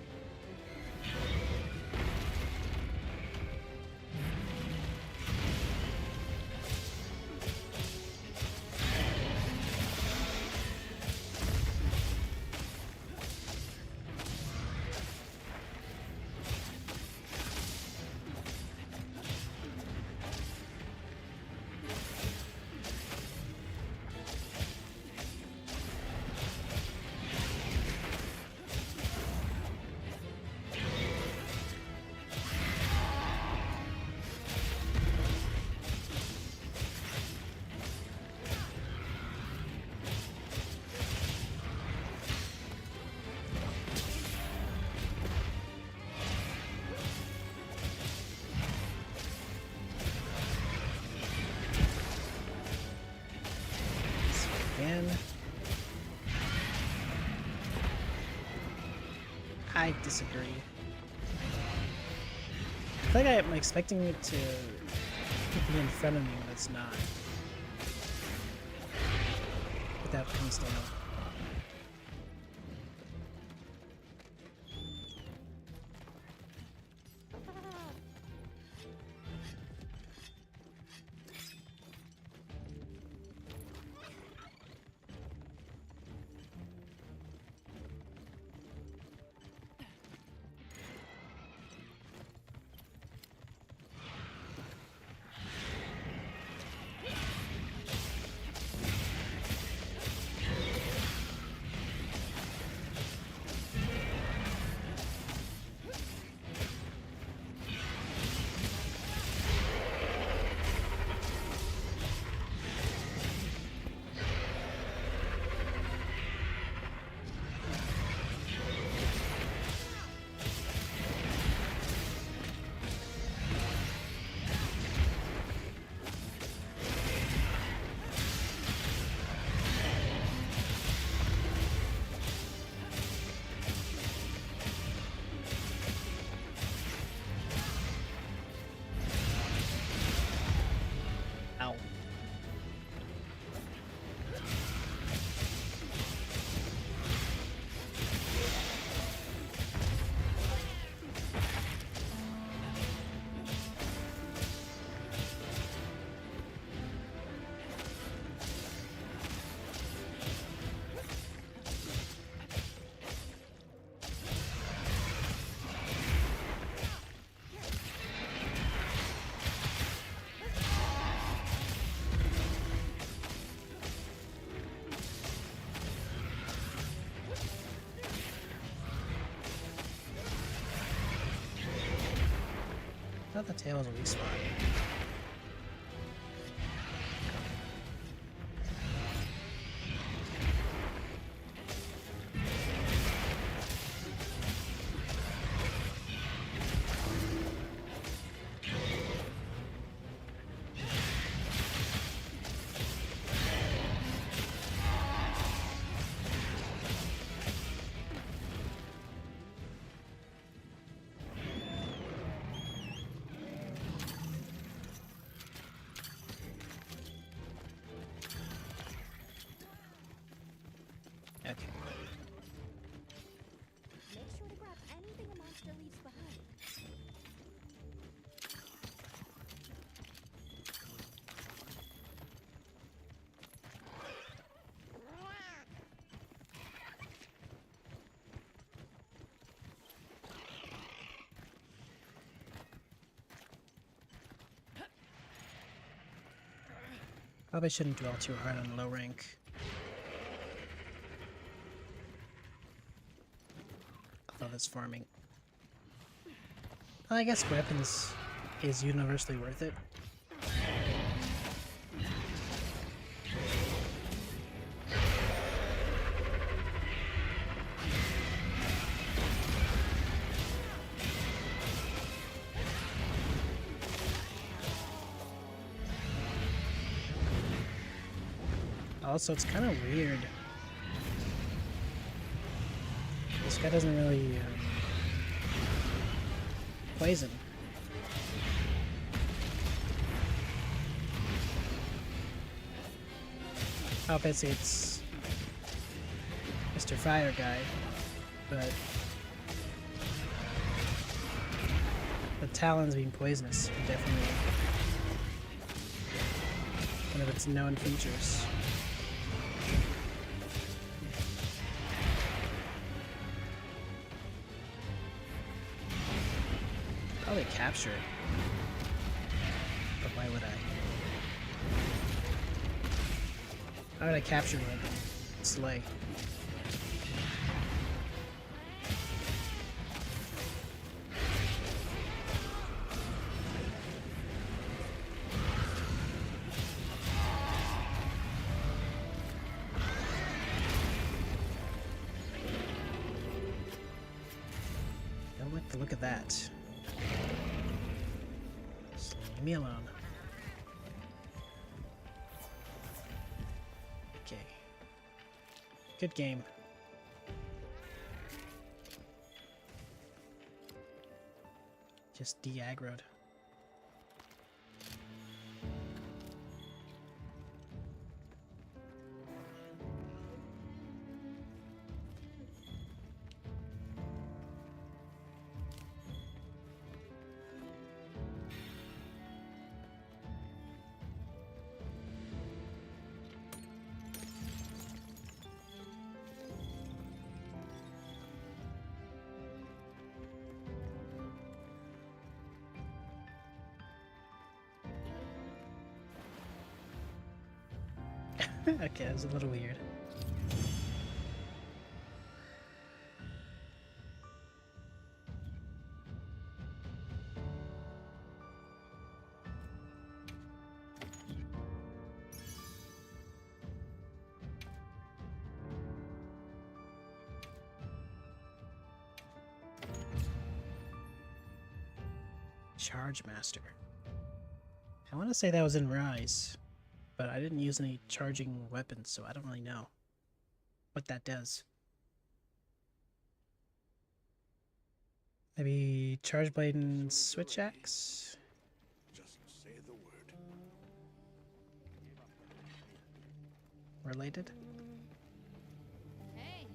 I disagree. I feel like I'm expecting it to be in front of me, but it's not. But that comes down. I thought the tail was a weak spot. Make sure to grab anything a monster leaves behind. Probably shouldn't dwell too hard on low rank. Although that's farming. I guess weapons is universally worth it. Also, it's kind of weird This guy doesn't really poison. Obviously it's Mr. Fire Guy, but the Talons being poisonous are definitely one of its known features. Probably capture it, but why would I? How would I capture one? Slay. Don't like the look of that. Just leave me alone. Okay. Good game. Just de-aggroed. Okay, that was a little weird. Charge Master. I want to say that was in Rise, but I didn't use any charging weapons, so I don't really know what that does. Maybe Charge Blade and Switch Axe? Just say the word. Related? Hey.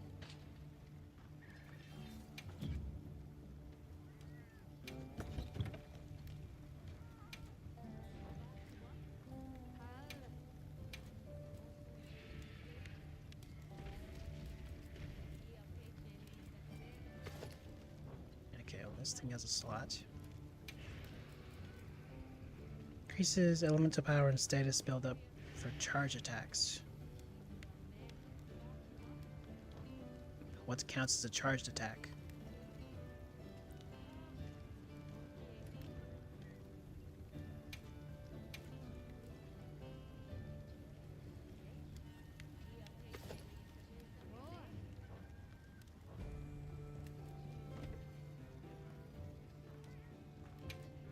Okay, well, this thing has a slot. Increases elemental power and status buildup for charge attacks. What counts as a charged attack?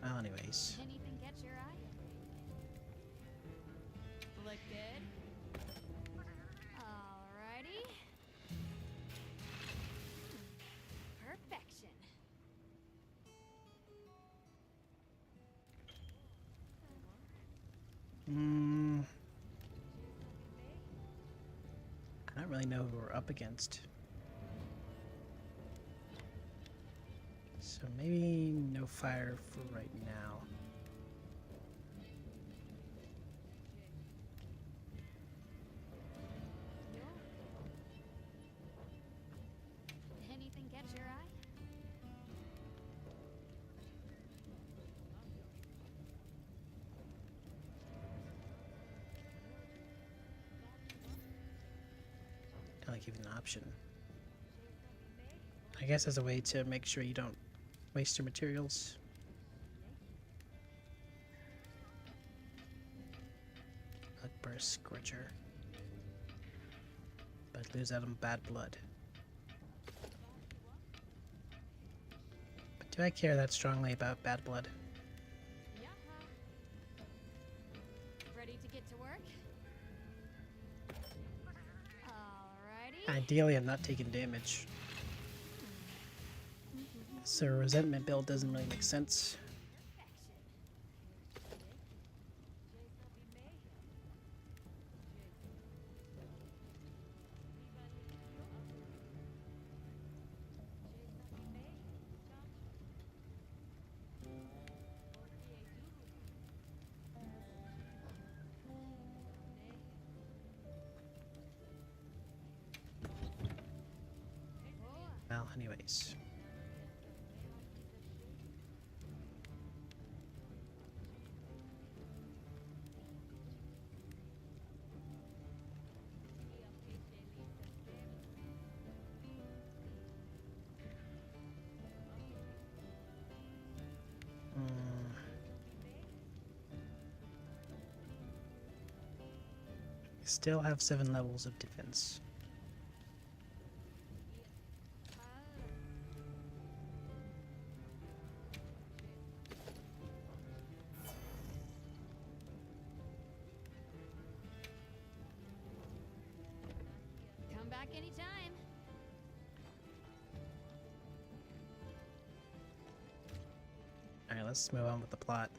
Well, anyways. Anything catch your eye? Look good? Alrighty. Perfection. I don't really know who we're up against. So maybe no fire for right now. Anything catch your eye? I like giving an option. I guess as a way to make sure you don't waste your materials. Burst Scorcher. But lose out on bad blood. But do I care that strongly about bad blood? Ready to get to work? Alrighty. Ideally, I'm not taking damage. So a resentment build doesn't really make sense. Well, anyways. Still have 7 levels of defense. Come back anytime. Alright, let's move on with the plot.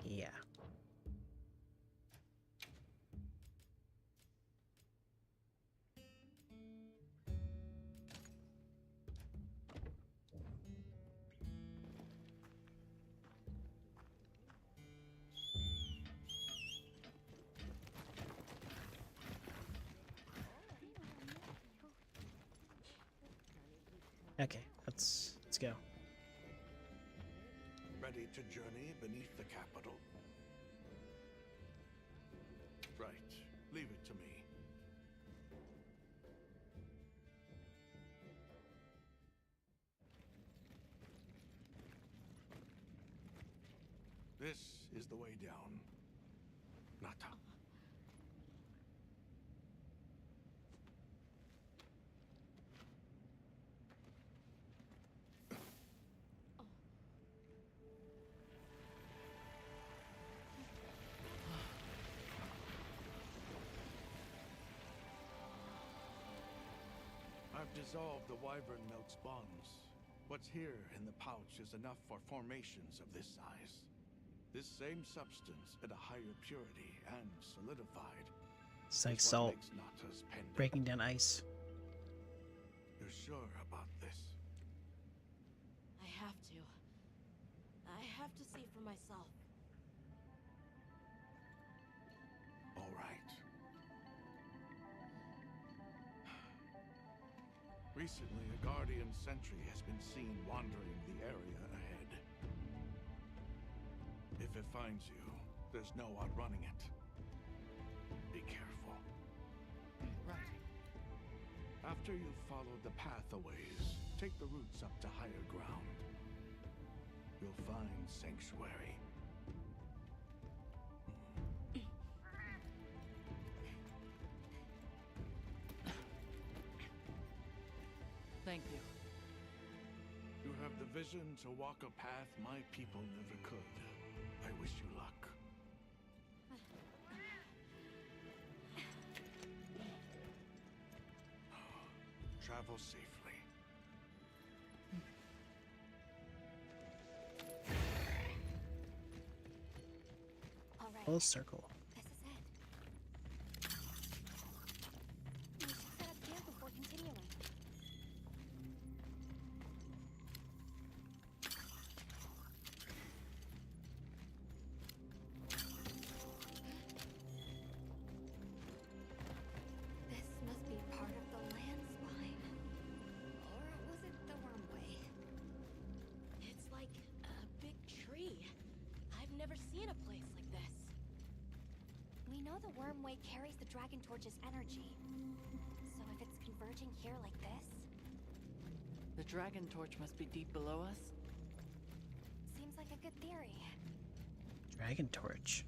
Yeah. Okay, let's go. Ready to journey beneath the capital? Right. Leave it to me. This is the way down. Nata. I've dissolved the wyvern milk's bonds. What's here in the pouch is enough for formations of this size. This same substance at a higher purity and solidified. It's like is what salt makes Nata's pendant. breaking down ice. You're sure about this? I have to. I have to see for myself. All right. Recently, a Guardian sentry has been seen wandering the area ahead. If it finds you, there's no outrunning it. Be careful. Right. After you've followed the path a ways, take the routes up to higher ground. You'll find sanctuary. Thank you. You have the vision to walk a path my people never could. I wish you luck. Travel safely. All right. Full circle. This is it. We should set up camp before continuing. This must be part of the land spine. Or was it the wormway? It's like a big tree. I've never seen a place like this. We know the wormway carries the Dragon Torch's energy. So if it's converging here like this, The dragon torch must be deep below us. Seems like a good theory. Dragon torch.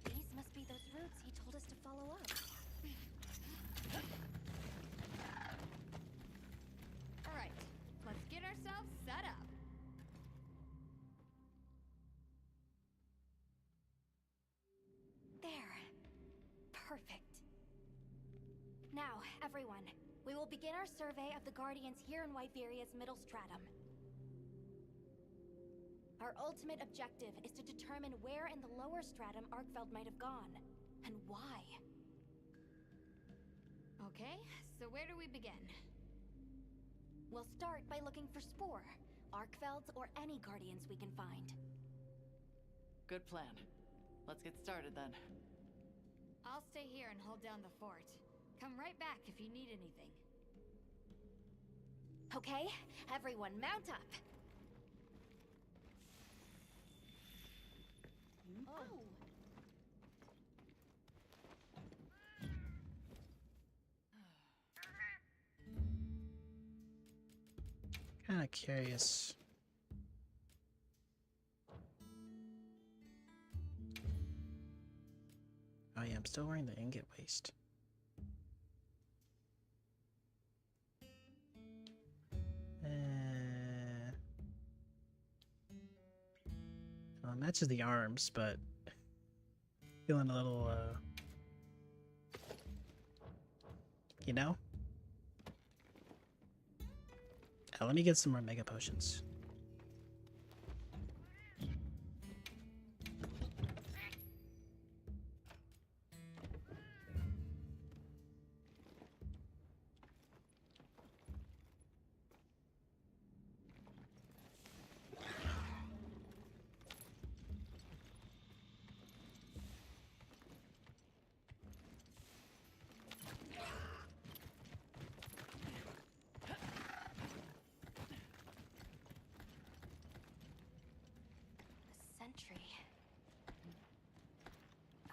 These must be those routes he told us to follow up. Alright, let's get ourselves set up. There. Perfect. Now, everyone, we will begin our survey of the Guardians here in Wyveria's middle stratum. Our ultimate objective is to determine where in the lower stratum Arkfeld might have gone, and why. Okay, so where do we begin? We'll start by looking for Spore, Arkfelds, or any Guardians we can find. Good plan. Let's get started then. I'll stay here and hold down the fort. Come right back if you need anything. Okay, everyone mount up. Oh. Kinda curious. Oh yeah, I'm still wearing the ingot waist. Well, it matches the arms, but feeling a little, you know? Let me get some more mega potions.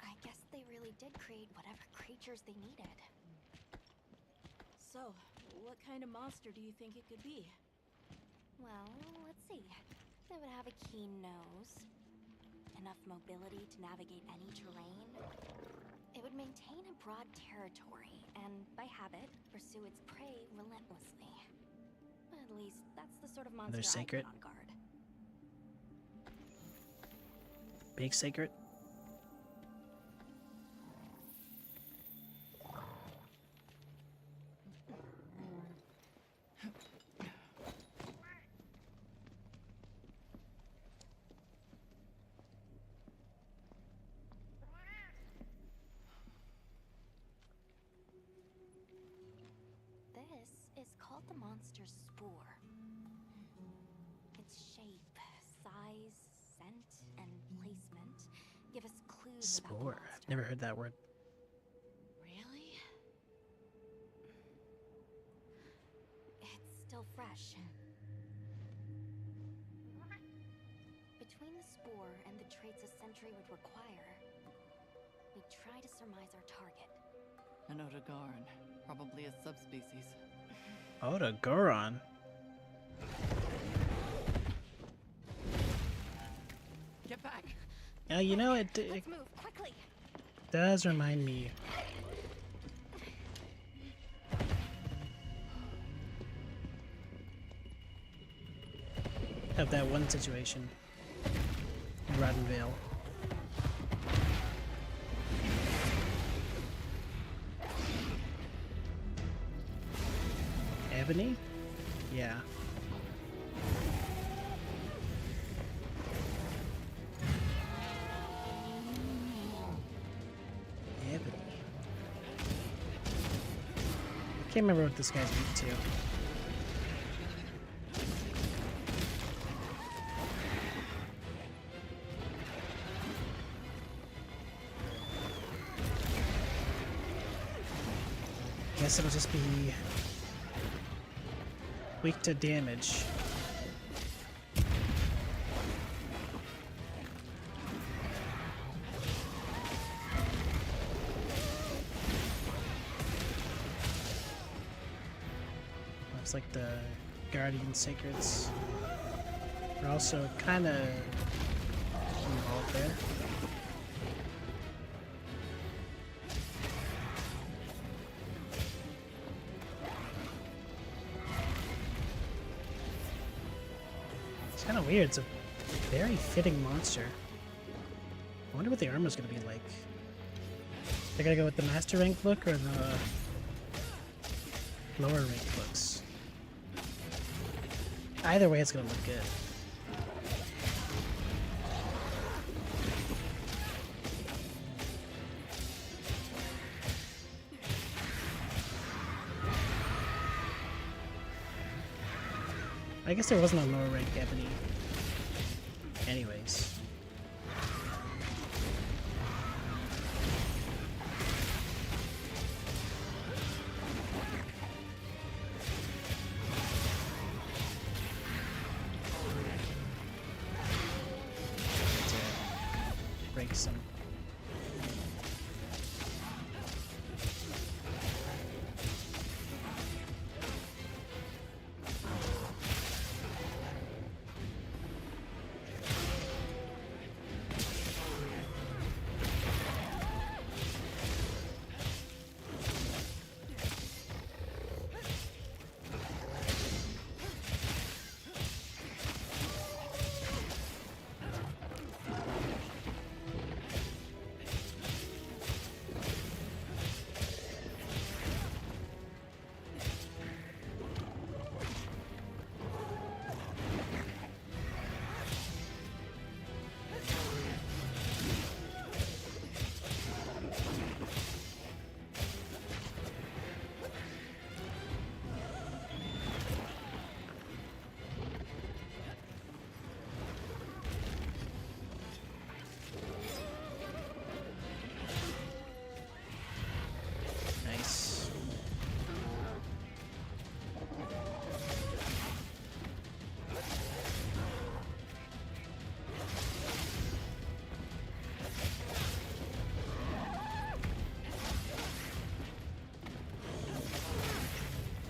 I guess they really did create whatever creatures they needed. So, what kind of monster do you think it could be? Well, let's see. They would have a keen nose, enough mobility to navigate any terrain. It would maintain a broad territory, and by habit, pursue its prey relentlessly. At least, that's the sort of monster They're sacred. I'd put on guard. Big secret. This is called the monster's spore. Its shape, size, scent, and placement give us clues about the Spore. monster. I've never heard that word. Really? It's still fresh. Between the spore and the traits a sentry would require, we try to surmise our target. An Odogaron, probably a subspecies. Odogaron. Get back! You know, it Let's move quickly. does remind me of that one situation in Roddenvale. Ebony? Yeah. Ebony. I can't remember what this guy's weak to. Guess it'll just be weak to damage. looks like the Guardian Sacreds are also kind of involved there. It's kind of weird. It's a very fitting monster. I wonder what the armor's gonna be like. They're gonna go with the master rank look or the lower rank looks. Either way, it's gonna look good. I guess there wasn't a lower rank ebony anyways. Break some.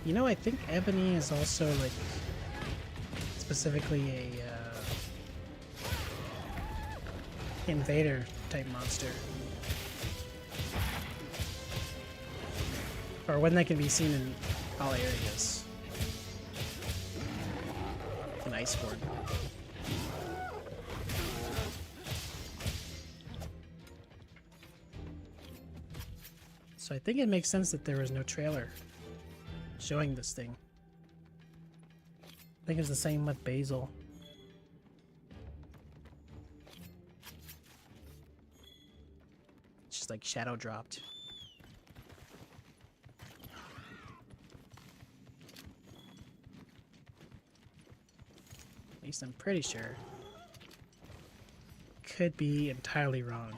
You know, I think Ebony is also like specifically a invader type monster, or one that can be seen in all areas. An ice form. So I think it makes sense that there was no trailer showing this thing. I think it's the same with Basil. It's just like shadow dropped. At least I'm pretty sure. Could be entirely wrong.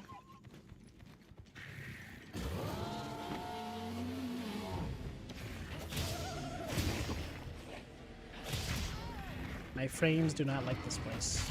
My frames do not like this place.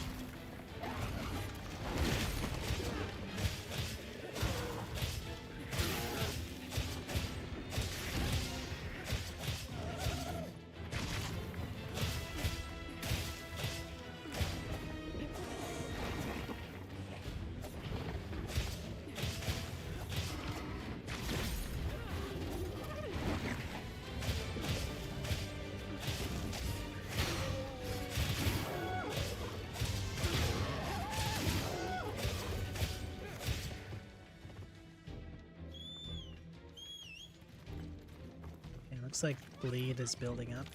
Looks like bleed is building up.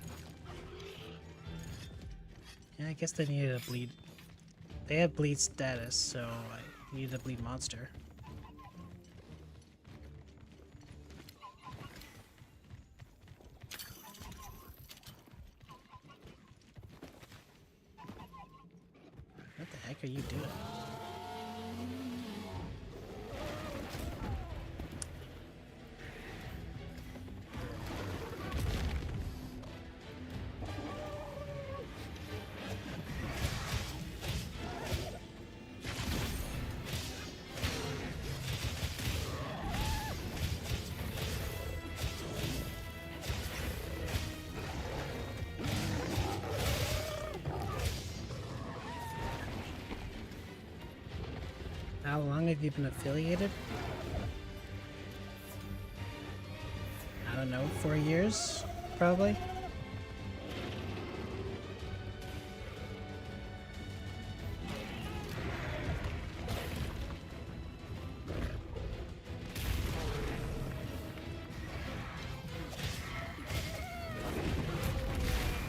Yeah, I guess they needed a bleed. They had bleed status, so I needed a bleed monster. What the heck are you doing? How long have you been affiliated? I don't know, 4 years, probably?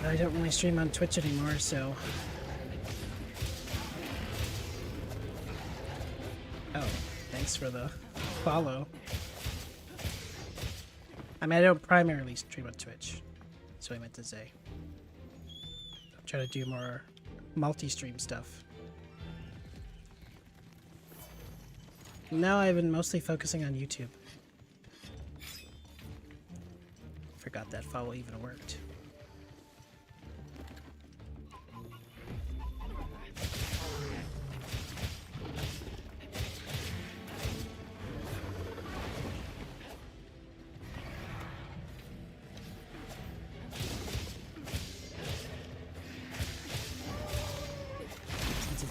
I don't really stream on Twitch anymore, so... Oh, thanks for the follow. I mean, I don't primarily stream on Twitch. That's what I meant to say. I'm trying to do more multi-stream stuff. Now I've been mostly focusing on YouTube. Forgot that follow even worked.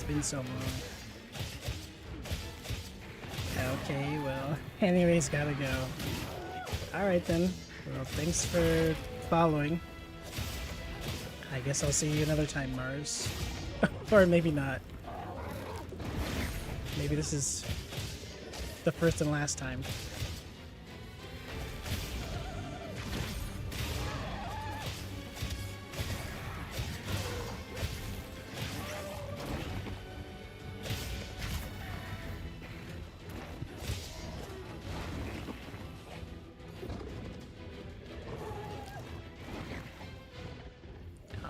Been so long. Okay, well, anyways, gotta go. Alright then. Well, thanks for following. I guess I'll see you another time, Mars. Or maybe not. Maybe this is the first and last time.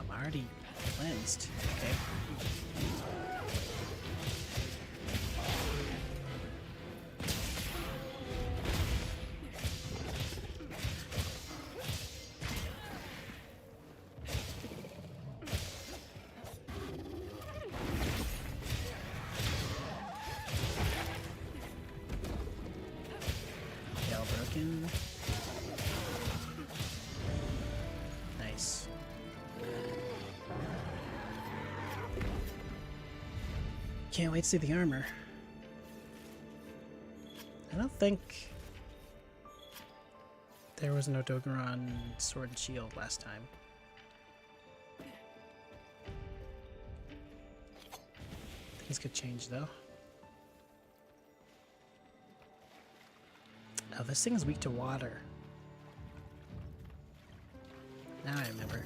Already cleansed. Okay. Broken. Nice. Can't wait to see the armor. I don't think there was no Dogoran sword and shield last time. Things could change though. Oh, this thing is weak to water. Now I remember.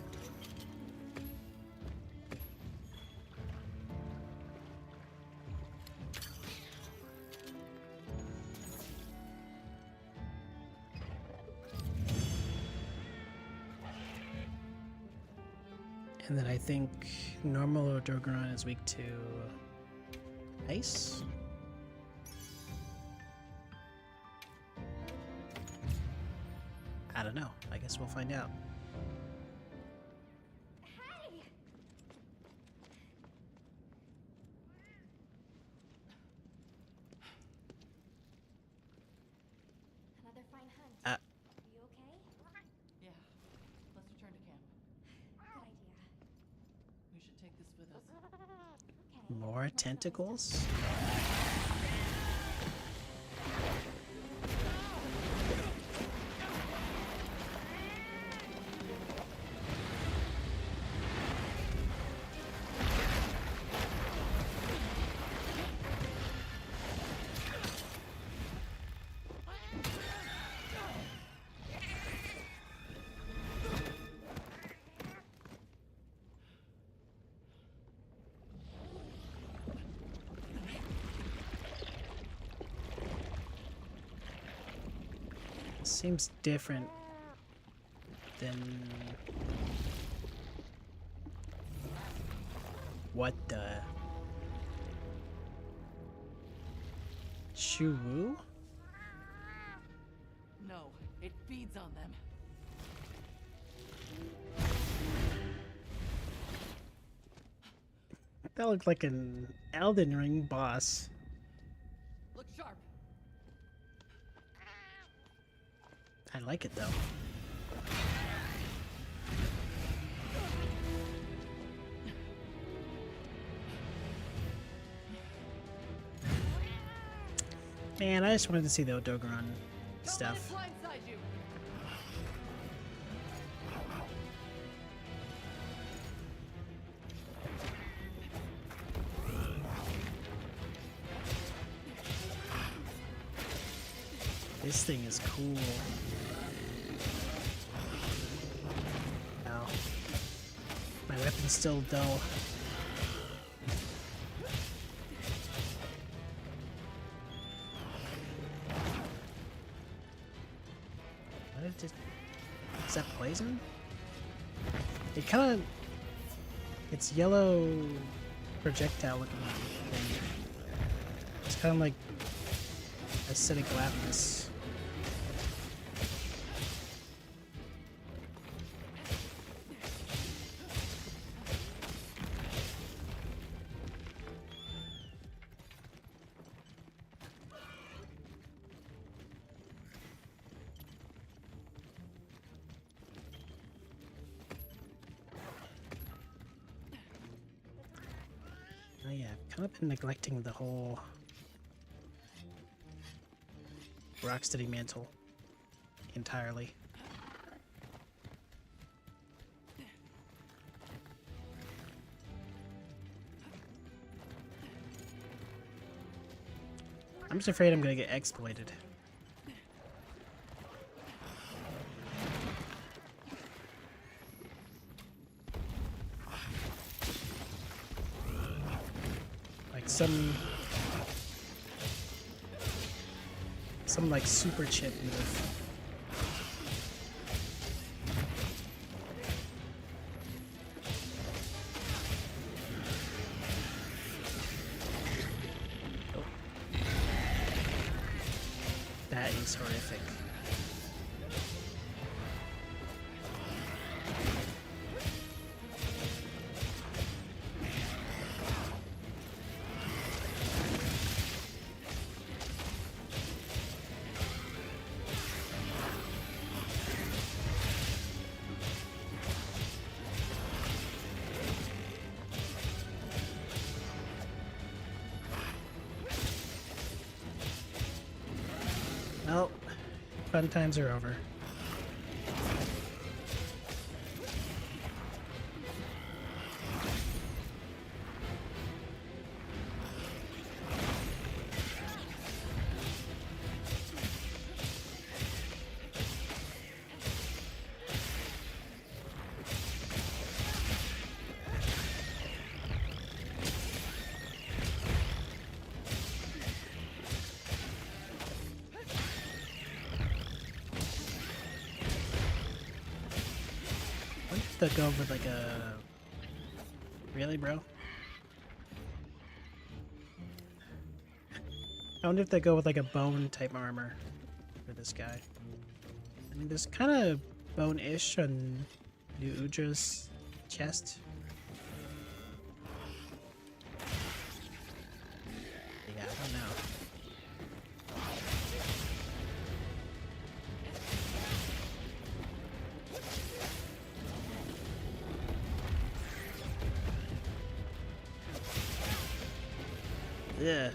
And then I think normal Odogaron is weak to ice. I don't know. I guess we'll find out. Hey! Another fine hunt. You okay? Yeah. Let's return to camp. Good idea. We should take this with us. More tentacles? Seems different than... What the... Shuwu? No, it feeds on them. That looked like an Elden Ring boss. Look sharp. I like it though. Man, I just wanted to see the Odogaron stuff. This thing is cool. Ow. My weapon's still dull. What did it... Is that poison? It kind of... It's yellow projectile looking thing. It's kind of like acidic lavinus. Oh yeah, I've kind of been neglecting the whole Rocksteady mantle entirely. I'm just afraid I'm gonna get exploited. Like some like super chip move. Oh. That is horrific. Well, fun times are over. They'll go with like a... Really, bro? I wonder if they go with like a bone type armor for this guy. I mean, there's kind of bone-ish on New Udra's chest. Yeah, I don't know. Yeah.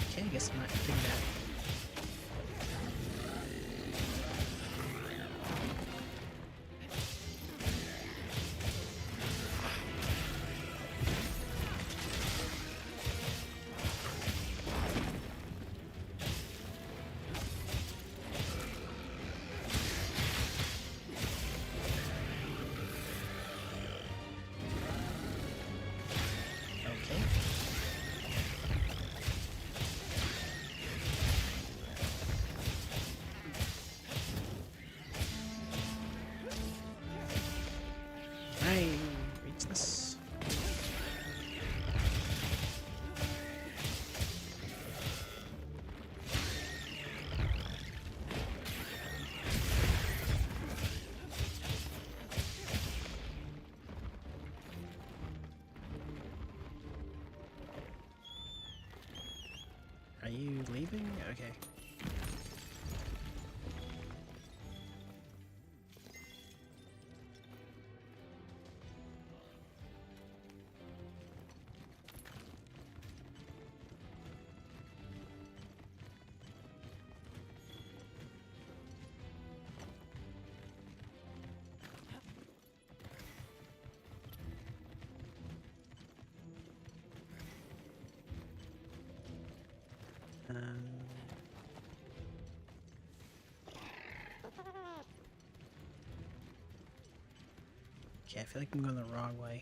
Okay, I guess I'm not doing that. I reach this. Are you leaving? Okay. Okay, I feel like I'm going the wrong way.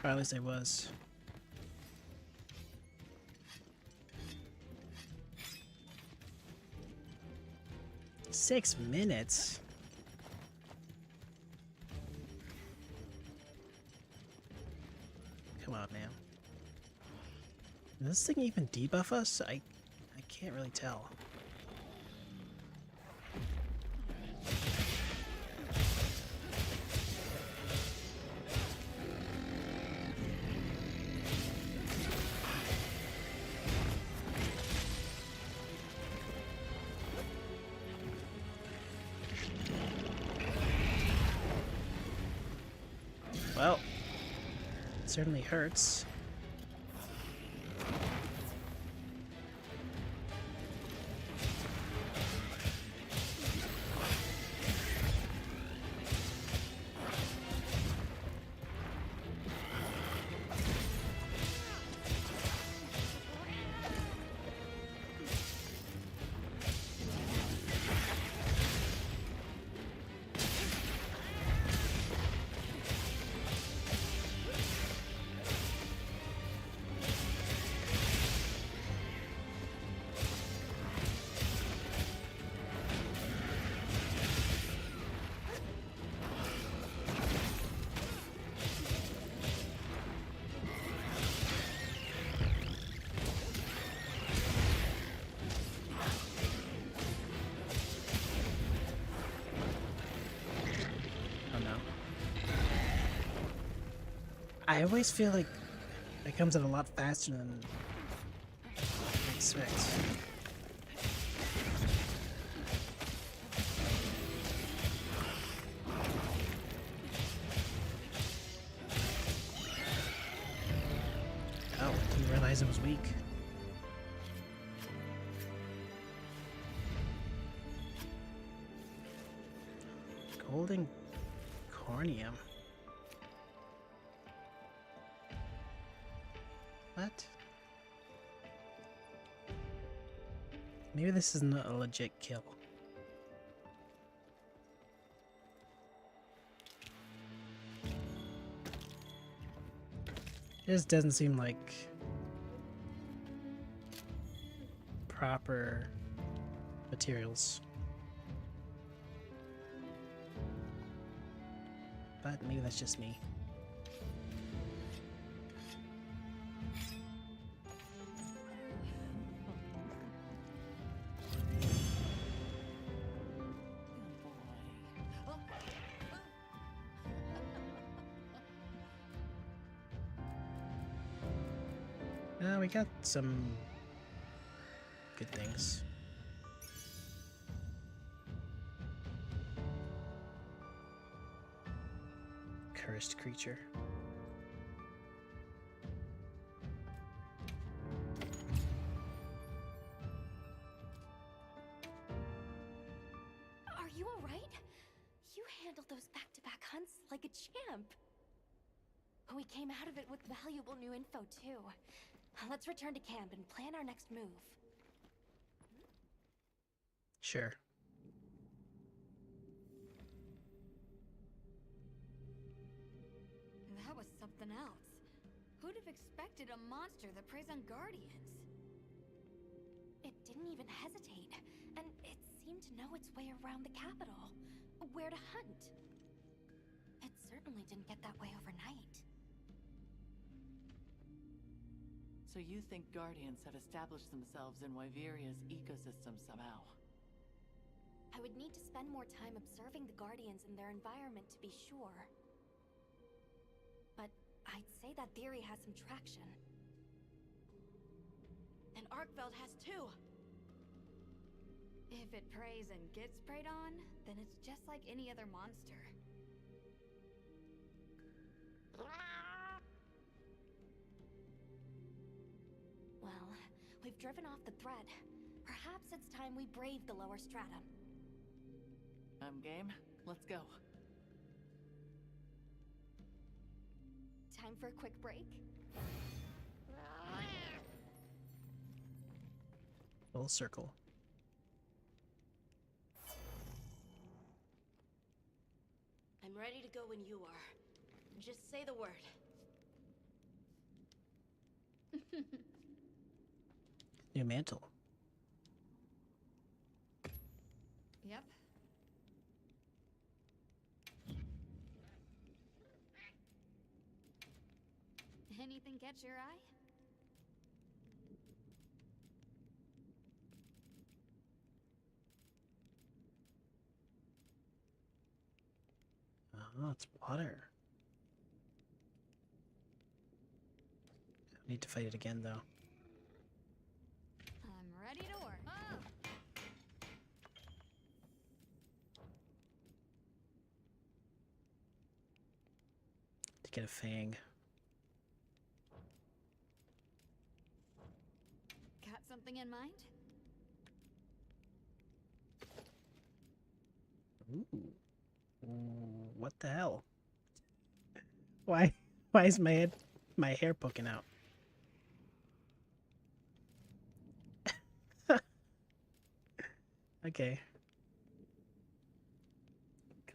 Or at least I was. Six minutes? Come on, man. Does this thing even debuff us? I can't really tell. Well, it certainly hurts. I always feel like it comes in a lot faster than I expect. Oh, I didn't realize it was weak. Golden corneum. What? Maybe this isn't a legit kill. It just doesn't seem like proper materials. But maybe that's just me. We got some good things. Cursed creature. Are you alright? You handled those back-to-back hunts like a champ. We came out of it with valuable new info, too. Let's return to camp and plan our next move. Sure. That was something else. Who'd have expected a monster that preys on guardians? It didn't even hesitate, and it seemed to know its way around the capital. Where to hunt. It certainly didn't get that way overnight. So you think Guardians have established themselves in Wyveria's ecosystem somehow? I would need to spend more time observing the Guardians in their environment to be sure. But I'd say that theory has some traction. And Arkveld has too! If it preys and gets preyed on, then it's just like any other monster. Well, we've driven off the threat. Perhaps it's time we brave the lower stratum. I'm game. Let's go. Time for a quick break? Full circle. I'm ready to go when you are. Just say the word. New mantle. Yep. Anything catch your eye? Oh, it's water. I need to fight it again, though. I'm ready to work. Oh! To get a fang. Got something in mind? Ooh. What the hell? Why is my hair poking out? Okay.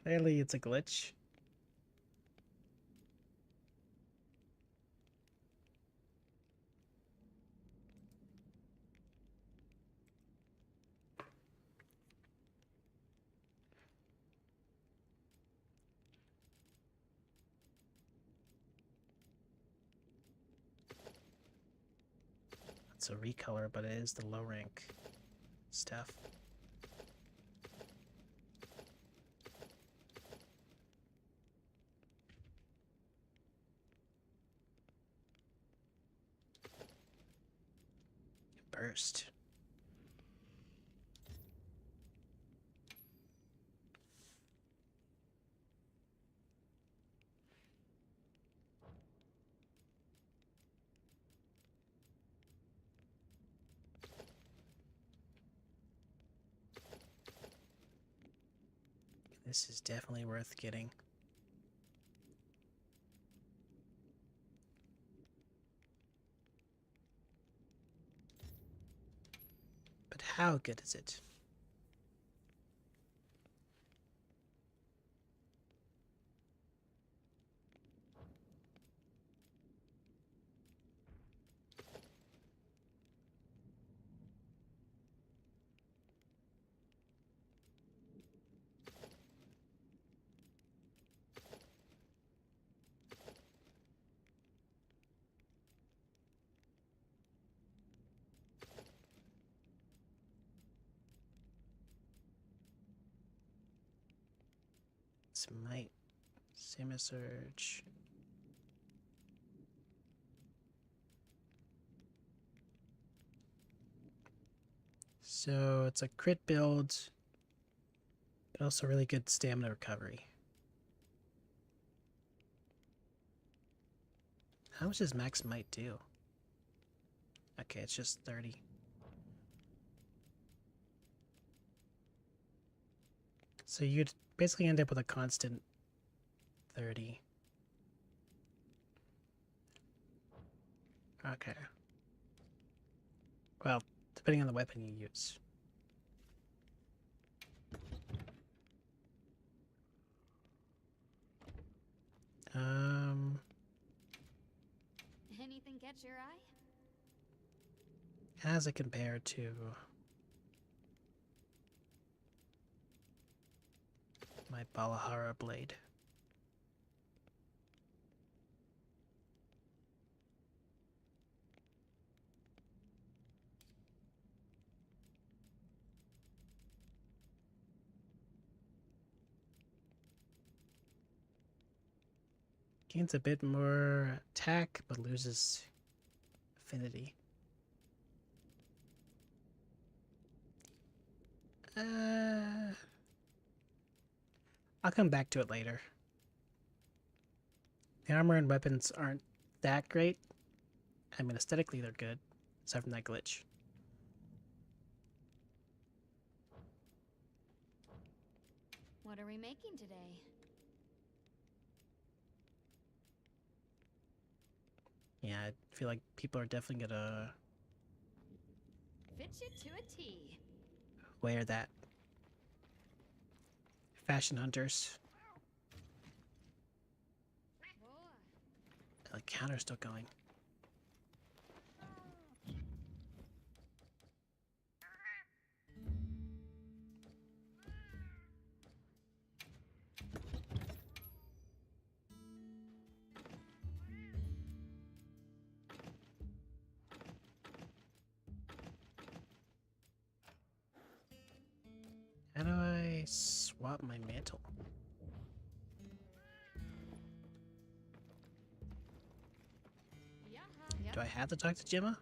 Clearly it's a glitch. It's a recolor, but it is the low rank stuff. Burst. This is definitely worth getting. But how good is it? Smite. Surge. So it's a crit build, but also really good stamina recovery. How much does max might do? Okay, it's just 30. So you'd basically end up with a constant 30. Okay. Well, depending on the weapon you use. Anything catch your eye? How does it compare to my Balahara blade? Gains a bit more attack, but loses affinity. I'll come back to it later. The armor and weapons aren't that great. I mean, aesthetically they're good, aside from that glitch. What are we making today? Yeah, I feel like people are definitely gonna Fit you to a T. wear that. Fashion hunters. The counter's still going. How do I swap my mantle? Do I have to talk to Gemma?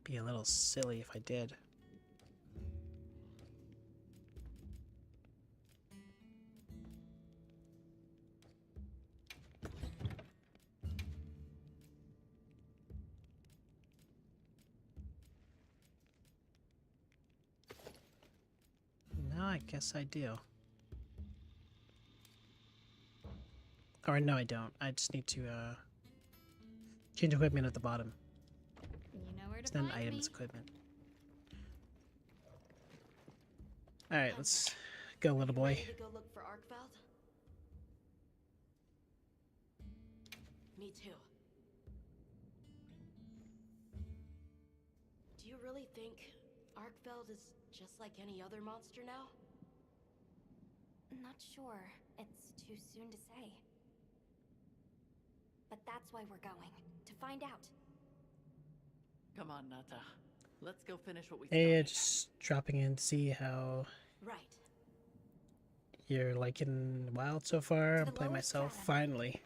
Be a little silly if I did. No, I guess I do. Or no, I don't. I just need to change equipment at the bottom. You know where to It's then find items me. equipment. Alright, let's go, little boy. Ready to go look for Arkveld? Me too. Do you really think Arkveld is just like any other monster now? Not sure. It's too soon to say. But that's why we're going. To find out. Come on, Nata. Let's go finish what we Hey, started. just dropping in to see how Right. you're liking Wild so far. I'm the playing lowest myself, strata. finally.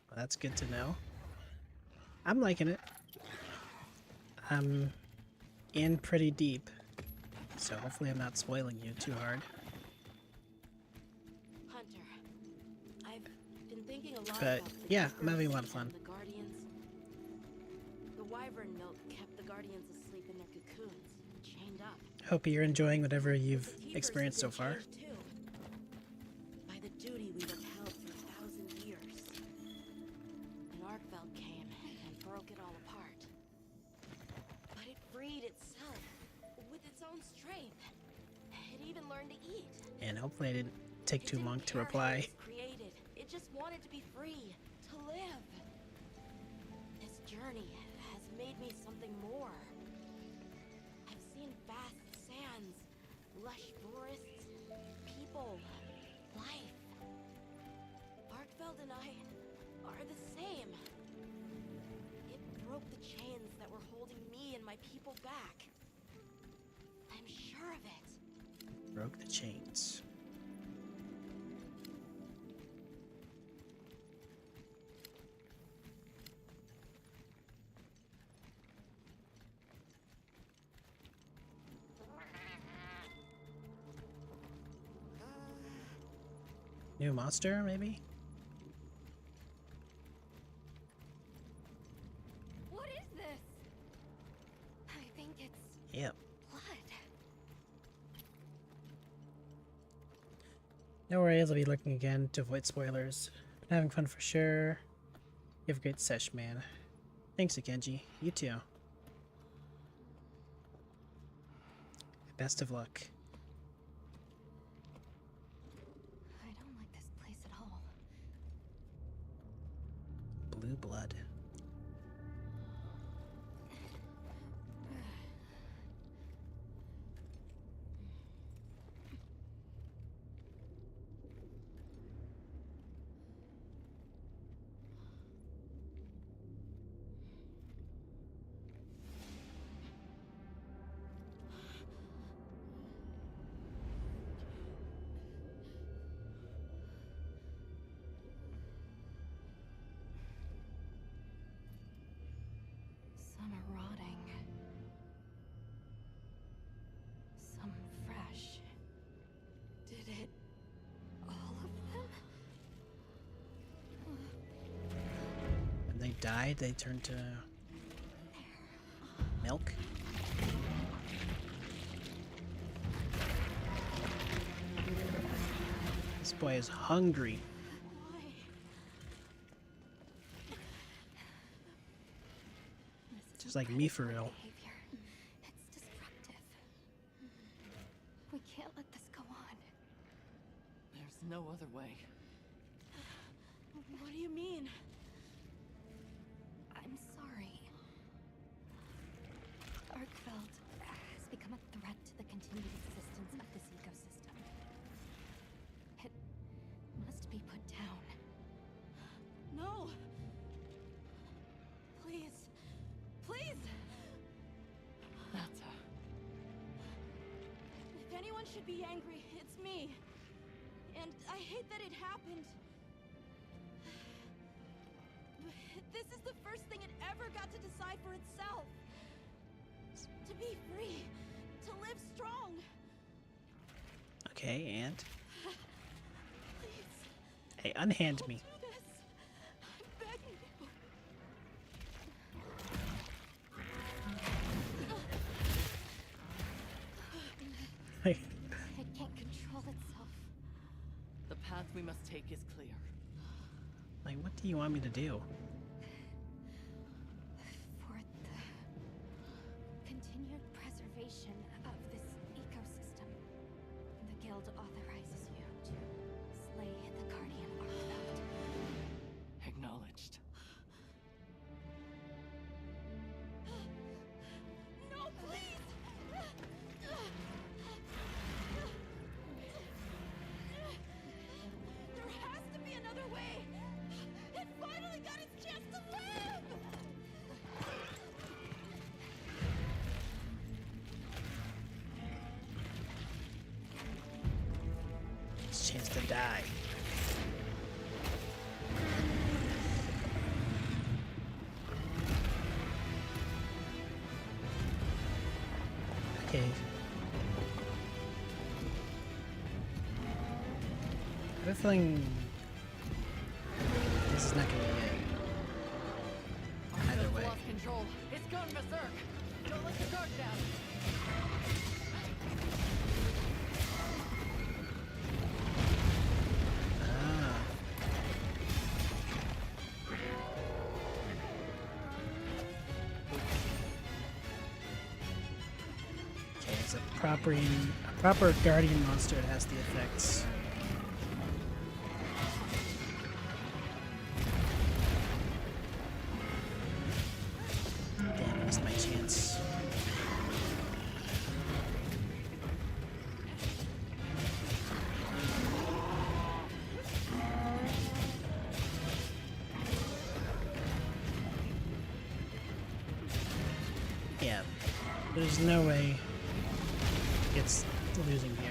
Well, that's good to know. I'm liking it. I'm in pretty deep, so hopefully I'm not spoiling you too hard. Hunter, I've been thinking a lot But about the yeah, I'm having a Keepers lot of fun. and the Guardians. The wyvern milk kept the Guardians asleep in their cocoons, chained up. Hope you're enjoying whatever you've The Keepers experienced so have been far. chained too, by the duty we've upheld for 1,000 years. And Arkveld came and broke it all apart. But it freed itself with its own strength. It even learned to eat. And hopefully I didn't take It too didn't long to care how reply. it was created. It just wanted to be free, to live. This journey has made me something more. I've seen vast sands, lush forests, people, life. Arkveld and I are the same. It broke the chains that were holding me and my people back. I'm sure of it. Broke the chains. New monster, maybe? What is this? I think it's Yep. blood. No worries, I'll be looking again to avoid spoilers. Been having fun for sure. You have a great sesh, man. Thanks, Akenji. You too. Best of luck. I don't like this place at all. Blue blood. Some are rotting. Some fresh. Did it... all of them? When they died, they turned to milk. This boy is hungry. Just like me for real. Behavior. It's destructive. We can't let this go on. There's no other way. What do you mean? I'm sorry. Arkveld has become a threat to the continued existence of this ecosystem. It must be put down. No! Please. Please! Nata. If anyone should be angry, it's me. And I hate that it happened. This is the first thing it ever got to decide for itself. To be free. To live strong. Okay, and? Please. Hey, unhand me. Do this. I'm begging you. Like, It can't control itself. The path we must take is clear. what do you want me to do? For the continued preservation of this ecosystem, the Guild authorizes you to slay the Guardian Arkveld. Acknowledged. No, please! There has to be another way! It finally got its chance to live! It's a chance to die. Okay. I have a feeling this is not gonna be it. Either way. Lost control. It's gone berserk. Don't let your guard down. Ah. Okay, it's a proper guardian monster that has the effects. Damn, I missed my chance. Yeah, there's no way it's losing here.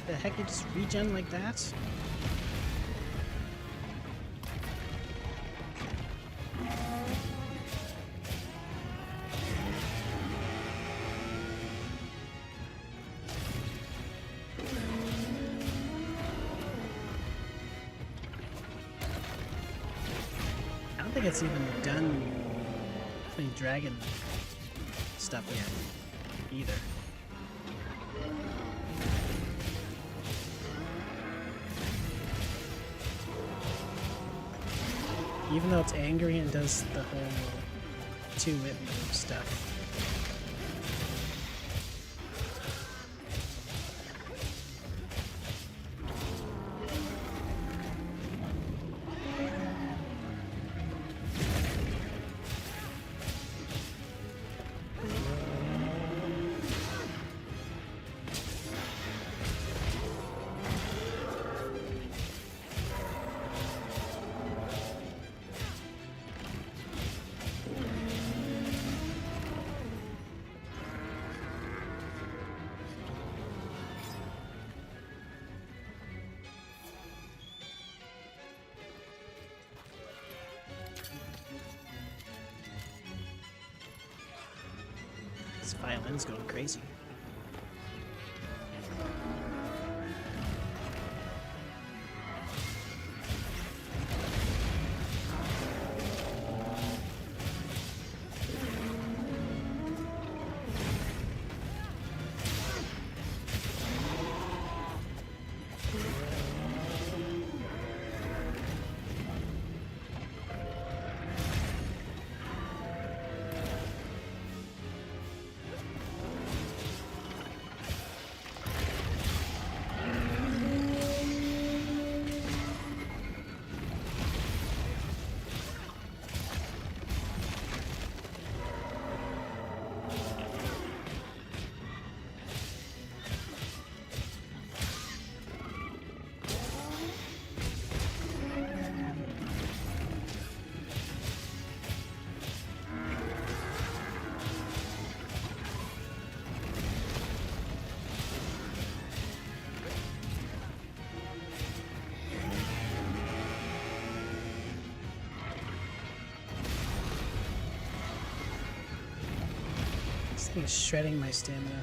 The heck, you just regen like that? I don't think it's even done any dragon stuff yet, either. Even though it's angry and does the whole two-whip move stuff. This violin's going crazy. He's shredding my stamina.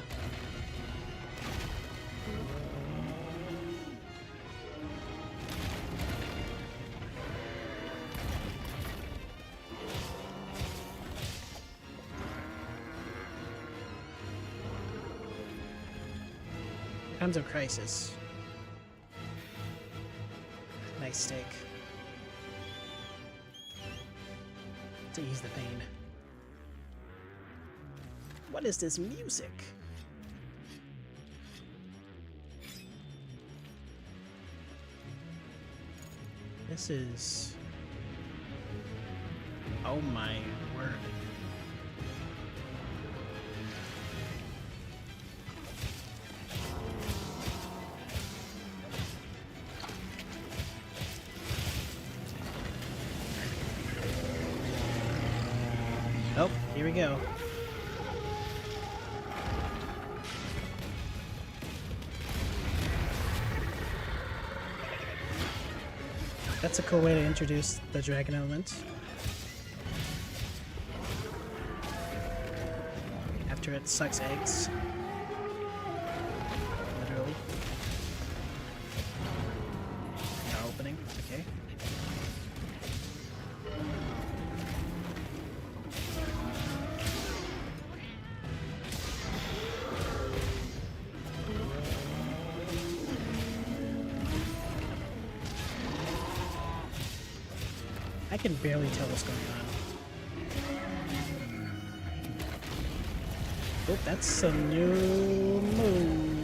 Times of crisis. Nice steak. To ease the pain. What is this music? This is... Oh my word. Oh, here we go. That's a cool way to introduce the dragon element. After it sucks eggs. Literally. Now opening, okay. I can barely tell what's going on. Oh, that's a new move.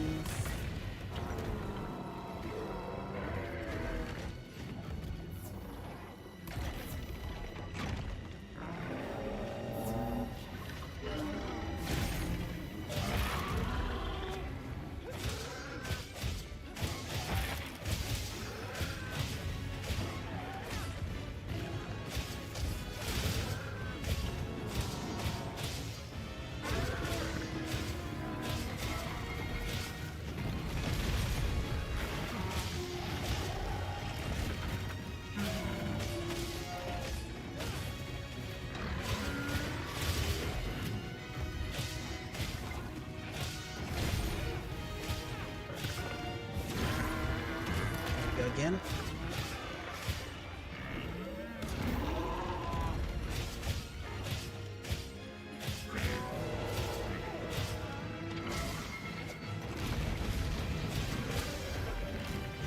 Again.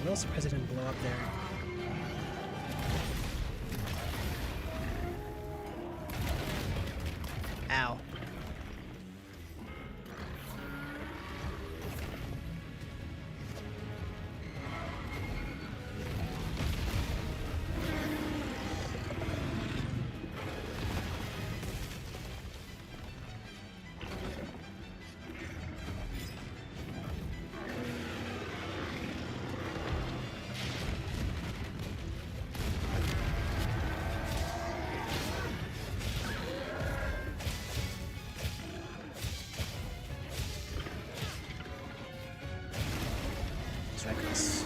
What else the president blow up there? Ow. It's reckless.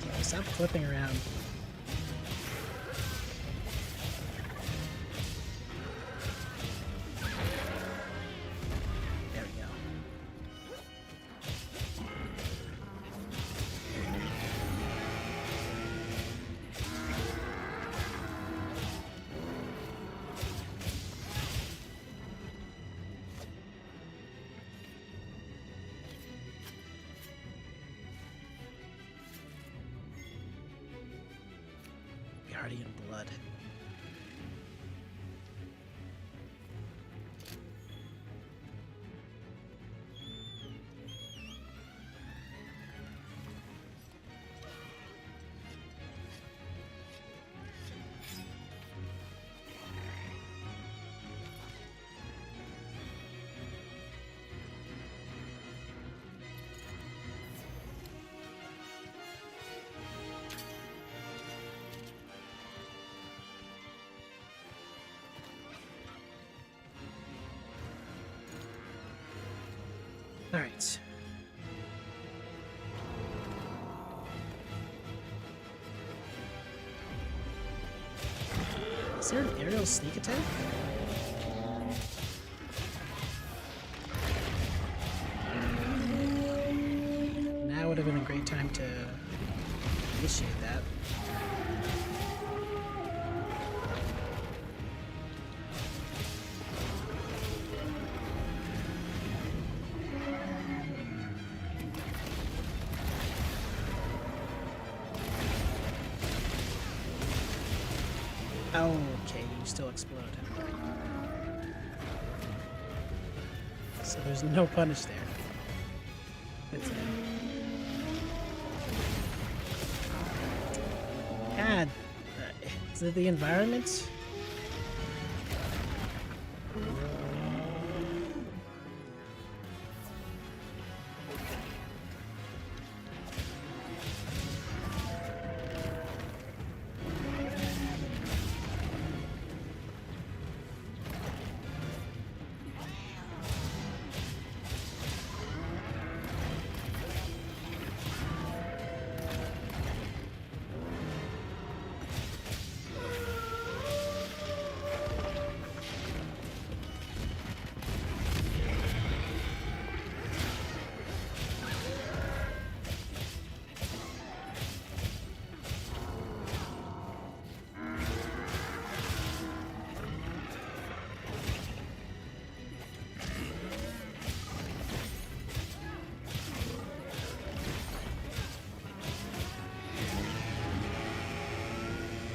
Okay, stop flipping around. There we go. Guardian blood. Alright. Is there an aerial sneak attack? Now would have been a great time to initiate that. Okay, you still explode. So there's no punish there. It's God, is it the environment?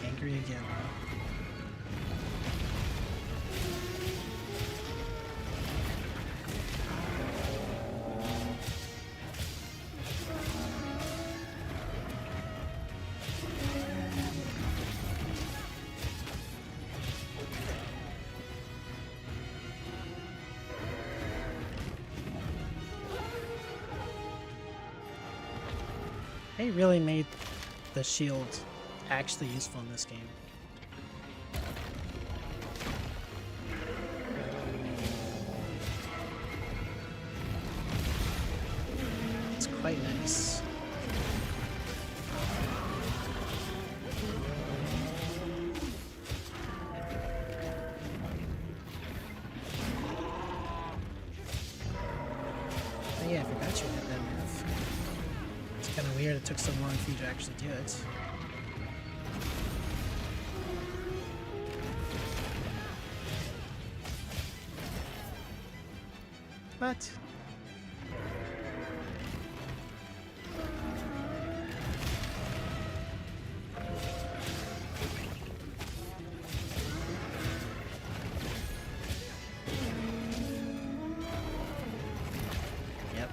Angry again. They really made the shield actually useful in this game. It's quite nice. Oh yeah, I forgot you had that move. It's kind of weird it took so long for you to actually do it. What? Yep.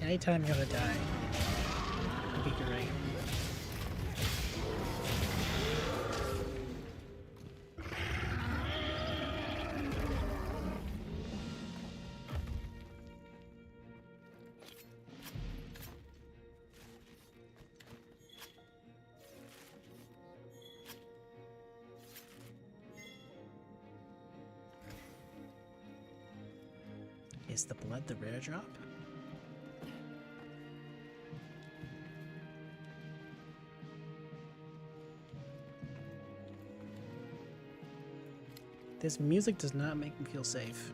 Anytime you're gonna die, would be great. Is the blood the rare drop? This music does not make me feel safe.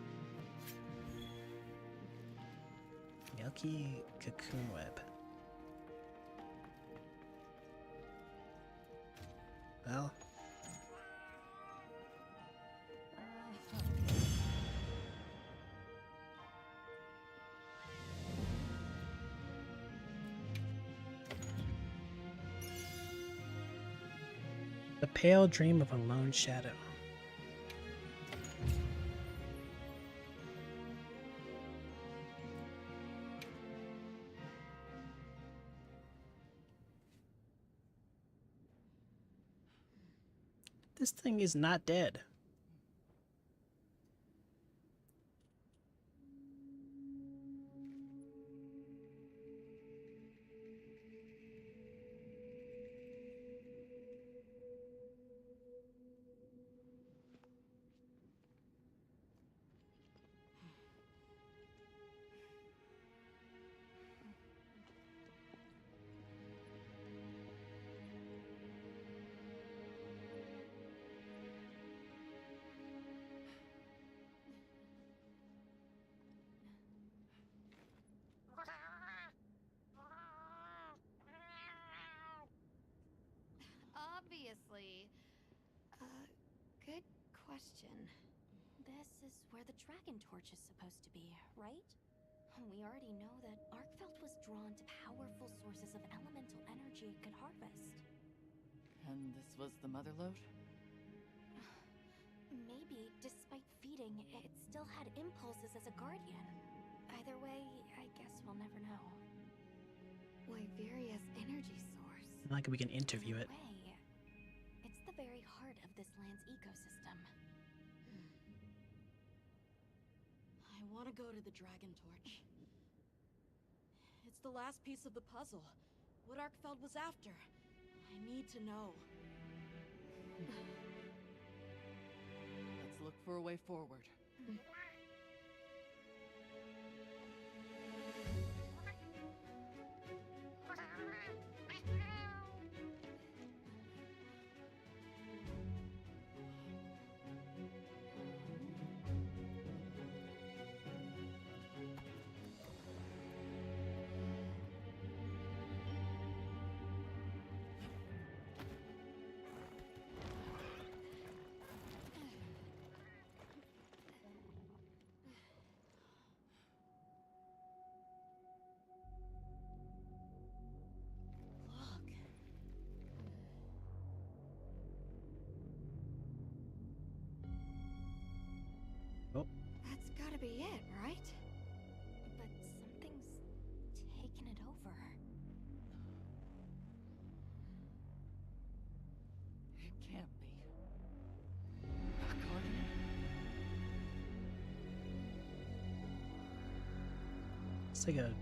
Milky cocoon web. Well. The pale dream of a lone shadow. This thing is not dead. question. This is where the dragon torch is supposed to be, right? We already know that Arkfeld was drawn to powerful sources of elemental energy it could harvest. And this was the mother lode? Maybe, despite feeding, it still had impulses as a guardian. Either way, I guess we'll never know. Wyveria's energy source. Not like we can interview it. Way, it's the very heart of this land's ecosystem. I want to go to the dragon torch. It's the last piece of the puzzle. What Arkfeld was after. I need to know. Let's look for a way forward. Oh. That's gotta be it, right? But something's taken it over. It can't be. A guardian? It's like a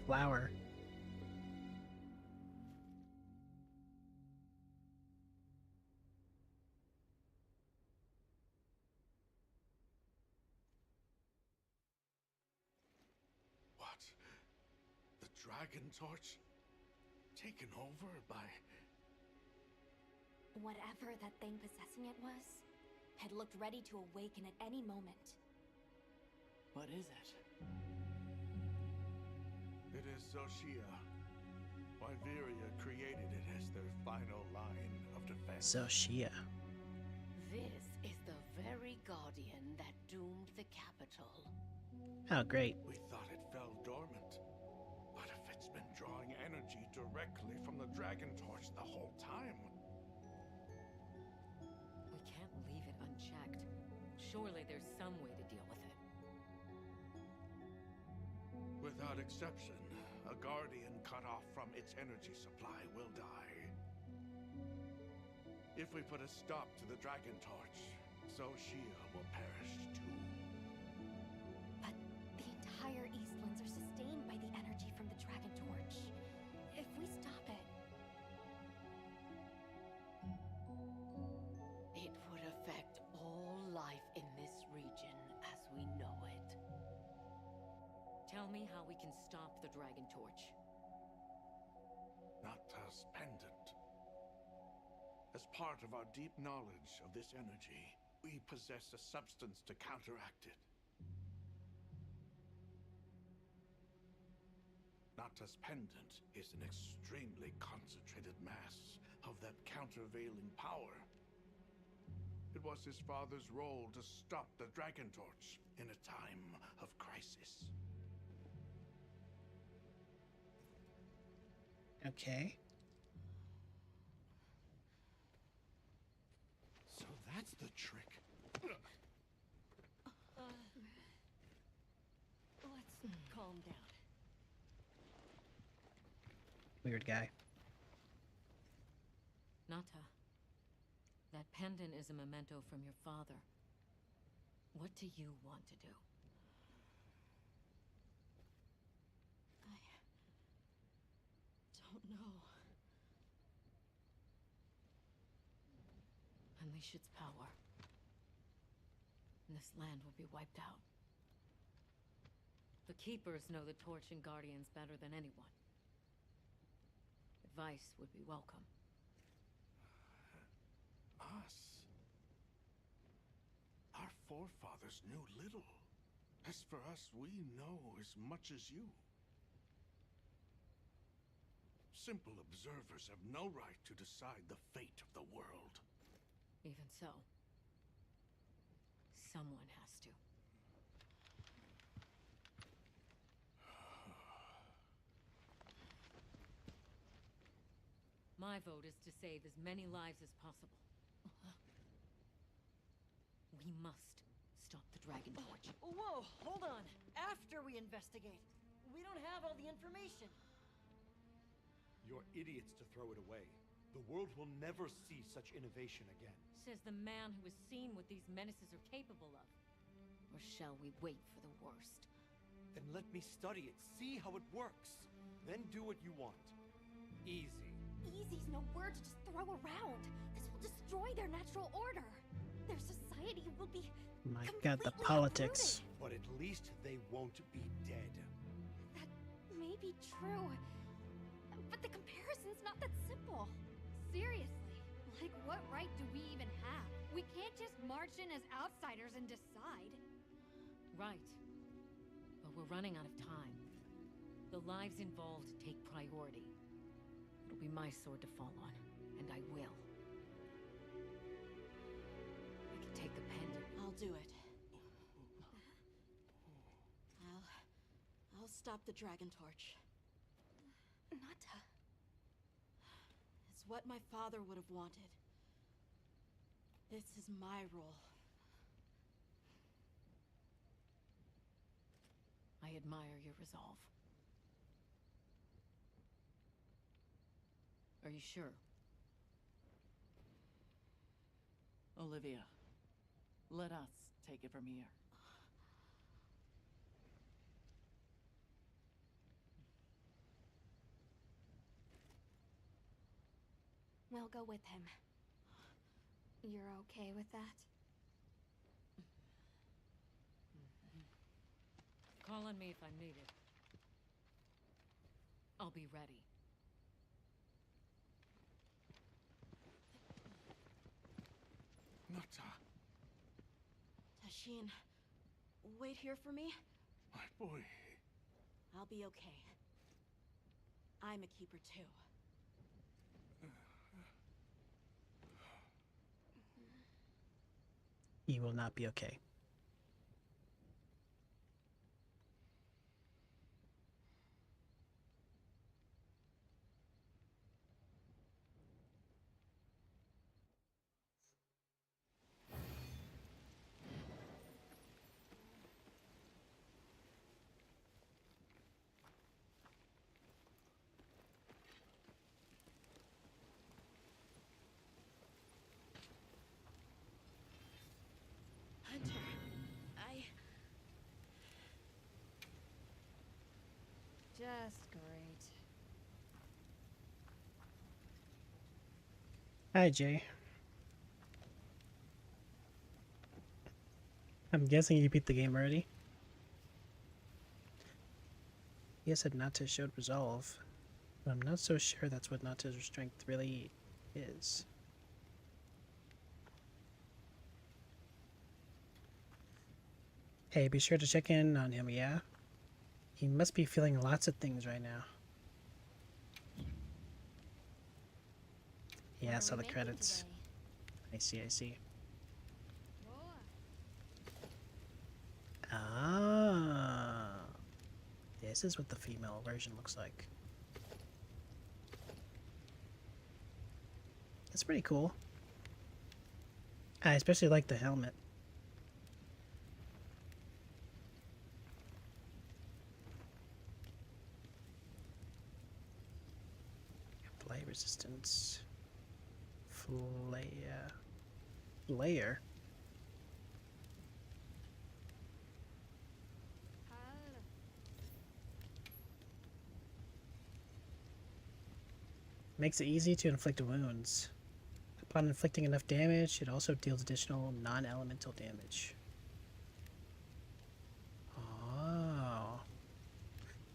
flower. What? The dragon torch? Taken over by... Whatever that thing possessing it was, had looked ready to awaken at any moment. What is it? It is Zoshia. Wyveria created it as their final line of defense. Zoshia. This is the very guardian that doomed the capital. Oh, great. We thought it fell dormant. But if it's been drawing energy directly from the dragon torch the whole time... We can't leave it unchecked. Surely there's some way to deal with it. Without exception, a guardian cut off from its energy supply will die. If we put a stop to the dragon torch, Zoshia will perish too. But the entire Eastlands are sustained by the energy from the dragon torch. If we stop it... It would affect all life in this region as we know it. Tell me how we can stop the dragon torch. Nata's pendant. As part of our deep knowledge of this energy, we possess a substance to counteract it. Nata's pendant is an extremely concentrated mass of that countervailing power. It was his father's role to stop the dragon torch in a time of crisis. Okay. So that's the trick. Let's calm down. Weird guy. Nata, that pendant is a memento from your father. What do you want to do? I don't know. Unleash its power. And this land will be wiped out. The Keepers know the Torch and Guardians better than anyone. Advice would be welcome. Us? Our forefathers knew little. As for us, we know as much as you. Simple observers have no right to decide the fate of the world. Even so, Someone has to. My vote is to save as many lives as possible. We must stop the Dragon Torch. Whoa, hold on. After we investigate. We don't have all the information. You're idiots to throw it away. The world will never see such innovation again. Says the man who has seen what these menaces are capable of. Or shall we wait for the worst? Then let me study it, see how it works. Then do what you want. Easy. Easy's no word to just throw around. This will destroy their natural order. Their society will be My god, the politics. But at least they won't be dead. That may be true. But the comparison's not that simple. Seriously, like what right do we even have? We can't just march in as outsiders and decide. Right. But we're running out of time. The lives involved take priority. It'll be my sword to fall on, and I will. I can take the pendant. I'll do it. I'll stop the Dragon Torch. Nata. It's what my father would have wanted. This is my role. I admire your resolve. Are you sure? Olivia, let us take it from here. We'll go with him. You're okay with that? Call on me if I'm needed. I'll be ready. Nata, Tashin, wait here for me. my boy. I'll be okay. I'm a keeper too. He will not be okay. Hunter, Just great. Hi, Jay. I'm guessing you beat the game already. Yes, said Nata showed resolve, but I'm not so sure that's what Nata's strength really is. Hey, be sure to check in on him, yeah? He must be feeling lots of things right now. Yeah, I saw the credits. I see, I see. Ah, this is what the female version looks like. It's pretty cool. I especially like the helmet. Flame resistance. Layer. Makes it easy to inflict wounds. Upon inflicting enough damage, it also deals additional non-elemental damage. Oh.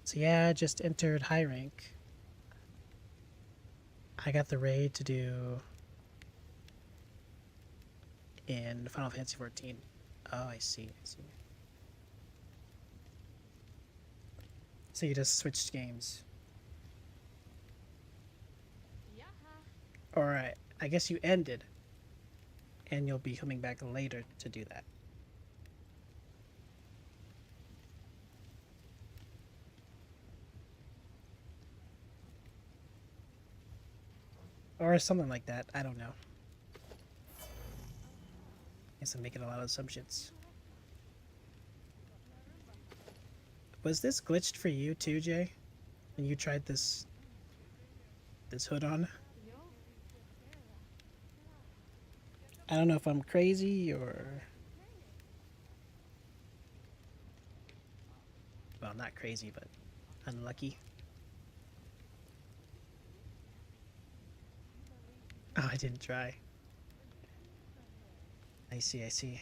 So yeah, I just entered high rank. I got the raid to do in Final Fantasy XIV. Oh, I see, I see. So you just switched games. Alright, I guess you ended. And you'll be coming back later to do that. Or something like that. I don't know. Guess I'm making a lot of assumptions. Was this glitched for you too, Jay? When you tried this hood on? I don't know if I'm crazy or... Well, not crazy, but unlucky. Oh, I didn't try. I see, I see.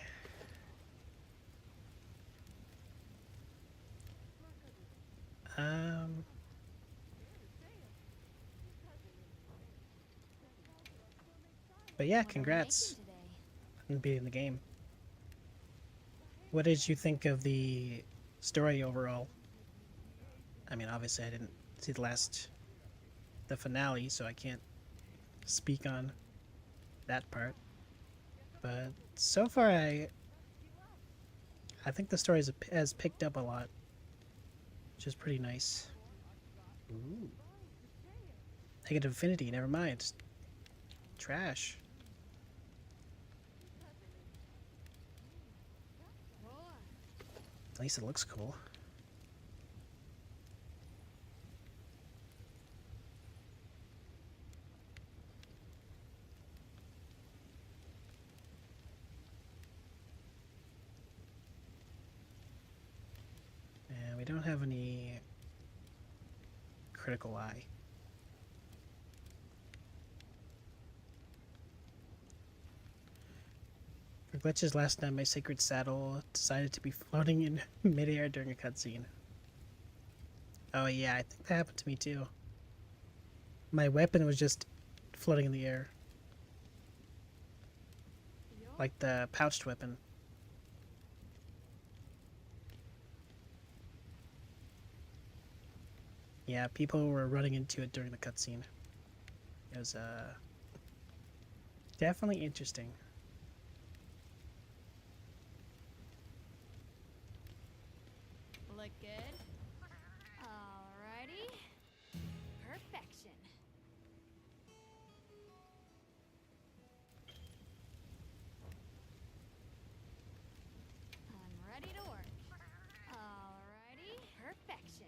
But yeah, congrats on beating the game. What did you think of the story overall? I mean, obviously I didn't see the finale, so I can't speak on that part. But so far I think the story has picked up a lot, which is pretty nice. Ooh. Negative infinity, never mind. Trash. At least it looks cool. And we don't have any critical eye. For glitches last night, my sacred saddle decided to be floating in midair during a cutscene. Oh yeah, I think that happened to me too. My weapon was just floating in the air. Like the pouched weapon. Yeah, people were running into it during the cutscene. It was definitely interesting. Look good? Alrighty. Perfection. I'm ready to work. Alrighty. Perfection.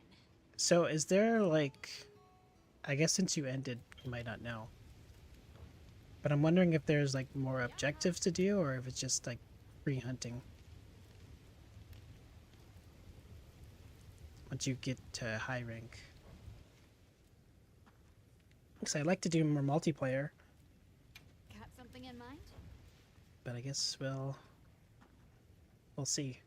So is there like... I guess since you ended, you might not know. But I'm wondering if there's like more objectives to do or if it's just like free hunting. Once you get to high rank. Because I'd like to do more multiplayer. Got something in mind? But I guess we'll see.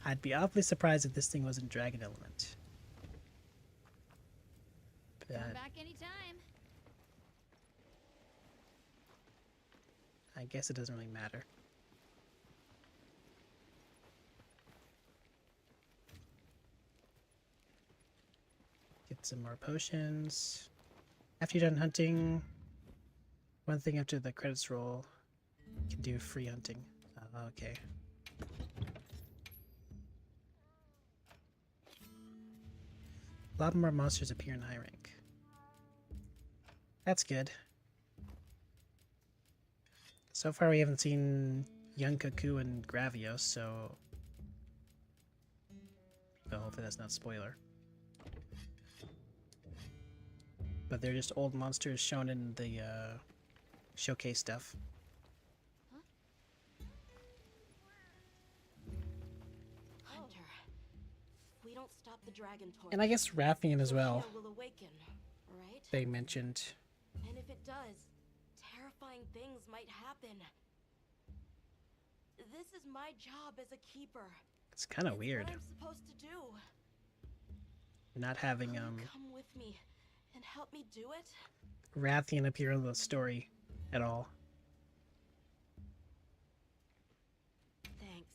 I'd be awfully surprised if this thing wasn't Dragon Element. But Come back anytime. I guess it doesn't really matter. Get some more potions. After you're done hunting, one thing after the credits roll, you can do free hunting. Okay. A lot more monsters appear in high rank. That's good. So far we haven't seen young Cuckoo and Gravios, so... Well, hopefully that's not spoiler. But they're just old monsters shown in the showcase stuff. Hunter, if we don't stop the dragon torch, And I guess Rathian as well. Sophia will awaken, right? They mentioned. And if it does, terrifying things might happen. This is my job as a keeper. It's kind of weird. What I'm supposed to do. Not having Come with me and help me do it. Rathian appear in the story at all. Thanks.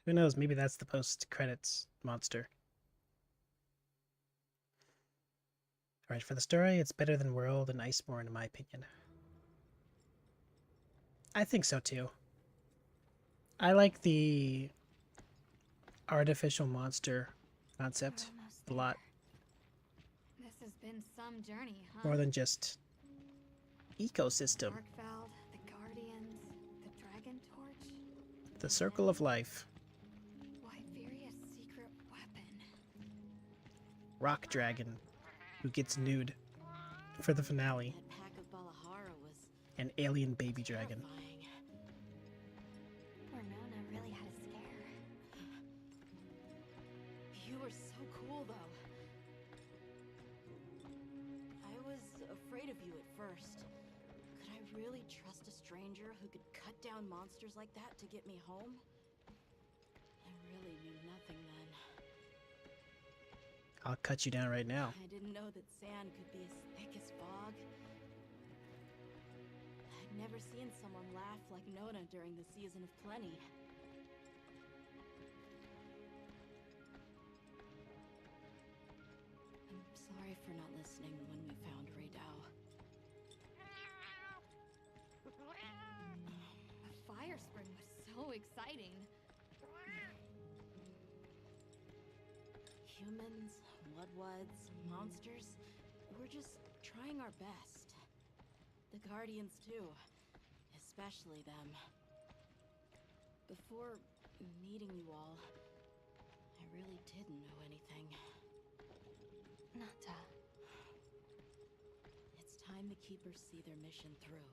Who knows? Maybe that's the post-credits monster. Alright, for the story, it's better than World and Iceborne in my opinion. I think so too. I like the artificial monster concept a lot. This has been some journey, huh? More than just ecosystem. Darkveld, the Guardians, the Dragon Torch. The circle of life. Wyveria's secret weapon. Rock dragon who gets nude for the finale. That pack of Balahara was An alien baby dragon. Poor Nona really had a scare. You were so cool, though. I was afraid of you at first. Could I really trust a stranger who could cut down monsters like that to get me home? I really knew nothing then. I'll cut you down right now. I didn't know that sand could be as thick as fog. I'd never seen someone laugh like Nona during the season of plenty. I'm sorry for not listening when we found Raydao. The fire spring was so exciting. Humans, Bloodwoods, monsters, we're just trying our best. The Guardians too, especially them. Before meeting you all, I really didn't know anything. Nata. It's time the Keepers see their mission through.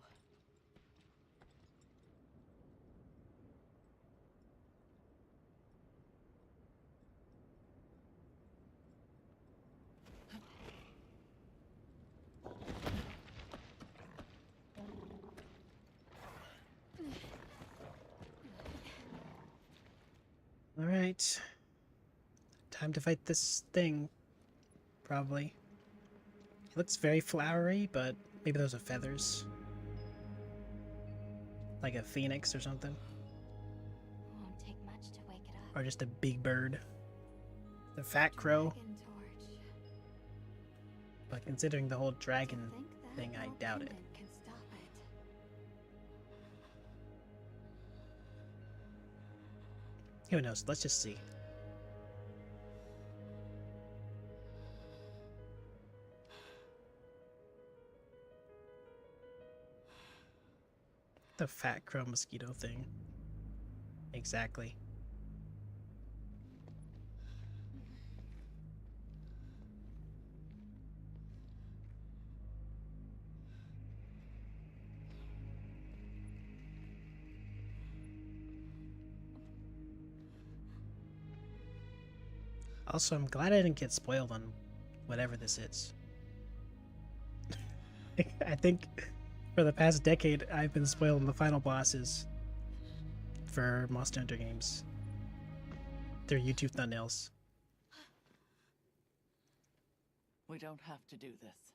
Alright. Time to fight this thing. Probably. It looks very flowery, but maybe those are feathers. Like a phoenix or something. Won't take much to wake it up. Or just a big bird. The fat crow. Dragon Torch. But considering the whole dragon Think that thing, I little doubt it. pendant can stop it. Who knows? Let's just see. The fat crow mosquito thing. Exactly. Also, I'm glad I didn't get spoiled on whatever this is. I think for the past decade, I've been spoiled on the final bosses for Monster Hunter games. Their YouTube thumbnails. We don't have to do this.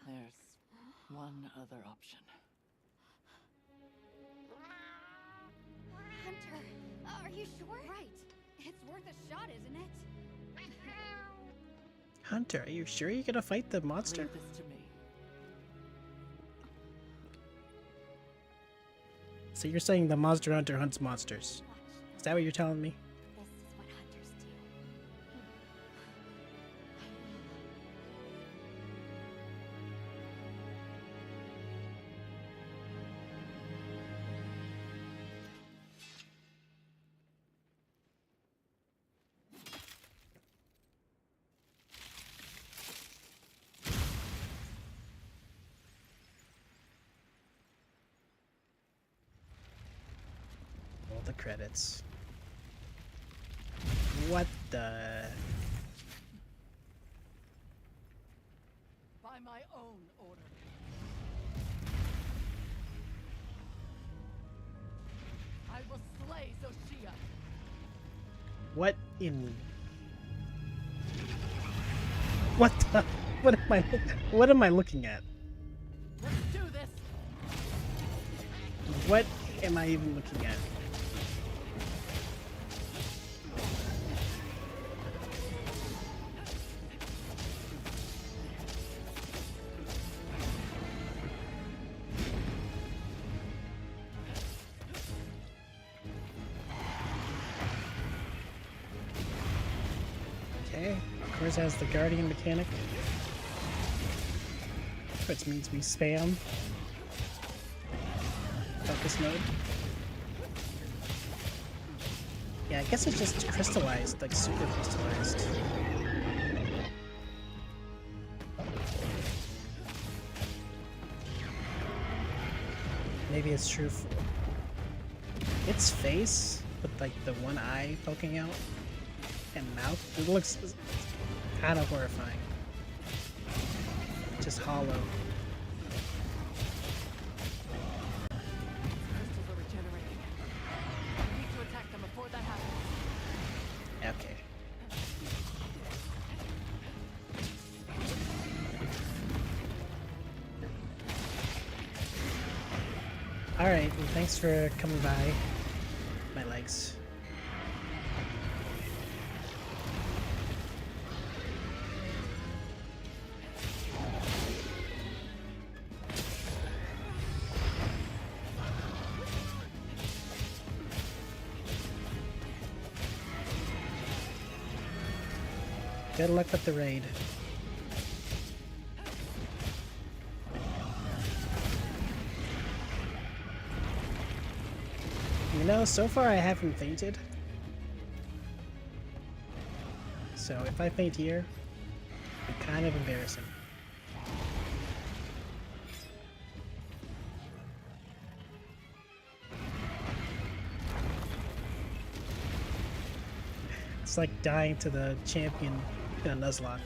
There's one other option. Hunter, are you sure? Right. It's worth a shot, isn't it? Hunter, are you sure you're gonna fight the monster? Leave this to me. So you're saying the Monster Hunter hunts monsters? Is that what you're telling me? This is what hunters do. Roll the credits. What the? By my own order. I will slay Zoshia. What in? What the? What am I looking at? Let's do this. What am I even looking at? Ours has the Guardian mechanic, which means we spam focus mode. Yeah, I guess it's just crystallized, like super crystallized. Maybe it's true for its face, with like the one eye poking out and mouth. It looks kind of horrifying. Just hollow. Crystals are regenerating. We need to attack them before that happens. Okay. Alright, well, thanks for coming by. My legs. Good luck with the raid. You know, so far I haven't fainted. So if I faint here, it'd be kind of embarrassing. It's like dying to the champion in a Nuzlocke.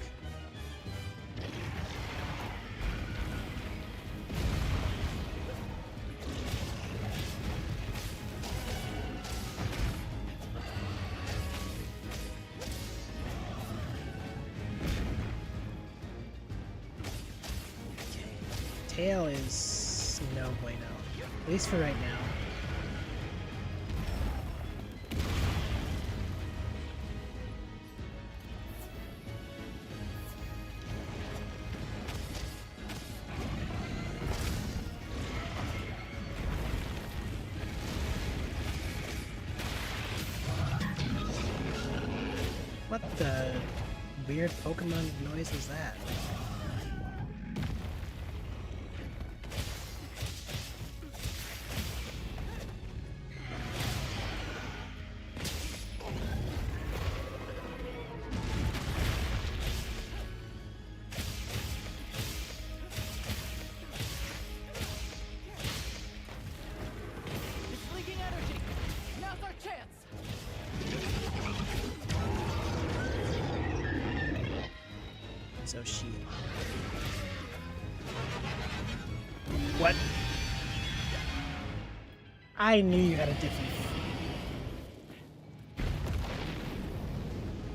Tail is no bueno, at least for right now. What the weird Pokemon noise is that? It's leaking energy. Now's our chance. So she. What? I knew you had a different.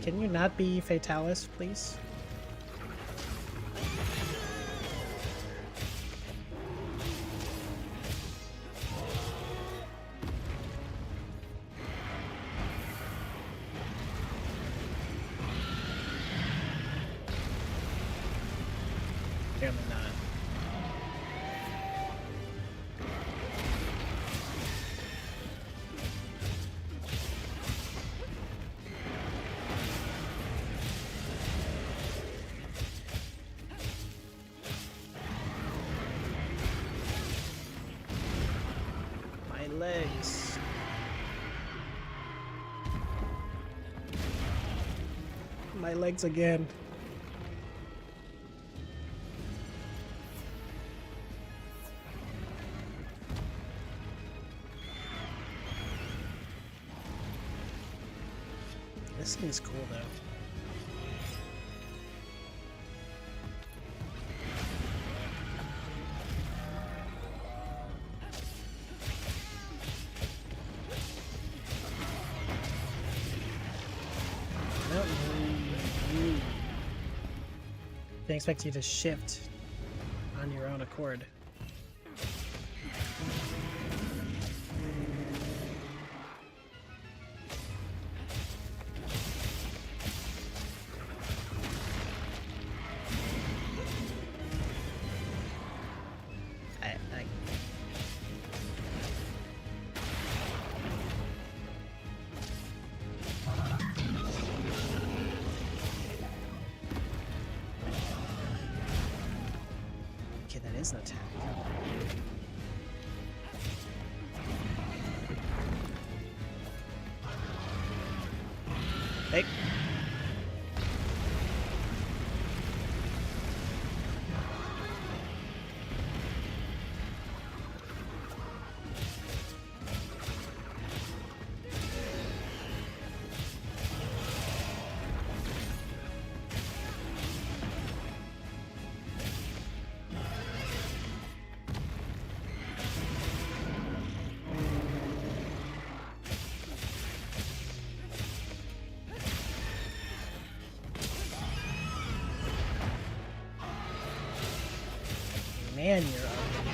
Can you not be Fatalis, please? Apparently not. My legs. My legs again. This thing is cool though. They expect you to shift on your own accord. Okay, that is an attack. Hey. Man, you're ugly.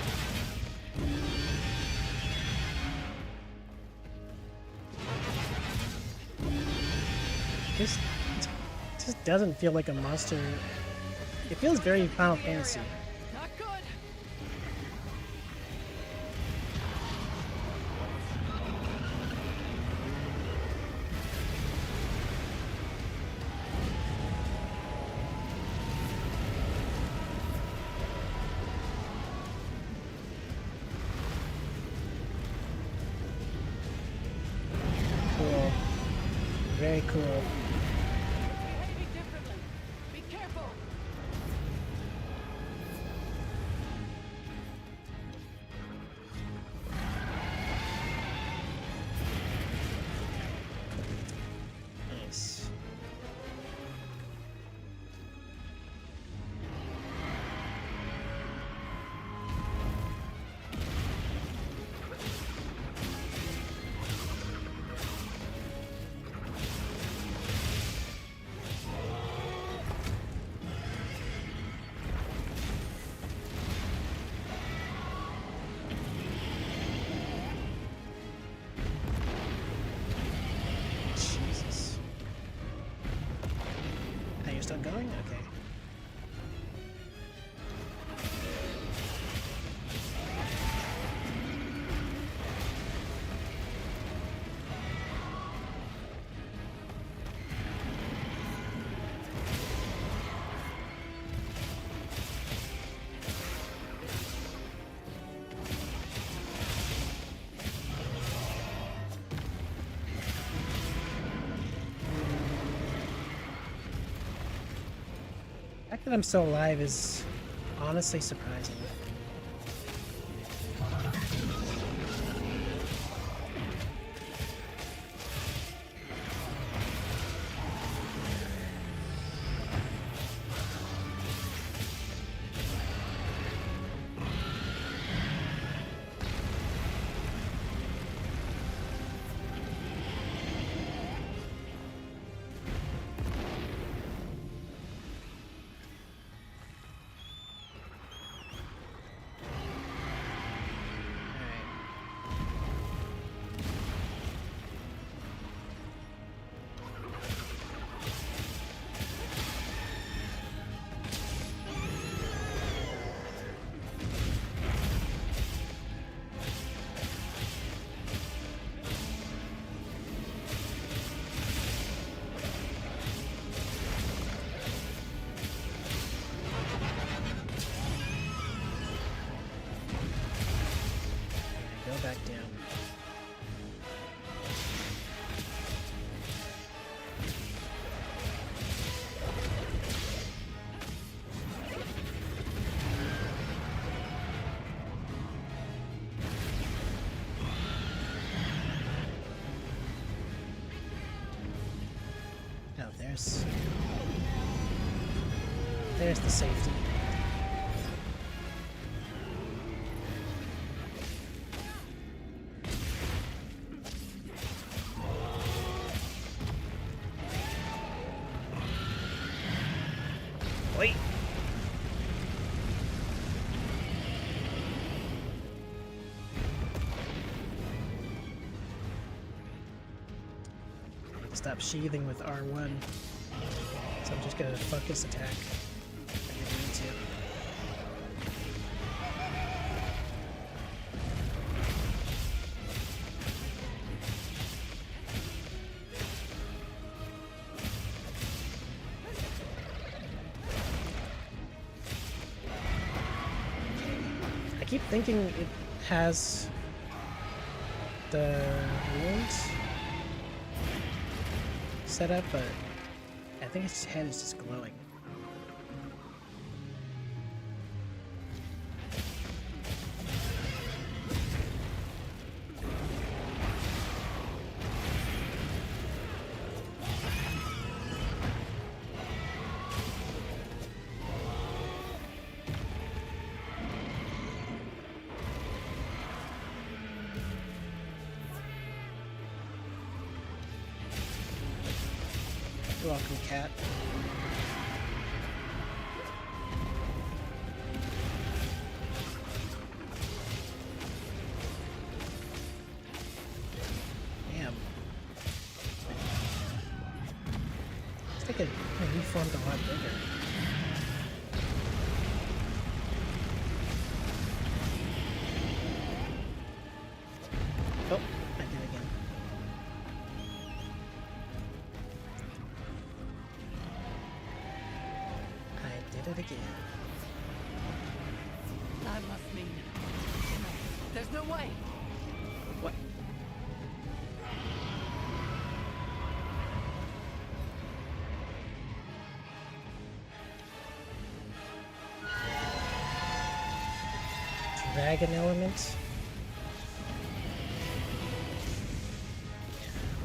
This just doesn't feel like a monster. It feels very Final Fantasy. Not good. Cool. Very cool. Behaving differently. Be careful. Nice. Jesus. Now you're still going? Okay. The fact that I'm still alive is honestly surprising. Go back down. Oh, there's the safety. Wait. I need to stop sheathing with R1. So I'm just gonna focus attack. I didn't need to. I keep thinking it has the wounds set up, but I think its head is just glowing. You're welcome, cat. Damn. Looks like it reformed a lot bigger. Oh, I did it again. I did it again. That must mean... There's no way! What? Dragon element?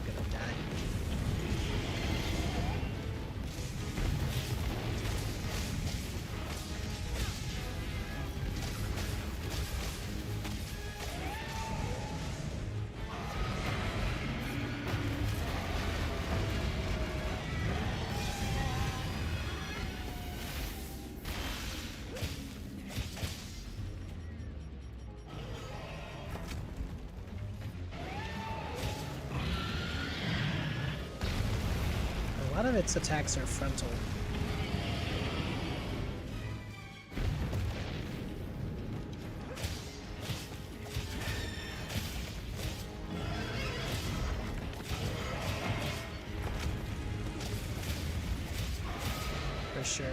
I'm gonna die. A lot of its attacks are frontal. For sure.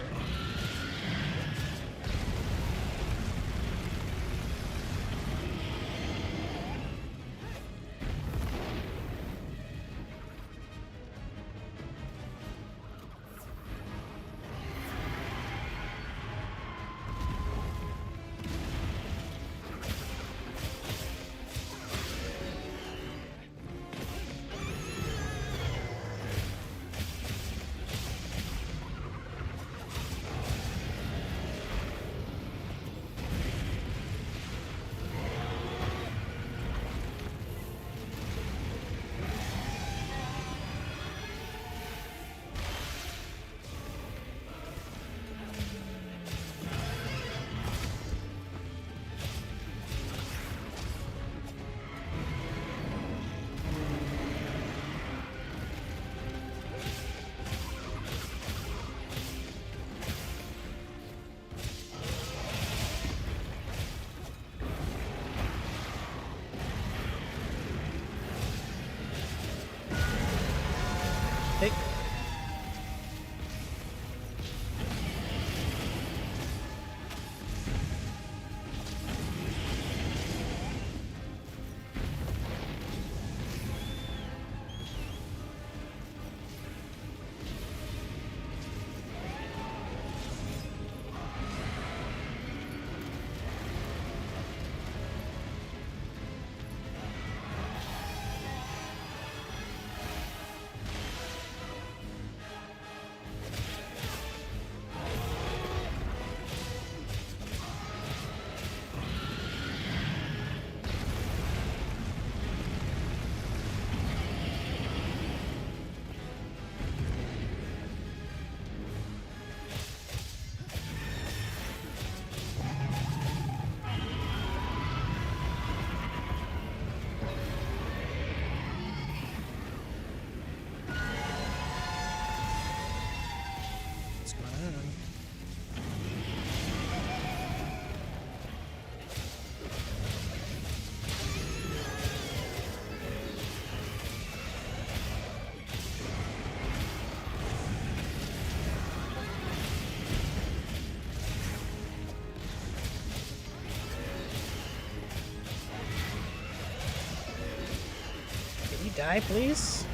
die, please?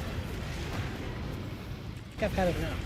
I think I've had enough.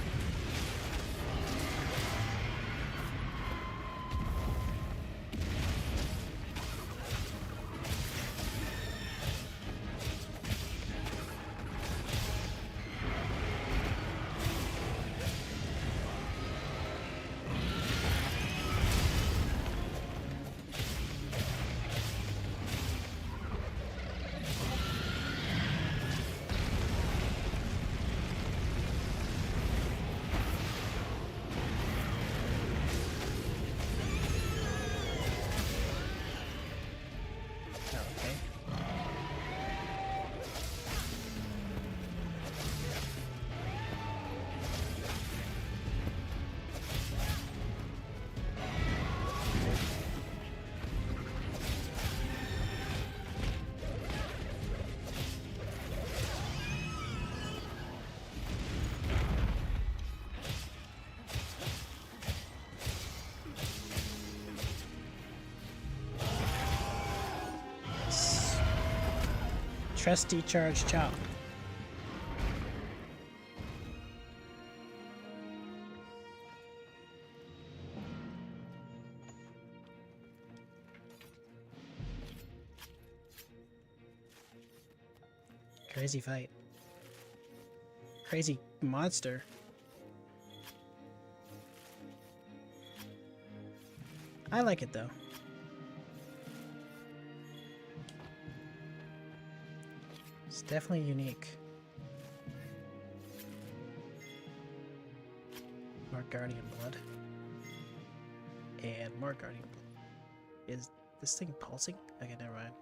Trusty charge chop. Crazy fight. Crazy monster. I like it though. It's definitely unique. More Guardian blood. And more Guardian blood. Is this thing pulsing? Okay, never mind.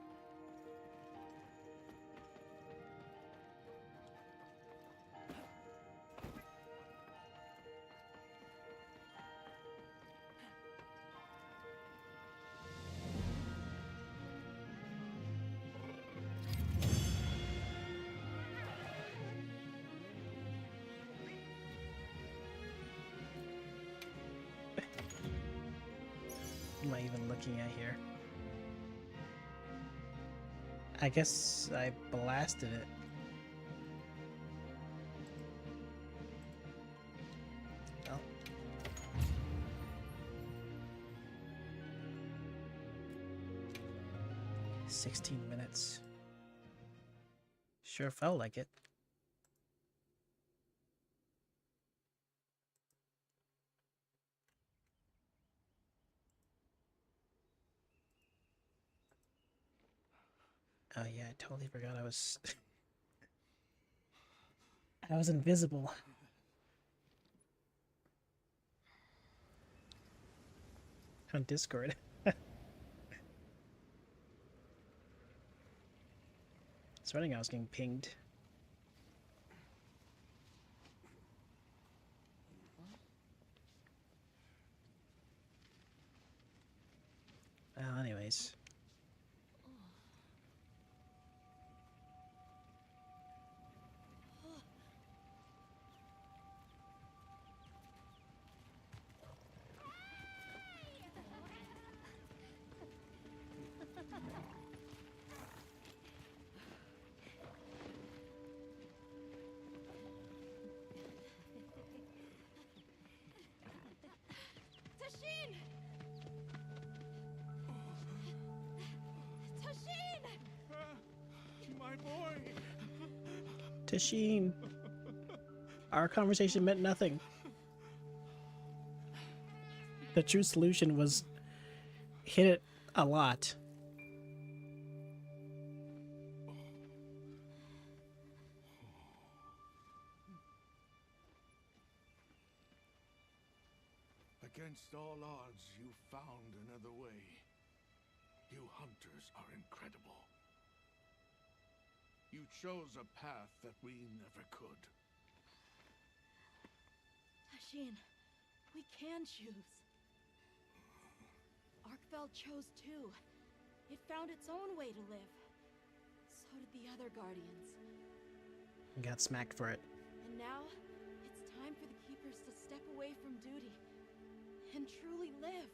What am I even looking at here? I guess I blasted it. Well. 16 minutes. Sure felt like it. Oh yeah, I totally forgot I was I was invisible. On Discord. It's running, I was getting pinged. Well, anyways. Tashin! Tashin! My boy! Tashin! Our conversation meant nothing. The true solution was hit it a lot. Against all odds, you found another way. You hunters are incredible. You chose a path that we never could. Tashin, we can choose. Arkfeld chose too. It found its own way to live. So did the other Guardians. Got smacked for it. And now, it's time for the Keepers to step away from duty and truly live.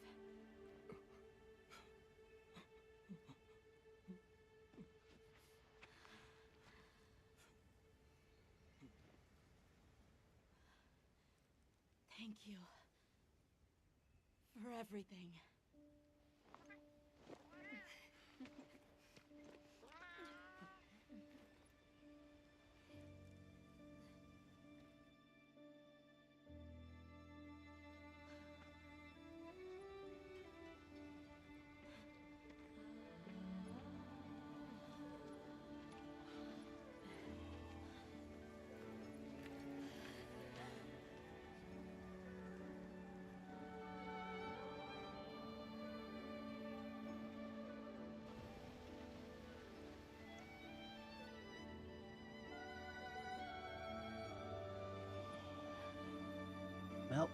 Thank you. For everything. Well.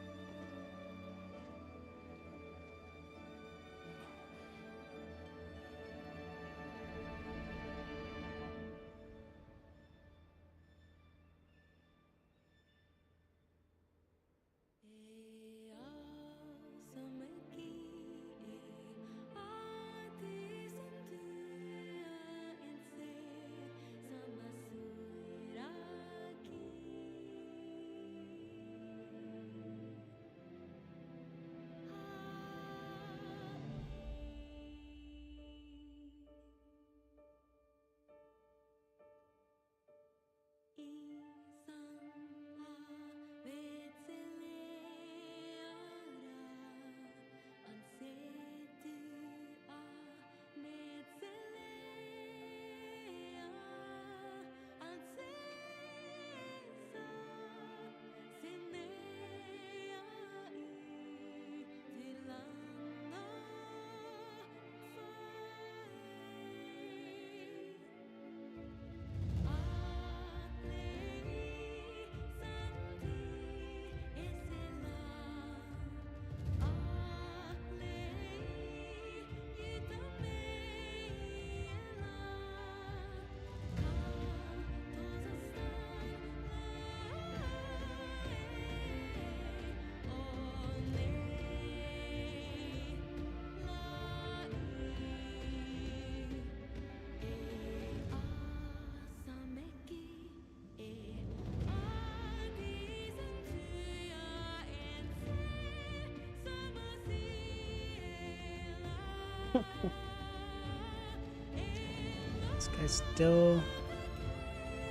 This guy's still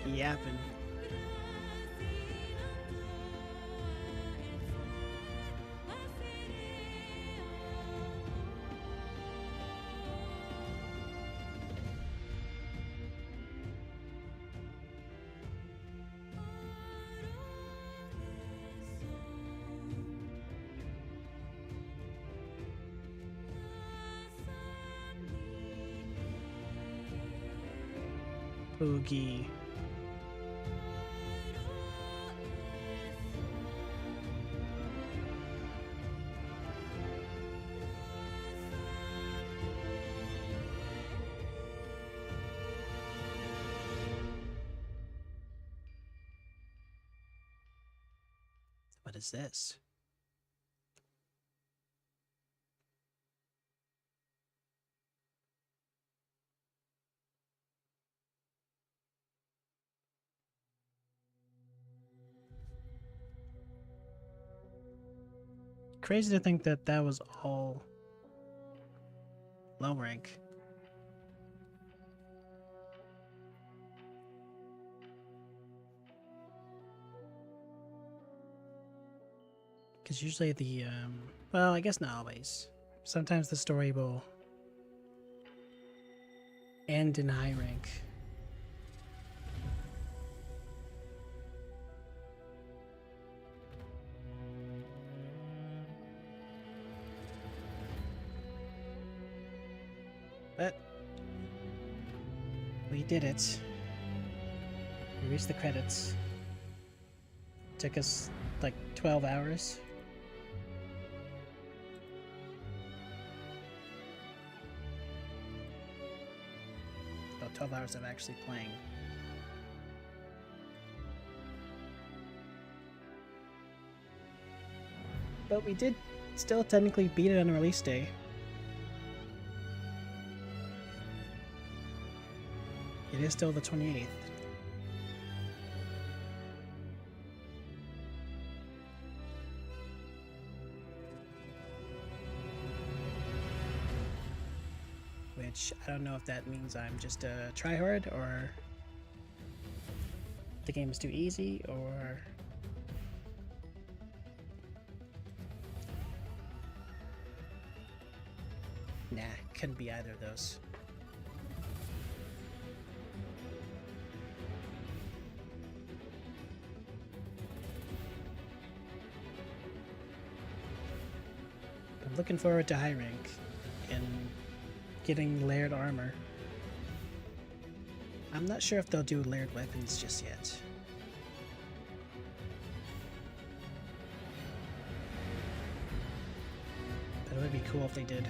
yapping. Boogie. What is this? Crazy to think that that was all low rank. Because usually the, well, I guess not always. Sometimes the story will end in high rank. But we did it. We reached the credits. Took us like 12 hours. About 12 hours of actually playing. But we did still technically beat it on release day. It is still the 28th. which I don't know if that means I'm just a tryhard or the game is too easy or nah, couldn't be either of those. I'm looking forward to high rank and getting layered armor. I'm not sure if they'll do layered weapons just yet. But it would be cool if they did.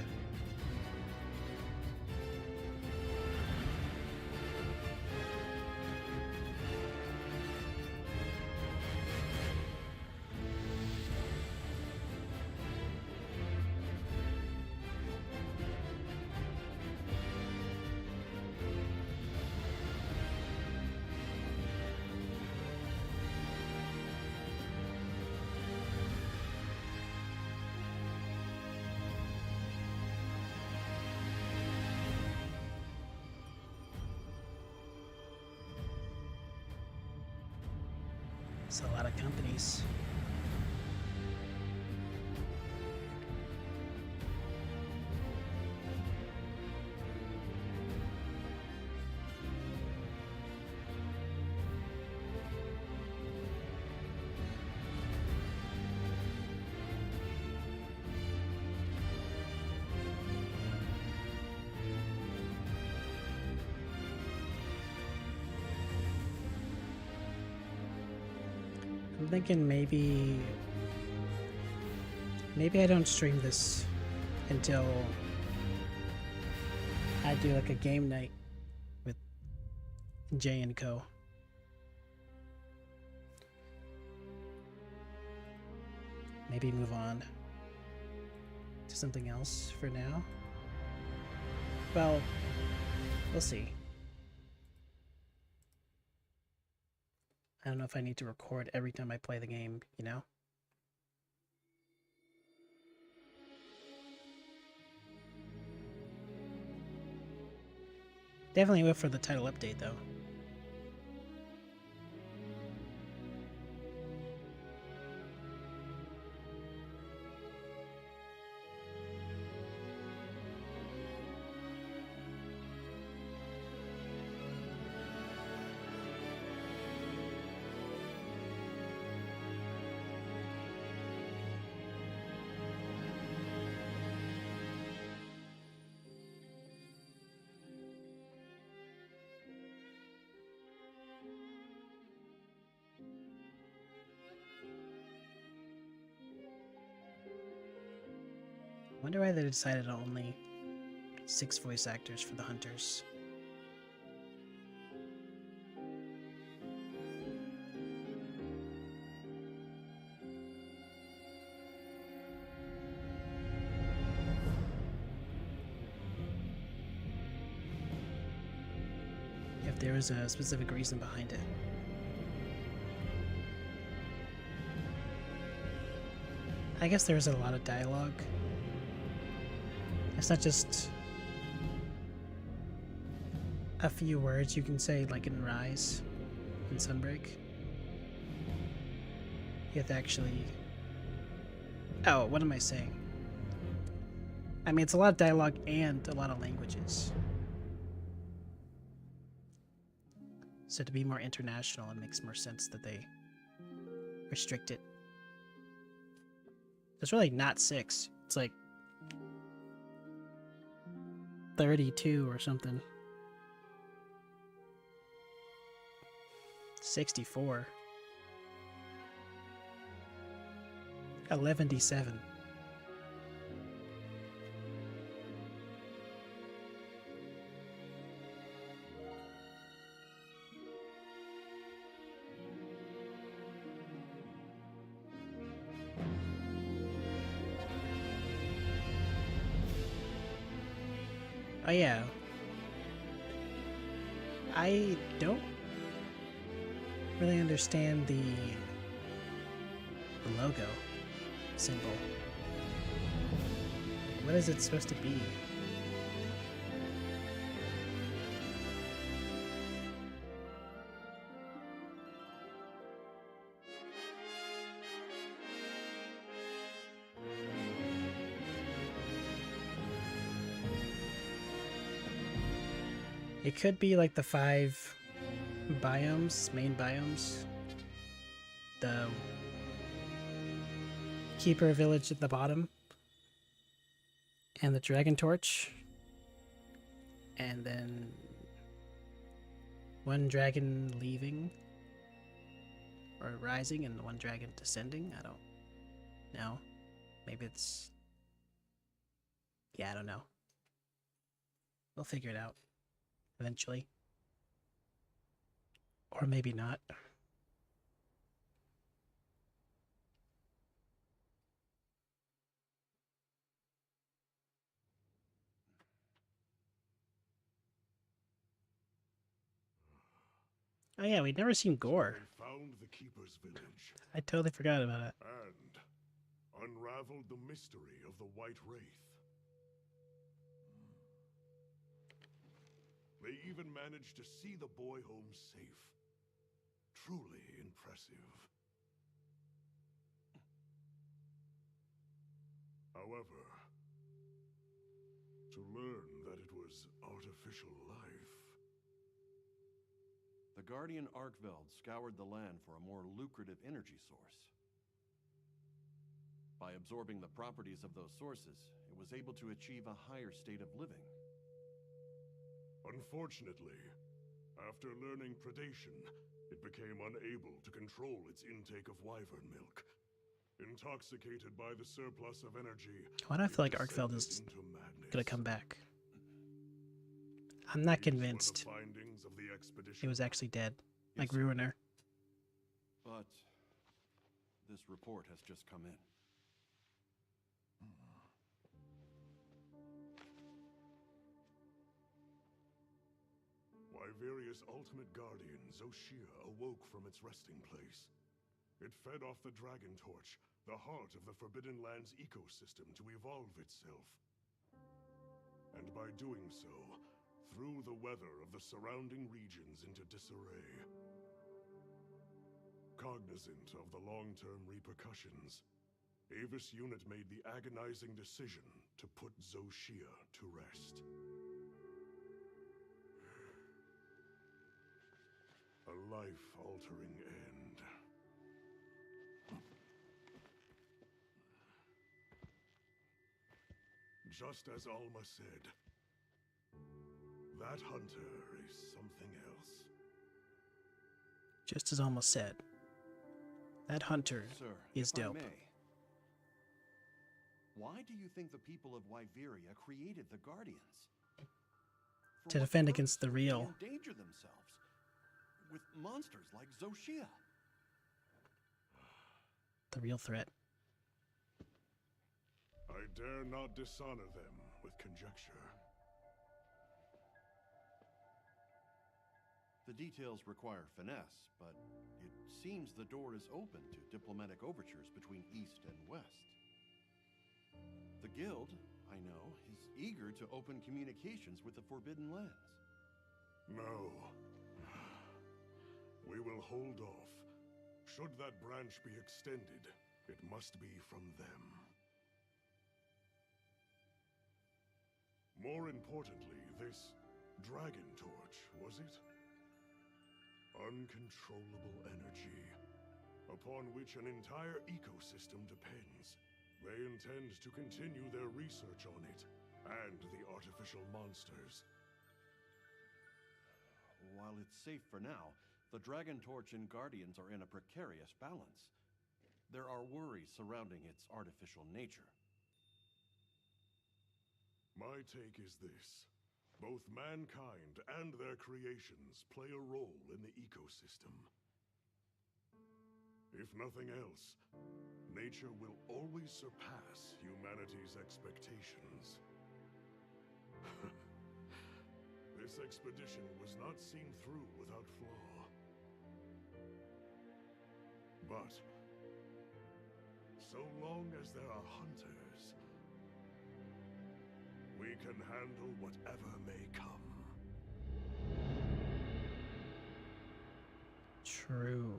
It's a lot of companies. I'm thinking maybe I don't stream this until I do like a game night with Jay and Co. Maybe move on to something else for now. Well, we'll see. I don't know if I need to record every time I play the game, you know? Definitely wait for the title update, though. I wonder why they decided on only 6 voice actors for the hunters. If there was a specific reason behind it. I guess there's a lot of dialogue. It's not just a few words you can say like in Rise and Sunbreak. You have to actually... Oh, what am I saying? I mean, it's a lot of dialogue and a lot of languages. So to be more international, it makes more sense that they restrict it. It's really not 6. It's like 32 or something. 64. 11D7. Oh yeah. I don't really understand the logo symbol. What is it supposed to be? It could be like the 5 biomes, main biomes. The Keeper Village at the bottom. And the Dragon Torch. And then one dragon leaving. Or rising and one dragon descending. I don't know. Maybe it's... Yeah, I don't know. We'll figure it out. Eventually. Or maybe not. Oh yeah, we'd never seen Gore. They found the Keeper's village. I totally forgot about it. And unraveled the mystery of the White Wraith. They even managed to see the boy home safe. Truly impressive. However, to learn that it was artificial life. The Guardian MHWilds scoured the land for a more lucrative energy source. By absorbing the properties of those sources, it was able to achieve a higher state of living. Unfortunately, after learning predation, it became unable to control its intake of wyvern milk. Intoxicated by the surplus of energy, Why do I feel like MHWilds is gonna come back? I'm not convinced it was actually dead, like Ruiner. But this report has just come in. Wyveria's ultimate guardian, Zoshia, awoke from its resting place. It fed off the Dragon Torch, the heart of the Forbidden Lands ecosystem, to evolve itself. And by doing so, threw the weather of the surrounding regions into disarray. Cognizant of the long-term repercussions, Avis Unit made the agonizing decision to put Zoshia to rest. A life-altering end. Just as Alma said, that hunter is something else. Just as Alma said, that hunter is if I dope. may, why do you think the people of Wyveria created the Guardians? To defend against the real. They endanger themselves with monsters like Zoshia. The real threat. I dare not dishonor them with conjecture. The details require finesse, but it seems the door is open to diplomatic overtures between East and West. The Guild, I know, is eager to open communications with the Forbidden Lands. No. We will hold off. Should that branch be extended, it must be from them. More importantly, this Dragon Torch, was it? Uncontrollable energy, upon which an entire ecosystem depends. They intend to continue their research on it, and the artificial monsters. While it's safe for now, the Dragon Torch and Guardians are in a precarious balance. There are worries surrounding its artificial nature. My take is this. Both mankind and their creations play a role in the ecosystem. If nothing else, nature will always surpass humanity's expectations. This expedition was not seen through without flaw. But, so long as there are hunters, we can handle whatever may come. True.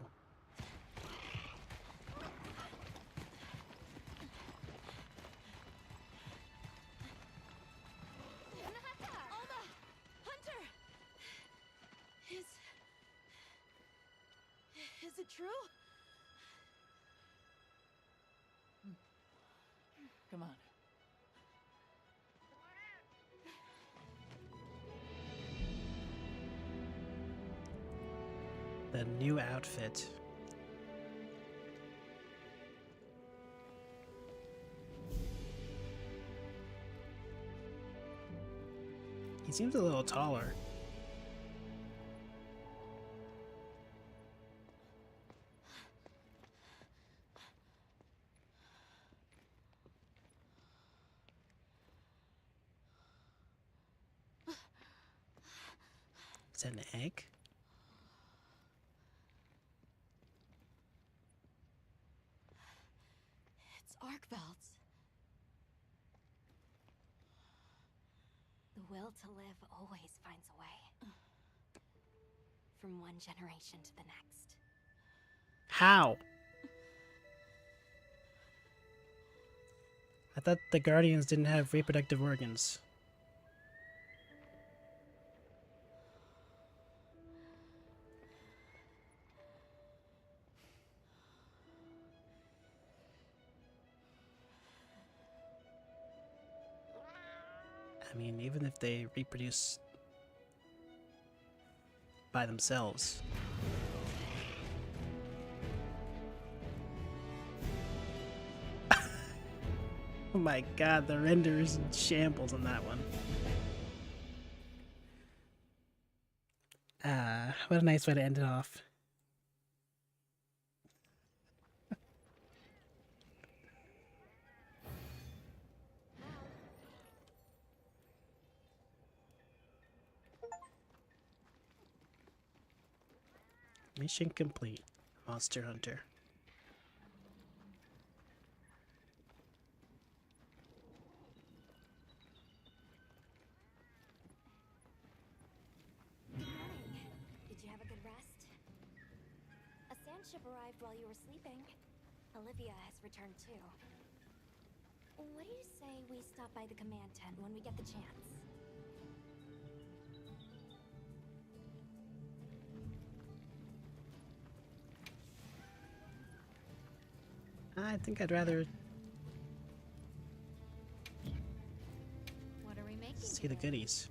Alma! Hunter! it true? Come on. The new outfit. He seems a little taller. Is that an egg? It's Arkveld's. The will to live always finds a way. From one generation to the next. How? I thought the Guardians didn't have reproductive organs. I mean, even if they reproduce by themselves. Oh my god, the render is in shambles on that one. What a nice way to end it off. Mission complete, Monster Hunter. Good morning. Did you have a good rest? A sand ship arrived while you were sleeping. Olivia has returned too. What do you say we stop by the command tent when we get the chance? I think I'd rather What are we making? see the goodies.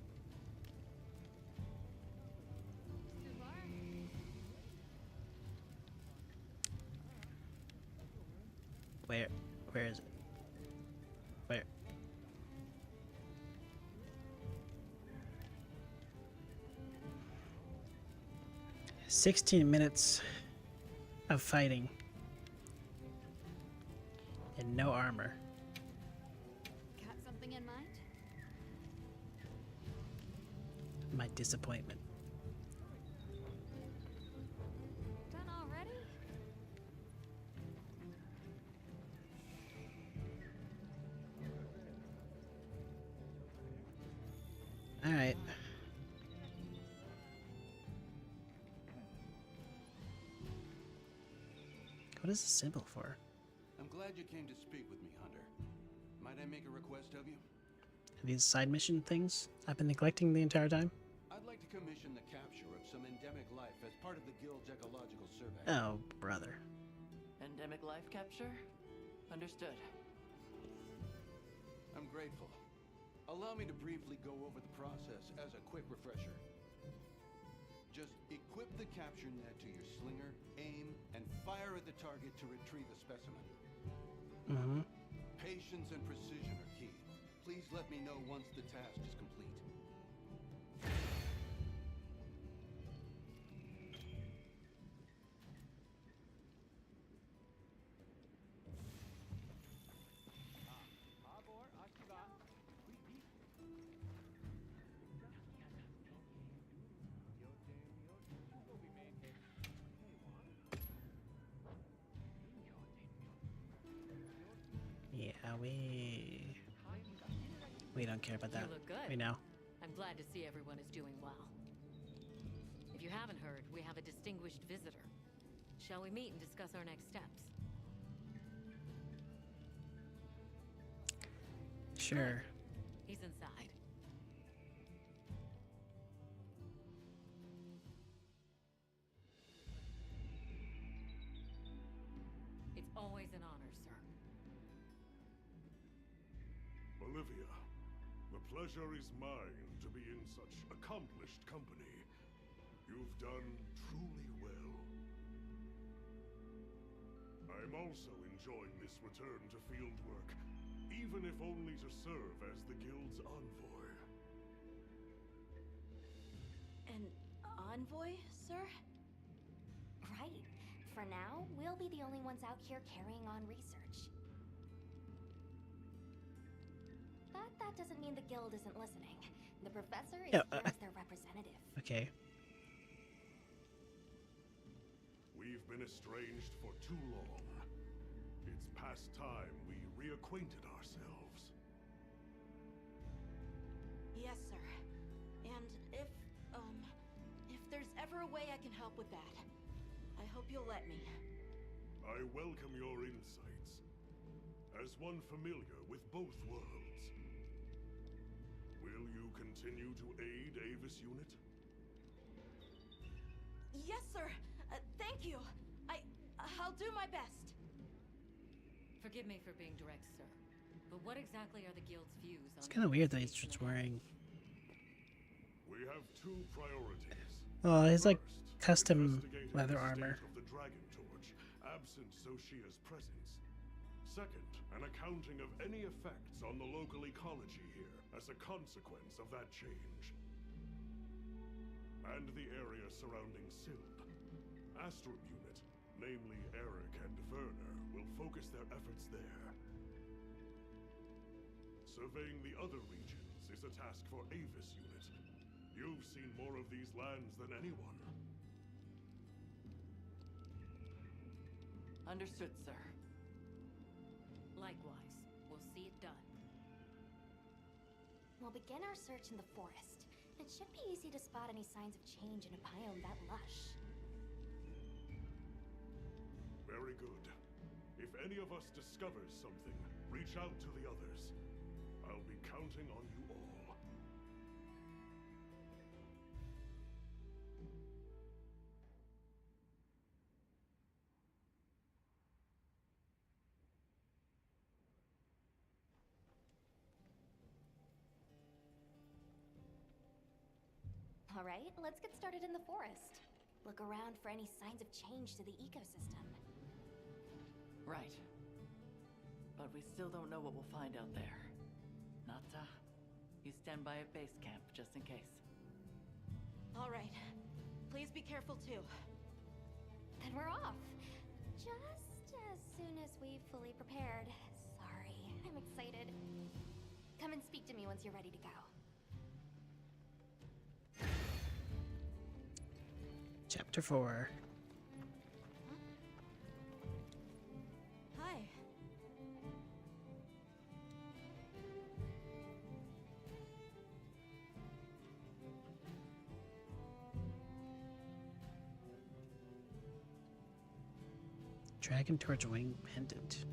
Where is it? Where? "16 minutes of fighting and no armor." Got something in mind? My disappointment. Done already? Alright. What is the symbol for? I'm glad you came to speak with me, Hunter. Might I make a request of you? These side mission things I've been neglecting the entire time? I'd like to commission the capture of some endemic life as part of the Guild's ecological survey. Oh, brother. Endemic life capture? Understood. I'm grateful. Allow me to briefly go over the process as a quick refresher. Just equip the capture net to your slinger, aim, and fire at the target to retrieve a specimen. Mm-hmm. Patience and precision are key. Please let me know once the task is complete. Yeah, we don't care about that. You look good. We know. I'm glad to see everyone is doing well. If you haven't heard, we have a distinguished visitor. Shall we meet and discuss our next steps? Sure. He's inside. Olivia. The pleasure is mine to be in such accomplished company. You've done truly well. I'm also enjoying this return to field work, even if only to serve as the guild's envoy. An envoy, sir? Right. For now, we'll be the only ones out here carrying on research. But that doesn't mean the guild isn't listening. The professor is here as their representative. Okay. We've been estranged for too long. It's past time we reacquainted ourselves. Yes, sir. And if there's ever a way I can help with that, I hope you'll let me. I welcome your insights. As one familiar with both worlds, will you continue to aid Avis Unit? Yes, sir. Thank you. I'll do my best. Forgive me for being direct, sir. But what exactly are the guild's views on... It's kind of weird that he's just wearing... We have two priorities. Oh, his like First, custom investigating leather the armor. state of the Dragon Torch, absent Soshia's presence. Second, an accounting of any effects on the local ecology here as a consequence of that change. And the area surrounding Silb. Astrum Unit, namely Eric and Werner, will focus their efforts there. Surveying the other regions is a task for Avis Unit. You've seen more of these lands than anyone. Understood, sir. Likewise. We'll see it done. We'll begin our search in the forest. It should be easy to spot any signs of change in a biome that lush. Very good. If any of us discovers something, reach out to the others. I'll be counting on you all. All right, let's get started in the forest. Look around for any signs of change to the ecosystem. Right. But we still don't know what we'll find out there. Nata, you stand by at base camp, just in case. All right. Please be careful, too. Then we're off. Just as soon as we've fully prepared. Sorry, I'm excited. Come and speak to me once you're ready to go. Chapter 4. Hi. Dragon Torch Wing Pendant.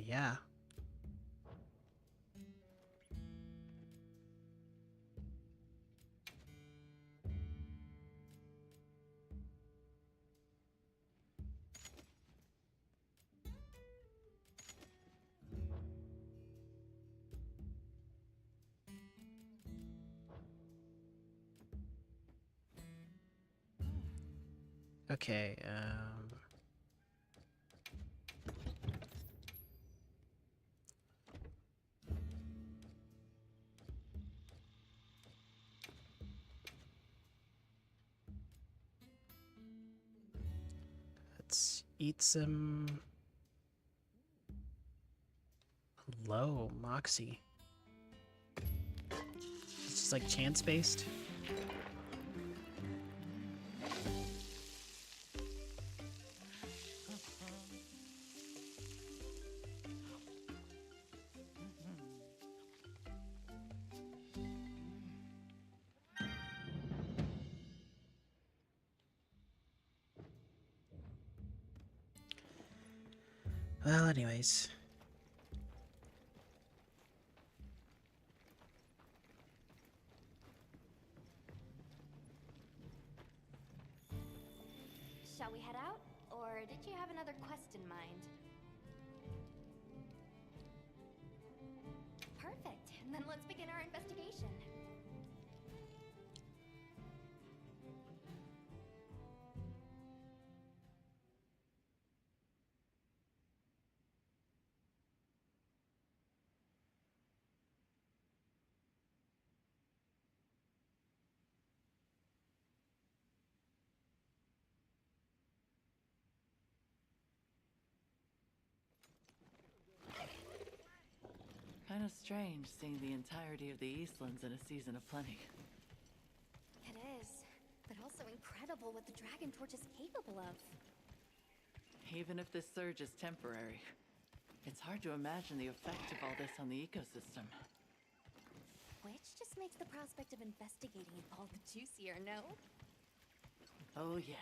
Yeah. Okay, let's eat some... Hello, Moxie. It's just like chance-based. Well, anyways. Shall we head out? Or did you have another quest in mind? Perfect. Then let's begin our investigation. Kind of strange seeing the entirety of the Eastlands in a season of plenty. It is, but also incredible what the Dragon Torch is capable of. Even if this surge is temporary, it's hard to imagine the effect of all this on the ecosystem. Which just makes the prospect of investigating it all the juicier, no? Oh yeah.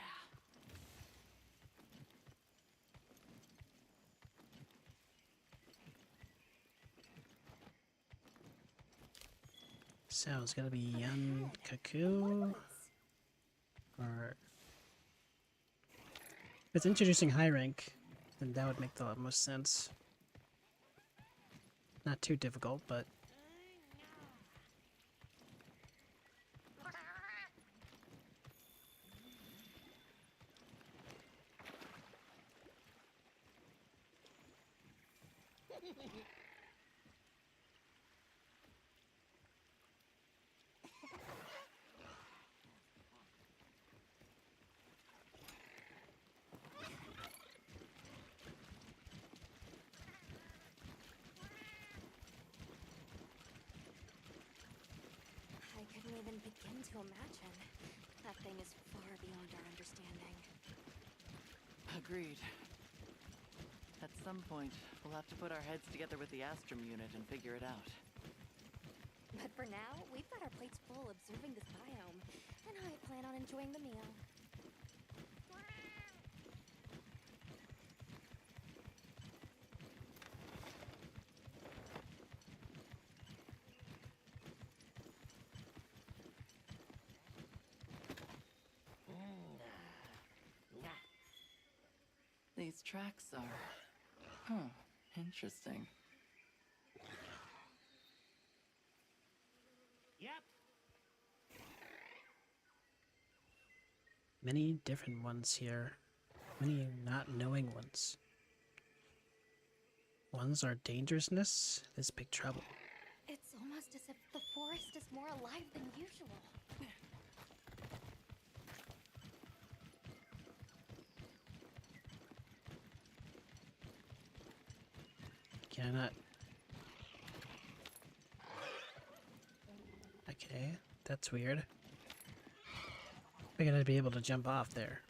So it's gonna be Yan Kaku, or if it's introducing high rank, then that would make the most sense. Not too difficult, but I couldn't even begin to imagine. That thing is far beyond our understanding. Agreed. At some point, we'll have to put our heads together with the Astrum unit and figure it out. But for now, we've got our plates full observing this biome, and I plan on enjoying the meal. These tracks are... interesting. Yep. Many different ones here. Many not knowing ones. Ones are dangerousness, there's big trouble. It's almost as if the forest is more alive than usual. Can I not? Okay, that's weird. We're gonna be able to jump off there.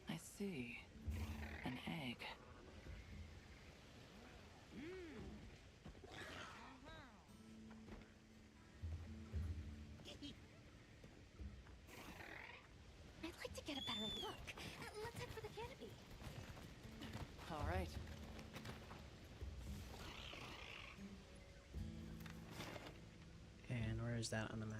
I see. An egg. I'd like to get a better look. Let's head for the canopy. All right. And where is that on the map?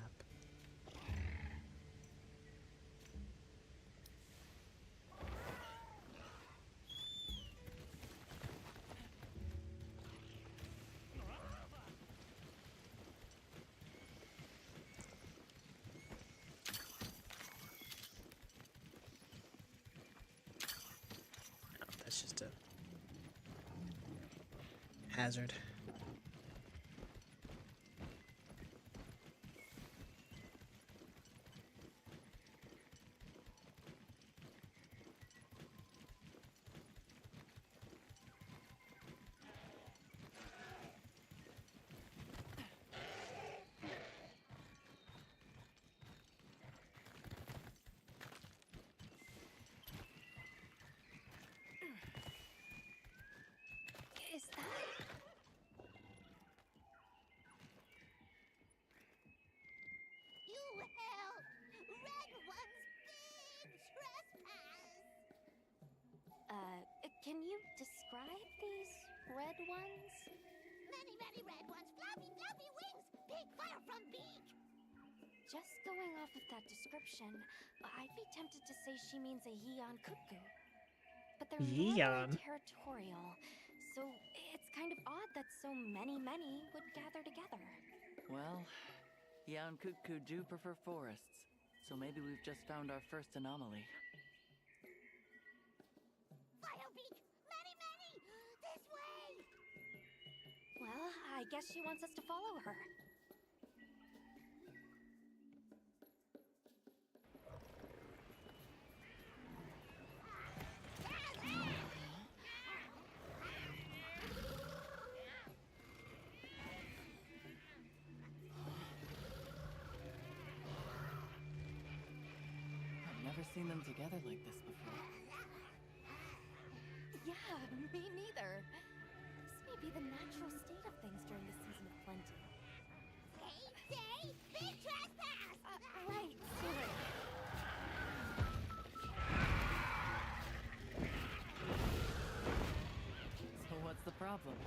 That's just a hazard. can you describe these red ones? Many, many red ones, floppy, floppy wings, big fire from beak. Just going off of that description, I'd be tempted to say she means a Yeon cuckoo. But they're Yeon. normally territorial, so it's kind of odd that so many would gather together. Well, Yeon Cuckoo do prefer forests, so maybe we've just found our first anomaly. Firebeak, many, this way. Well, I guess she wants us to follow her. I've never seen them together like this before. Yeah, me neither. This may be the natural state of things during the season of plenty. Say, big trespass. Right, sorry. So what's the problem?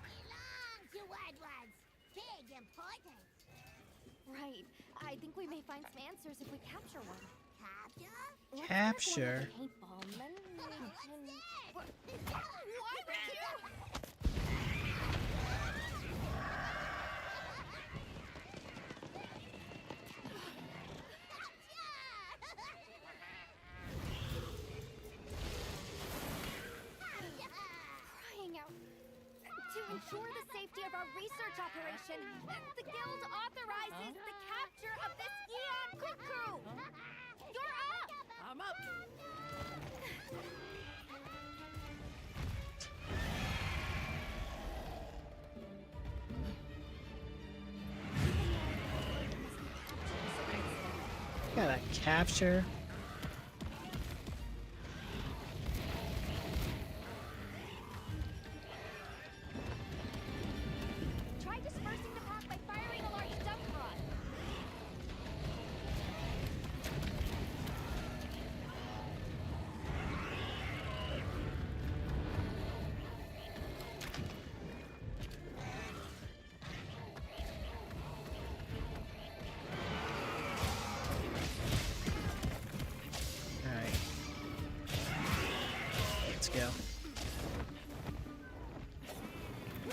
Belong to red ones. Big importance. Right. I think we may find some answers if we capture one. Capture? Let's Capture? grab one with a paintball, and then we can... Why would you? Crying out. To ensure the safety of our research operation, the Guild authorizes the capture of this Yeon cuckoo! You're up! I'm up! Gotta capture. Try dispersing the pack by firing a large dump rod. Alright. Let's go.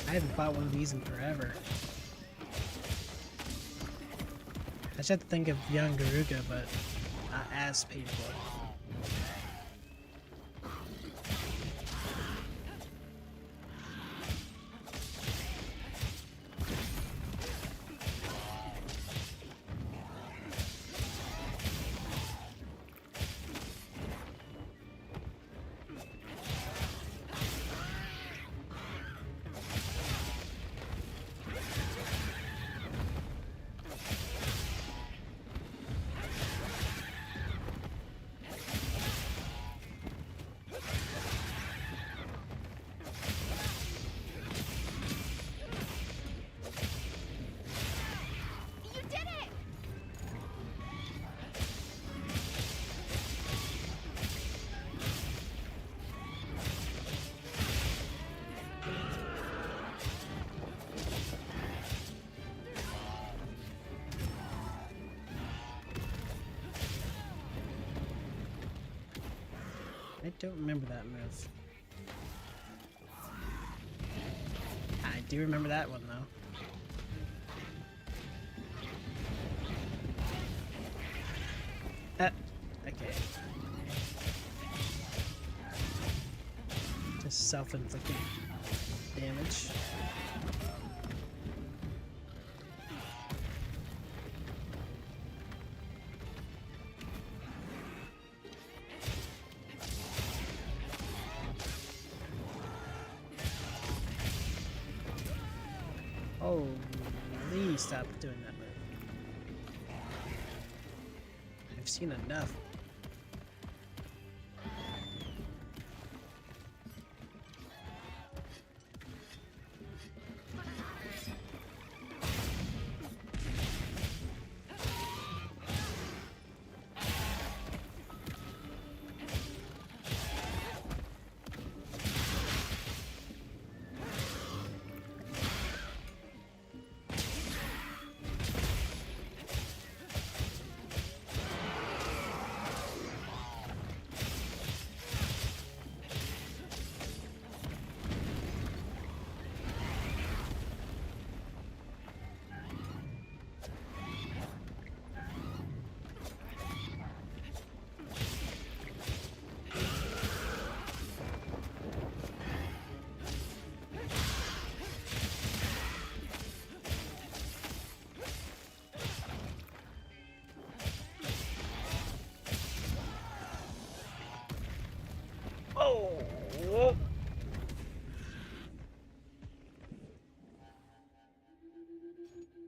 I haven't fought one of these in forever. I just had to think of young Garuga, but not as painful. You did it! I don't remember that move. I do remember that one though. Okay. Just self-inflicted damage. Holy, stop doing that move. I've seen enough.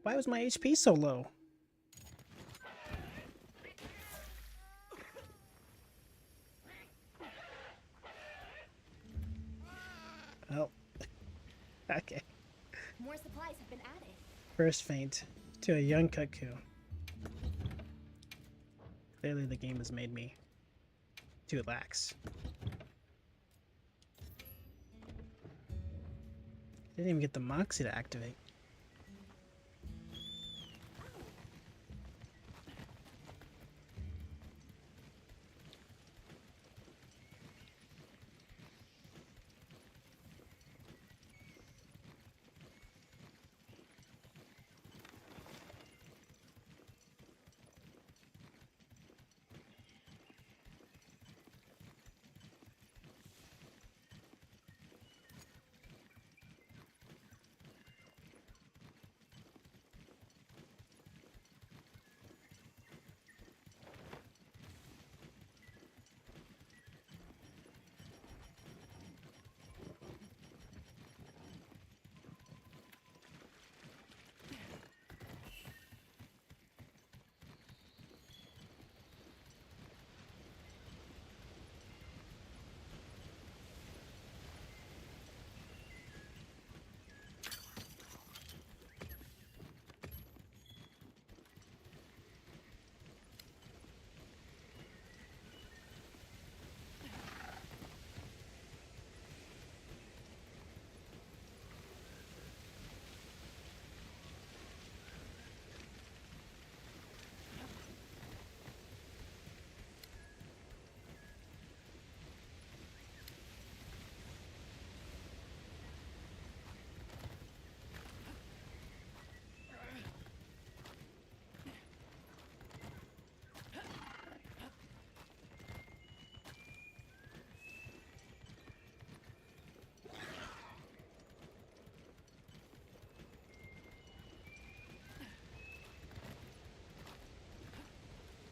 Why was my HP so low? Oh. Okay. More supplies have been added. First faint to a young cuckoo. Clearly the game has made me too lax. Didn't even get the Moxie to activate.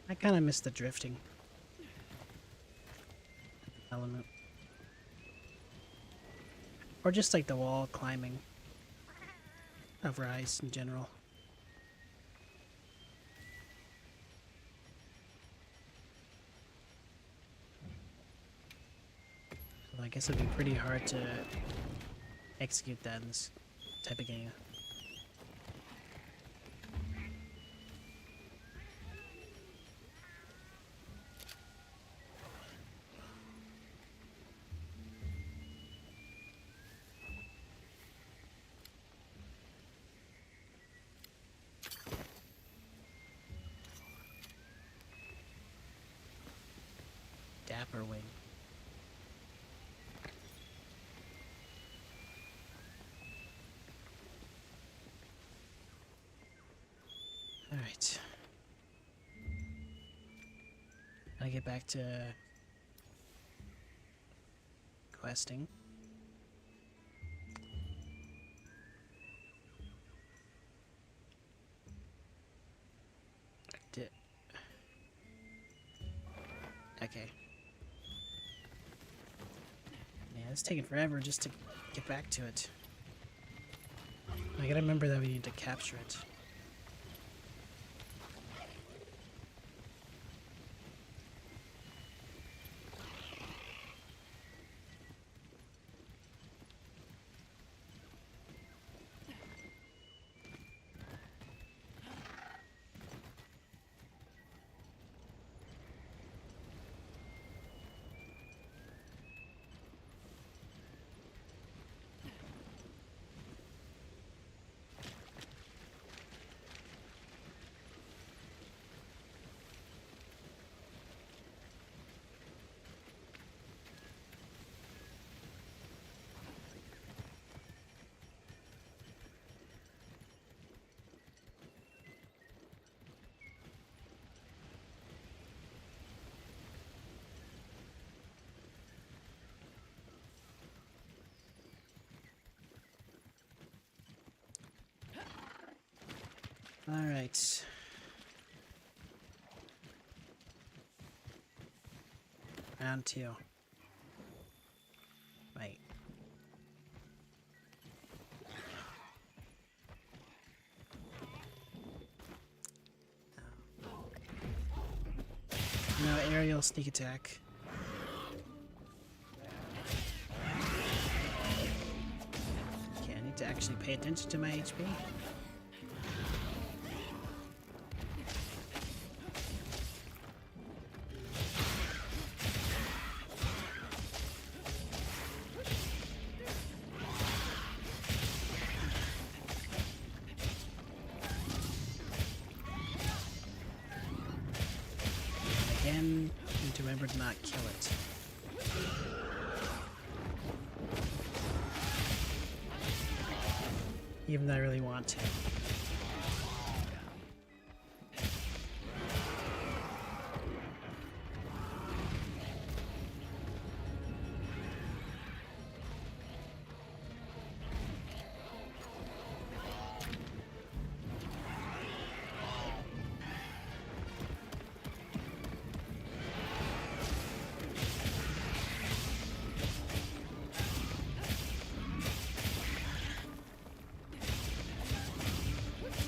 I kind of missed the drifting element. Or just like the wall climbing of Rise in general. So I guess it'd be pretty hard to execute that in this type of game. Dapper Wing. Alright. Gotta get back to questing. Okay. Yeah, it's taking forever just to get back to it. I gotta remember that we need to capture it. Alright. Round 2. Wait. aerial sneak attack. Okay, I need to actually pay attention to my HP. Again, need to remember to not kill it. Even though I really want to.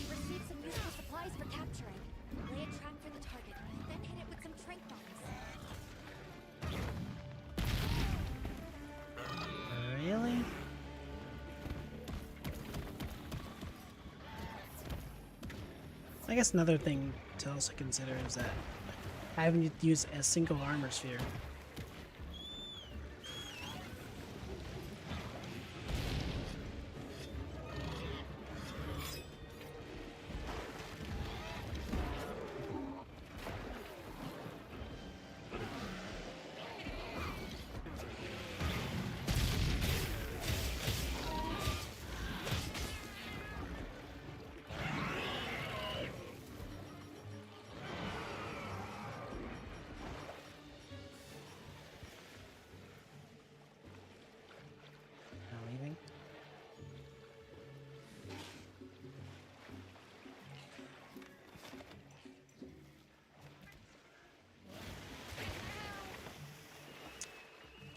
Receive some useful supplies for capturing. Lay a trap for the target, then hit it with some tranq bombs. Really? I guess another thing to also consider is that I haven't used a single armor sphere. Not leaving.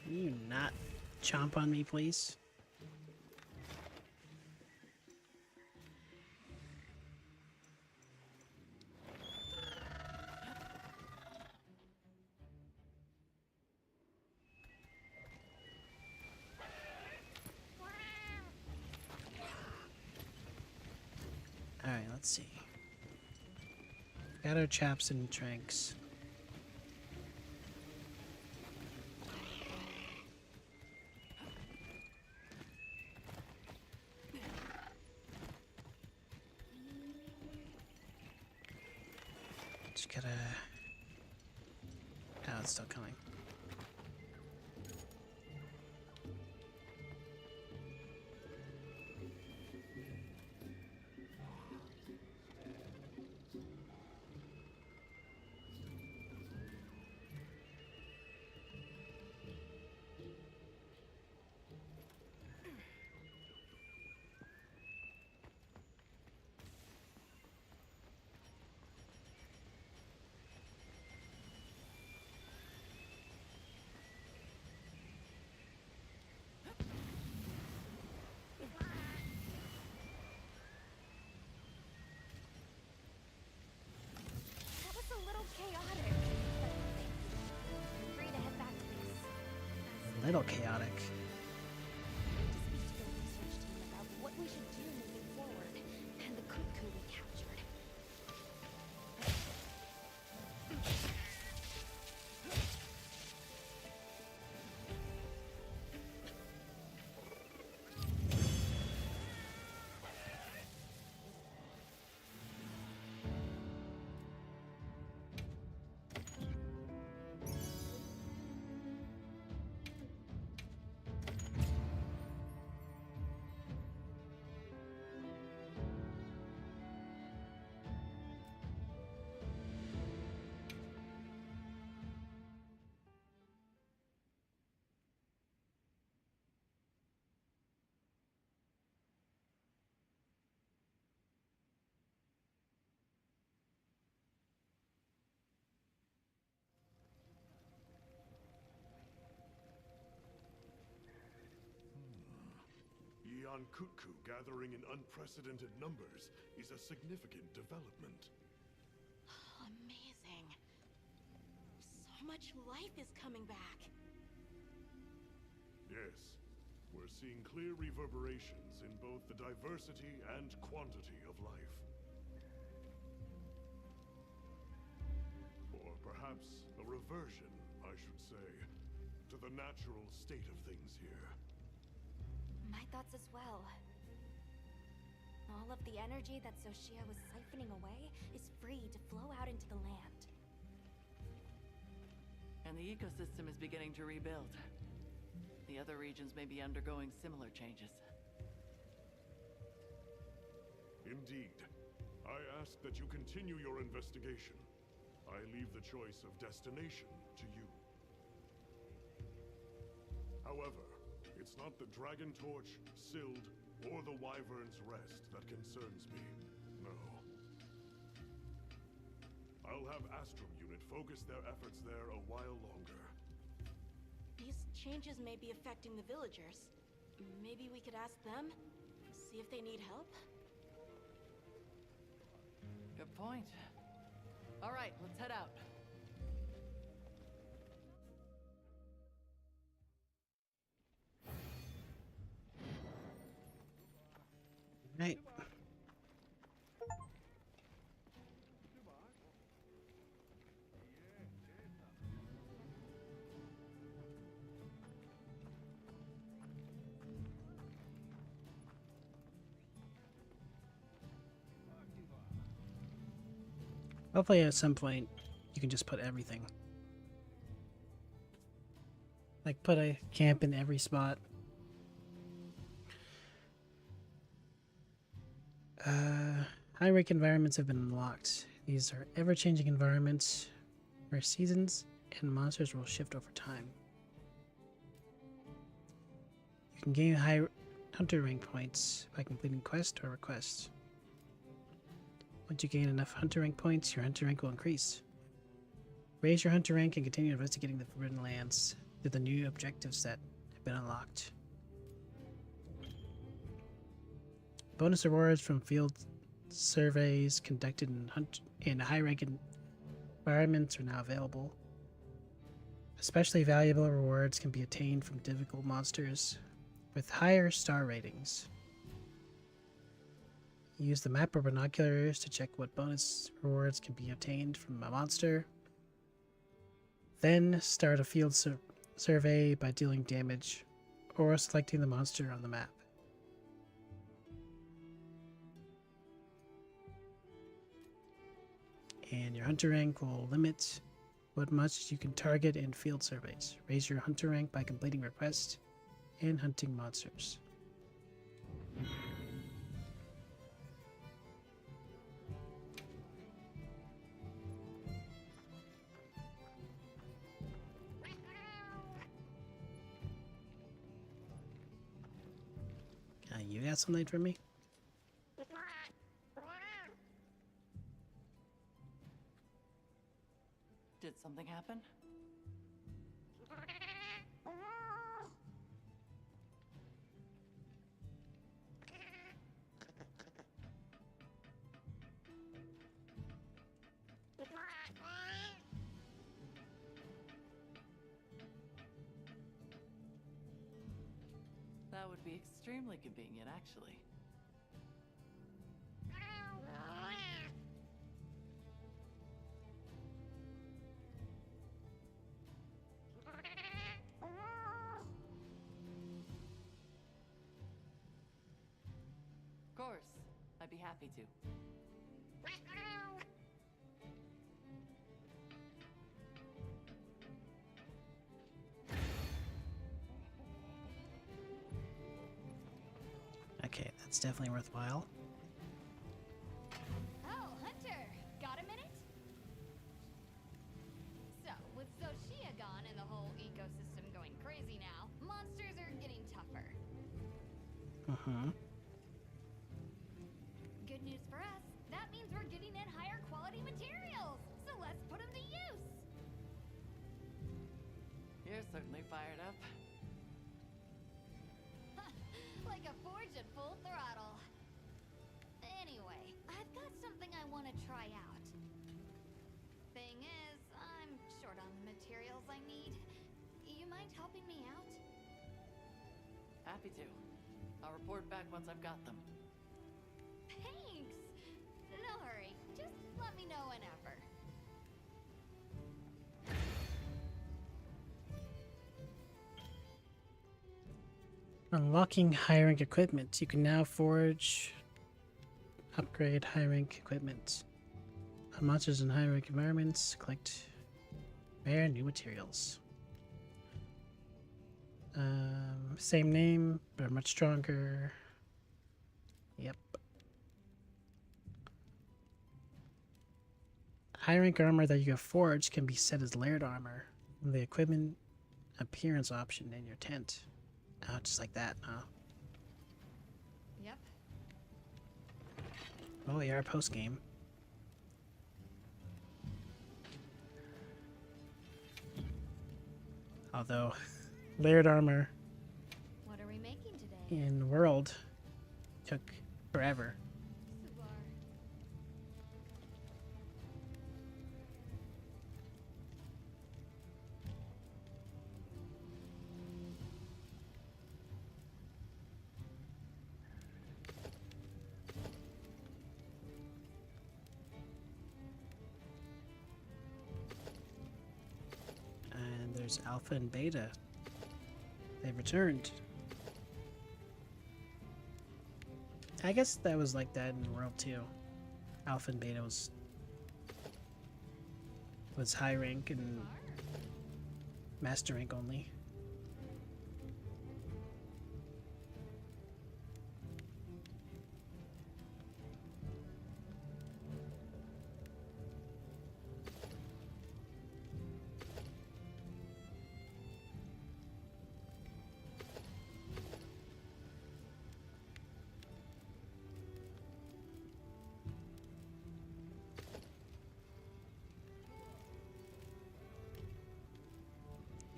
Can you not chomp on me, please? Alright, let's see. Got our chaps and tranks. Just gotta... Oh, it's still coming. That was a little chaotic. But I'm free to head back to base. A little chaotic. To speak to the research team about what we should do moving forward, and the cuckoo we captured. Yan Kutku gathering in unprecedented numbers is a significant development. Amazing. So much life is coming back. Yes, we're seeing clear reverberations in both the diversity and quantity of life. Or perhaps a reversion, I should say, to the natural state of things here. My thoughts as well. All of the energy that Xochitl was siphoning away is free to flow out into the land. And the ecosystem is beginning to rebuild. The other regions may be undergoing similar changes. Indeed. I ask that you continue your investigation. I leave the choice of destination to you. However, it's not the Dragon Torch, Sild, or the Wyvern's Rest that concerns me. No. I'll have Astrum Unit focus their efforts there a while longer. These changes may be affecting the villagers. Maybe we could ask them, see if they need help? Good point. All right, let's head out. Right. Hopefully at some point you can just put everything. Like put a camp in every spot. High rank environments have been unlocked. These are ever-changing environments where seasons and monsters will shift over time. You can gain high hunter rank points by completing quests or requests. Once you gain enough hunter rank points, your hunter rank will increase. Raise your hunter rank and continue investigating the Forbidden Lands through the new objectives that have been unlocked. Bonus rewards from field surveys conducted in high-rank environments are now available. Especially valuable rewards can be attained from difficult monsters with higher star ratings. Use the map or binoculars to check what bonus rewards can be obtained from a monster. Then start a field survey by dealing damage or selecting the monster on the map. And your hunter rank will limit what much you can target in field surveys. Raise your hunter rank by completing requests and hunting monsters. You got something for me? Did something happen? That would be extremely convenient, actually. Of course, I'd be happy to. Okay, that's definitely worthwhile. Oh, Hunter! Got a minute? So, with Xochitl gone and the whole ecosystem going crazy now, monsters are getting tougher. Uh-huh. Good news for us, that means we're getting in higher quality materials! So let's put them to use! You're certainly fired up. Like a forge at full throttle. Anyway, I've got something I want to try out. Thing is, I'm short on materials. mind helping me out? Happy to. I'll report back once I've got them. Thanks! No hurry. Just let me know whenever. Unlocking high-rank equipment. You can now forge, upgrade high-rank equipment. On monsters in high-rank environments, collect rare new materials. Same name, but much stronger. Yep. High-rank armor that you have forged can be set as layered armor from the equipment appearance option in your tent. Oh, just like that, huh? Yep. Oh, yeah, post-game. Although, layered armor What are we making today? in World took forever. And there's Alpha and Beta. They returned. I guess that was like that in World 2. Alpha and Beta was high rank and master rank only.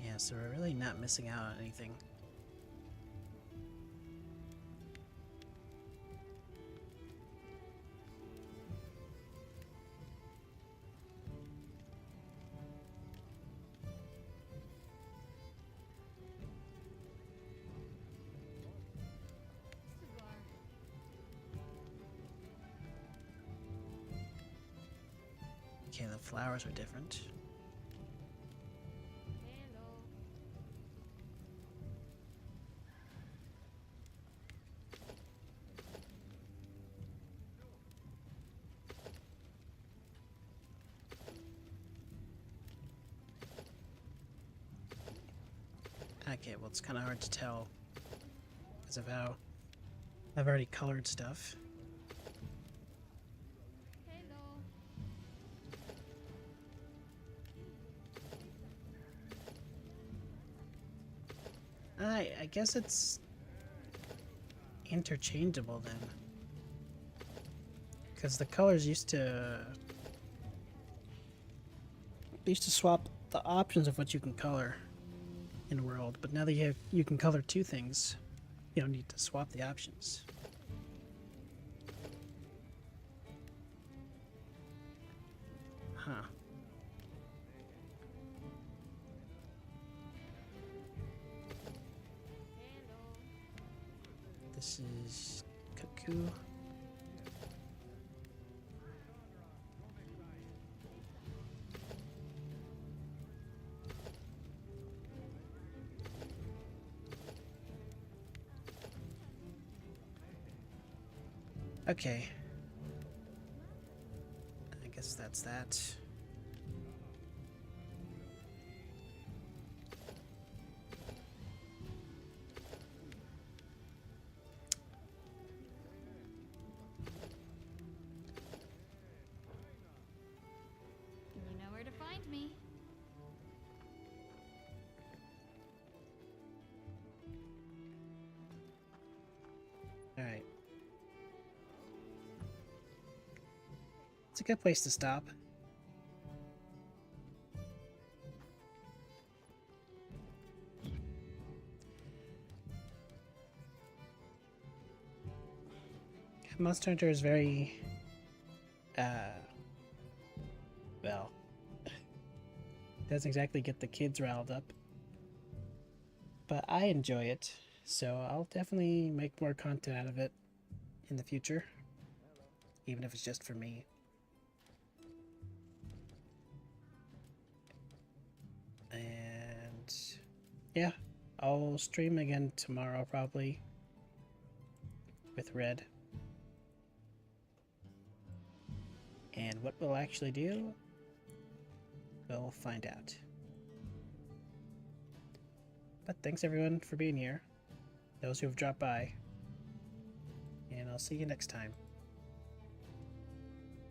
Yeah, so we're really not missing out on anything. Okay, the flowers are different. Okay, well, it's kind of hard to tell because of how I've already colored stuff. I guess it's interchangeable then, because the colors used to swap the options of what you can color in World, but now that you can color two things, you don't need to swap the options. Huh. This is Cuckoo. Okay. I guess that's that. You know where to find me. All right. It's a good place to stop. Monster Hunter is very, well, doesn't exactly get the kids riled up. But I enjoy it, so I'll definitely make more content out of it in the future, even if it's just for me. And yeah, I'll stream again tomorrow probably with Red. And what we'll actually do, we'll find out. But thanks everyone for being here, those who have dropped by, and I'll see you next time.